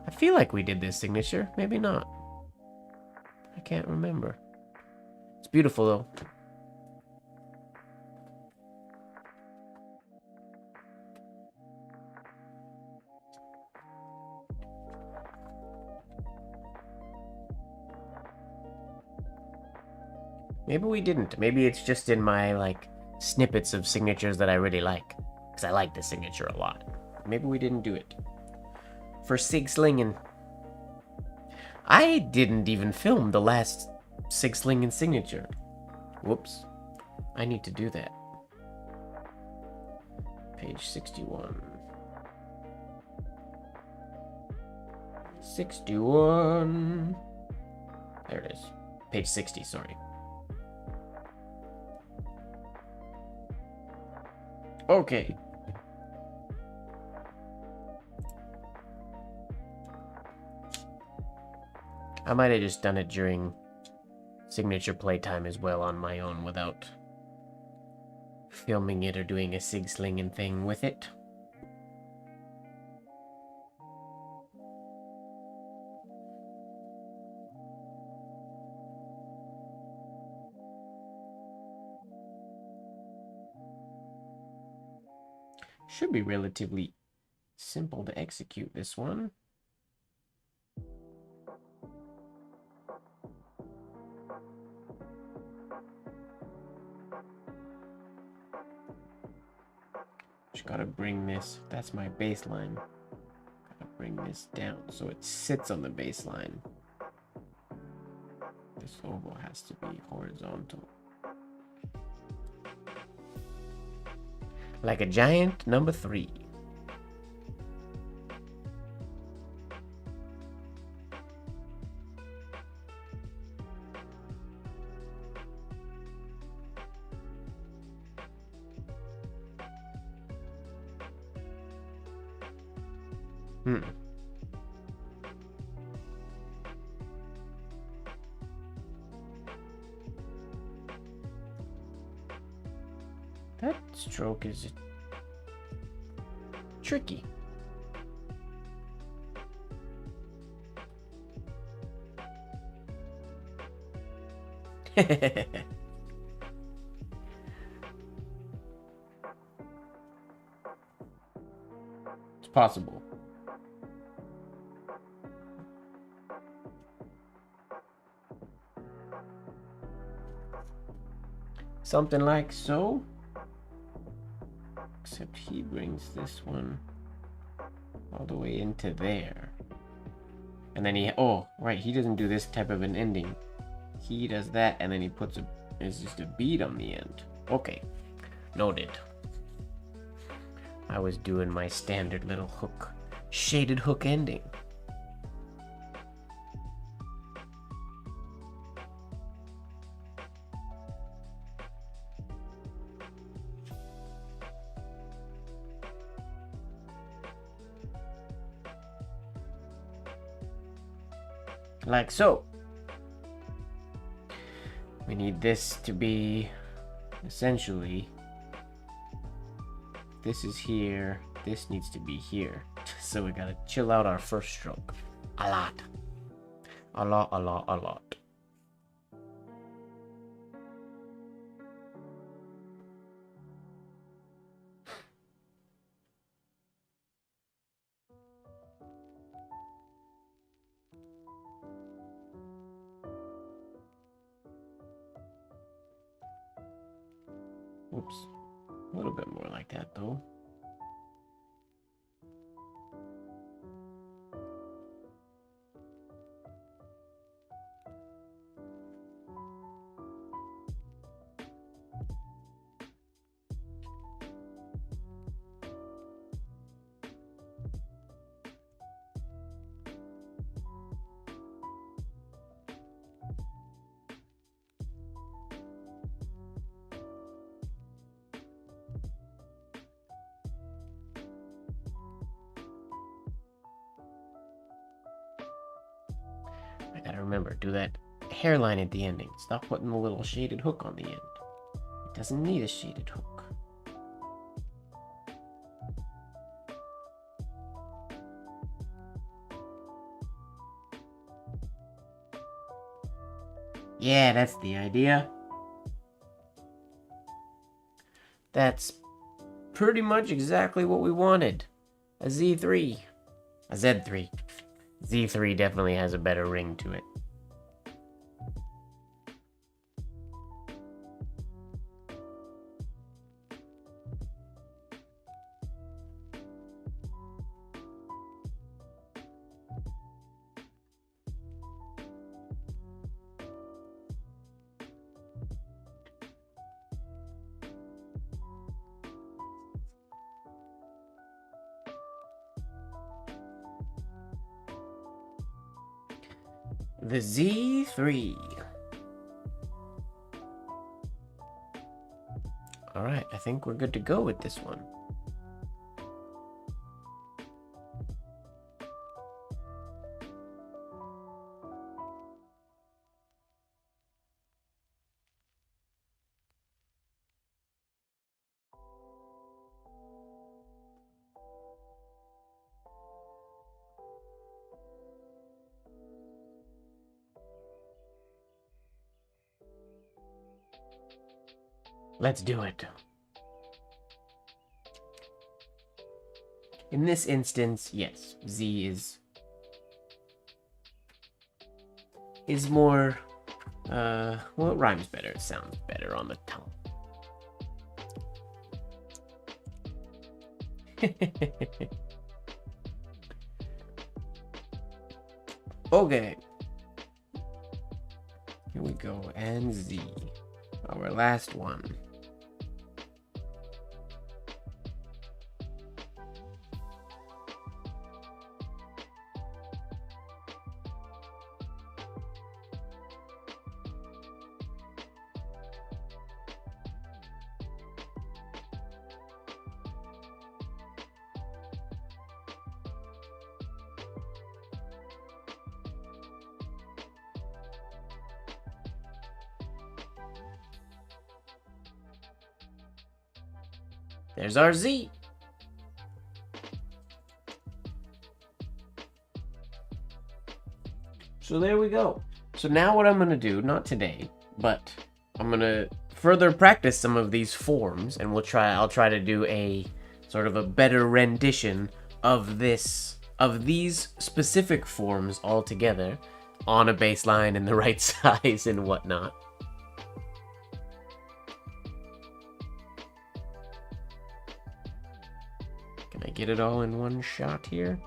I feel like we did this signature. Maybe not. I can't remember. It's beautiful though. Maybe we didn't. Maybe it's just in my, like, snippets of signatures that I really like. Because I like this signature a lot. Maybe we didn't do it. For Sigslingen. I didn't even film the last Sigslingen signature. Whoops. I need to do that. Page 61. 61. There it is. Page 60, sorry. Okay. I might have just done it during signature playtime as well on my own without filming it or doing a sig-slinging thing with it. Should be relatively simple to execute this one. Just gotta bring this, that's my baseline. Gotta bring this down so it sits on the baseline. This oval has to be horizontal. Like a giant number 3. That stroke is tricky. It's possible. Something like so. Except he brings this one all the way into there. And then he, oh, right, he doesn't do this type of an ending. He does that, and then he puts it's just a bead on the end. Okay, noted. I was doing my standard little hook, shaded hook ending. Like so. We need this to be essentially, this is here, this needs to be here. So we gotta chill out our first stroke. A lot. A lot, a lot, a lot. Oops. A little bit more like that, though. I gotta remember, do that hairline at the ending. Stop putting the little shaded hook on the end. It doesn't need a shaded hook. Yeah, that's the idea. That's pretty much exactly what we wanted. A Z3. A Z3. Z3 definitely has a better ring to it. The Z3. Alright, I think we're good to go with this one. Let's do it. In this instance, yes, Z is more, well, it rhymes better. It sounds better on the tongue. Okay. Here we go, and Z. Our last one. There's our Z. So there we go. So now what I'm going to do, not today, but I'm going to further practice some of these forms, and I'll try to do a sort of a better rendition of these specific forms all together on a baseline and the right size and whatnot. Can I get it all in one shot here?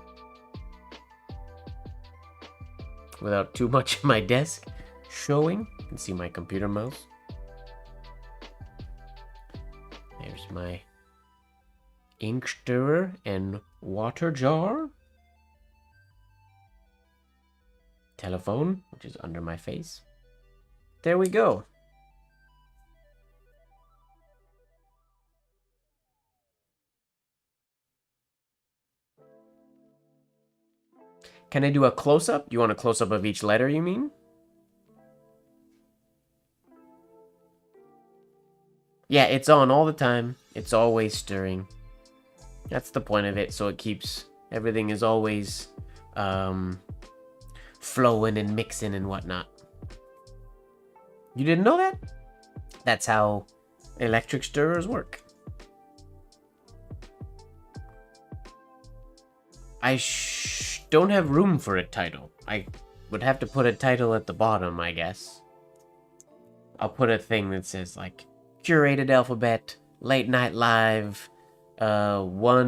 Without too much of my desk showing. You can see my computer mouse. There's my ink stirrer and water jar. Telephone, which is under my face. There we go. Can I do a close-up? You want a close-up of each letter, you mean? Yeah, it's on all the time. It's always stirring. That's the point of it, so it keeps everything is always flowing and mixing and whatnot. You didn't know that? That's how electric stirrers work. I don't have room for a title. I would have to put a title at the bottom, I guess. I'll put a thing that says, like, Curated Alphabet, Late Night Live, what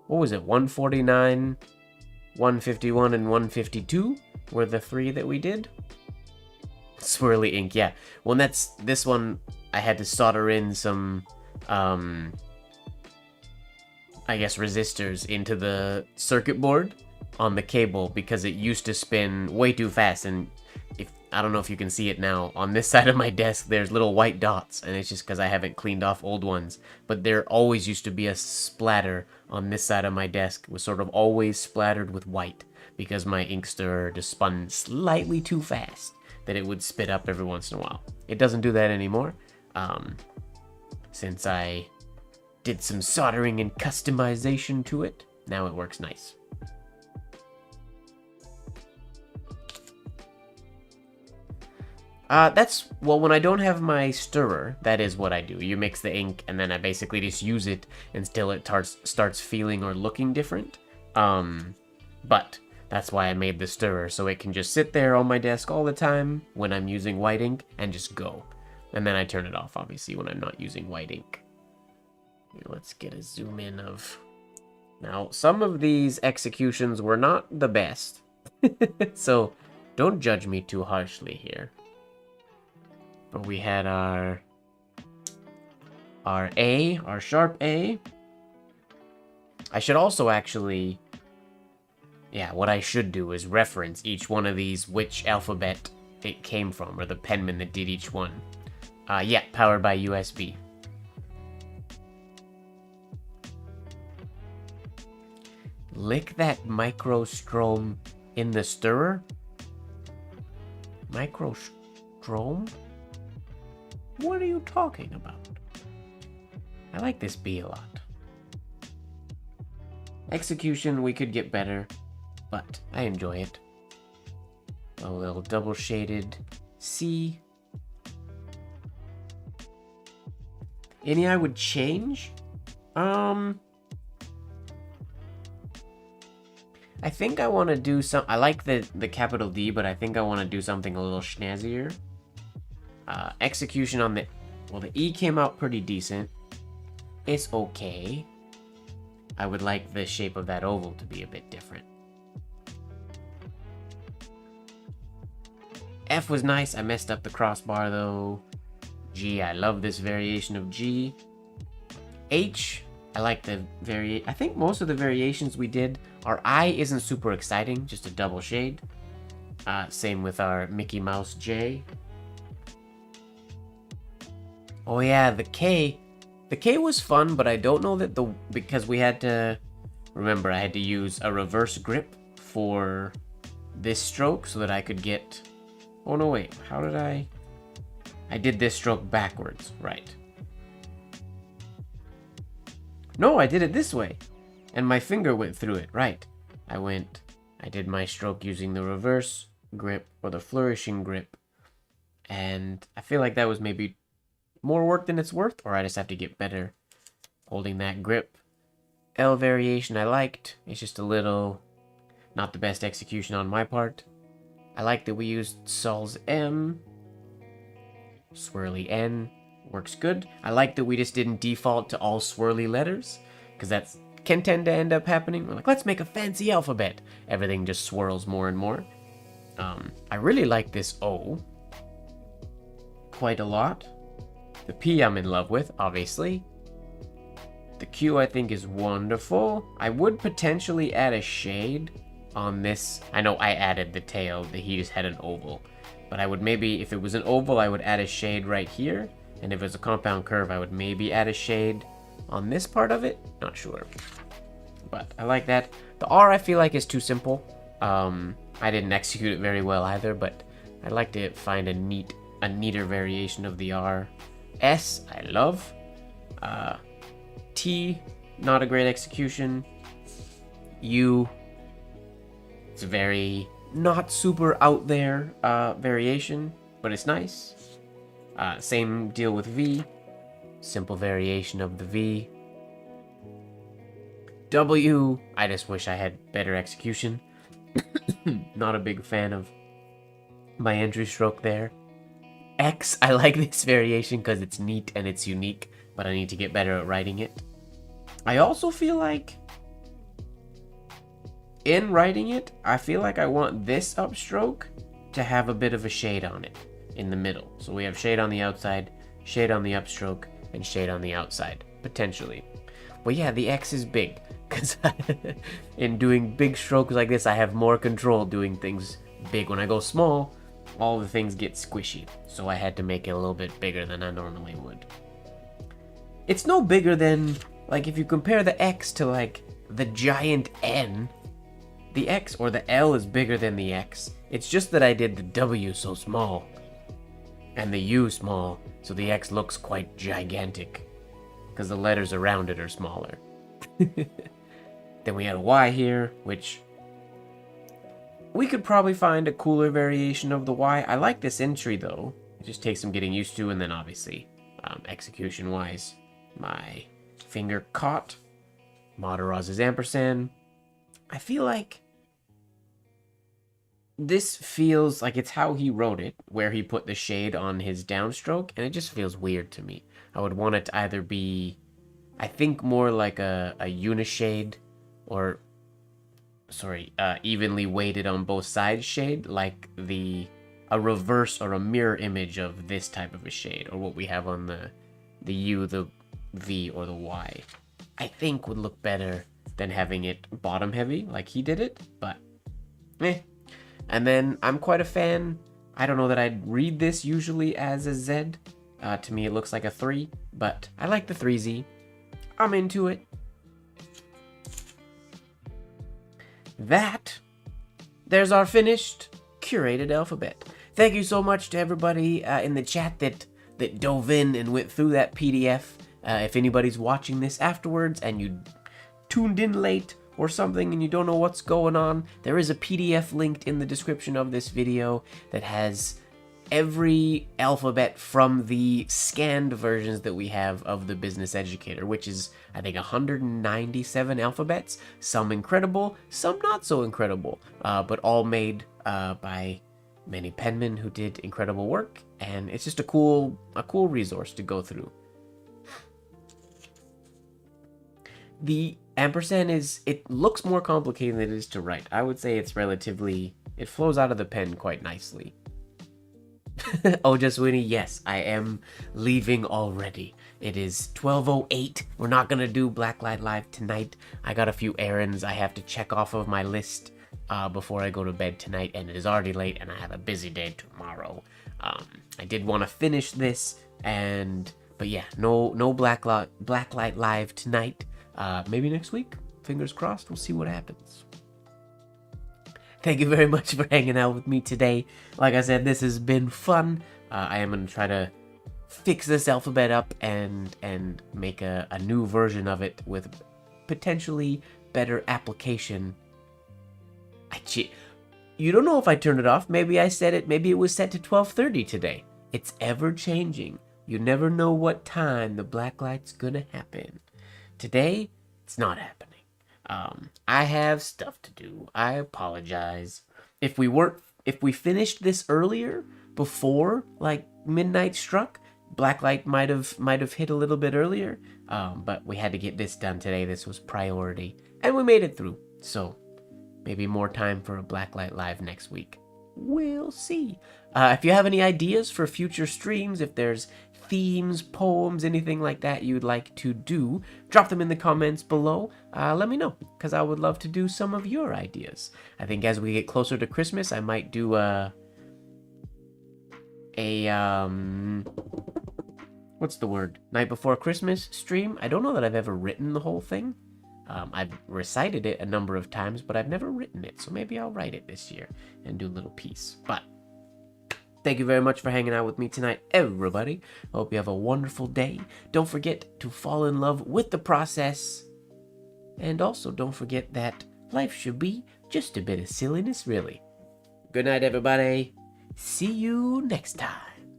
was it, 149, 151, and 152 were the 3 that we did. Swirly ink, yeah. Well, this one, I had to solder in some, I guess, resistors into the circuit board on the cable because it used to spin way too fast. And I don't know if you can see it now, on this side of my desk there's little white dots, and it's just because I haven't cleaned off old ones. But there always used to be a splatter on this side of my desk. It was sort of always splattered with white because my ink stirrer just spun slightly too fast that it would spit up every once in a while. It doesn't do that anymore, since I did some soldering and customization to it. Now it works nice. Well, when I don't have my stirrer, that is what I do. You mix the ink, and then I basically just use it until it starts feeling or looking different. But that's why I made the stirrer, so it can just sit there on my desk all the time when I'm using white ink and just go. And then I turn it off, obviously, when I'm not using white ink. Here, let's get a zoom in of... Now, some of these executions were not the best. So, don't judge me too harshly here. But we had our A, our sharp A. I should also actually... Yeah, what I should do is reference each one of these, which alphabet it came from, or the penman that did each one. Yeah, powered by USB. Lick that microstrom in the stirrer? Microstrom? What are you talking about? I like this B a lot. Execution, we could get better, but I enjoy it. A little double shaded C. Any I would change? I think I want to do some... I like the capital D, but I think I want to do something a little snazzier. Execution on the... Well, the E came out pretty decent. It's okay. I would like the shape of that oval to be a bit different. F was nice. I messed up the crossbar, though. G, I love this variation of G. H, I like the I think most of the variations we did. Our I isn't super exciting, just a double shade. Same with our Mickey Mouse J. Oh yeah, the K. The K was fun, but I don't know that because we had to... Remember, I had to use a reverse grip for this stroke so that I could get... Oh no, wait, how did I did this stroke backwards, right. No, I did it this way. And my finger went through it, right. I did my stroke using the reverse grip or the flourishing grip. And I feel like that was maybe more work than it's worth, or I just have to get better holding that grip. L variation I liked. It's just a little, not the best execution on my part. I like that we used Sol's M. Swirly N works good. I like that we just didn't default to all swirly letters, because that can tend to end up happening. We're like, let's make a fancy alphabet. Everything just swirls more and more. I really like this O quite a lot. The P I'm in love with, obviously. The Q I think is wonderful. I would potentially add a shade on this. I know I added the tail, that he just had an oval. But I would maybe, if it was an oval, I would add a shade right here. And if it was a compound curve, I would maybe add a shade on this part of it. Not sure. But I like that. The R I feel like is too simple. I didn't execute it very well either, but I'd like to find a neater variation of the R. S, I love. T, not a great execution. U, it's a very not super out there variation, but it's nice. Same deal with V, simple variation of the V. W, I just wish I had better execution. Not a big fan of my entry stroke there. X, I like this variation because it's neat and it's unique, but I need to get better at writing it. I also feel like in writing it, I feel like I want this upstroke to have a bit of a shade on it in the middle. So we have shade on the outside, shade on the upstroke, and shade on the outside, potentially. But yeah, the X is big, because in doing big strokes like this, I have more control doing things big. When I go small, all the things get squishy, so I had to make it a little bit bigger than I normally would. It's no bigger than, like, if you compare the X to, like, the giant N, the X or the L is bigger than the X. It's just that I did the W so small, and the U small, so the X looks quite gigantic, because the letters around it are smaller. Then we had a Y here, which we could probably find a cooler variation of the Y. I like this entry though. It just takes some getting used to, and then obviously, execution-wise, my finger caught Mataraz's ampersand. I feel like this feels like it's how he wrote it, where he put the shade on his downstroke, and it just feels weird to me. I would want it to either be, I think, more like a unishade, or, sorry, evenly weighted on both sides shade, like a reverse or a mirror image of this type of a shade, or what we have on the U, the V, or the Y. I think would look better than having it bottom heavy like he did it, but eh. And then I'm quite a fan. I don't know that I'd read this usually as a Z. To me it looks like a 3, but I like the 3Z. I'm into it. There's our finished curated alphabet. Thank you so much to everybody in the chat that dove in and went through that PDF. If anybody's watching this afterwards and you tuned in late or something and you don't know what's going on, there is a PDF linked in the description of this video that has every alphabet from the scanned versions that we have of the Business Educator, which is, I think, 197 alphabets. Some incredible, some not so incredible, but all made by many penmen who did incredible work, and it's just a cool resource to go through. The ampersand it looks more complicated than it is to write. I would say it's relatively, it flows out of the pen quite nicely. Oh, just Winnie, yes, I am leaving already. It is 12:08. We're not gonna do Blacklight Live tonight. I got a few errands I have to check off of my list before I go to bed tonight, and it is already late, and I have a busy day tomorrow. I did want to finish this, but yeah, no Blacklight Live tonight. Maybe next week. Fingers crossed. We'll see what happens. Thank you very much for hanging out with me today. Like I said, this has been fun. I am going to try to fix this alphabet up and make a new version of it with potentially better application. You don't know if I turned it off. Maybe I set it. Maybe it was set to 12:30 today. It's ever changing. You never know what time the black light's going to happen. Today, it's not happening. I have stuff to do. I apologize. If we finished this earlier, before like midnight struck, blacklight might have hit a little bit earlier. But we had to get this done today. This was priority, and we made it through. So maybe more time for a Blacklight Live next week. We'll see. If you have any ideas for future streams, if there's themes, poems, anything like that you'd like to do, drop them in the comments below. Let me know, because I would love to do some of your ideas. I think as we get closer to Christmas, I might do what's the word? Night Before Christmas stream. I don't know that I've ever written the whole thing. I've recited it a number of times, but I've never written it, so maybe I'll write it this year and do a little piece. But thank you very much for hanging out with me tonight, everybody. I hope you have a wonderful day. Don't forget to fall in love with the process And also, don't forget that life should be just a bit of silliness, really. Good night, everybody. See you next time.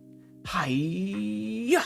Hiya!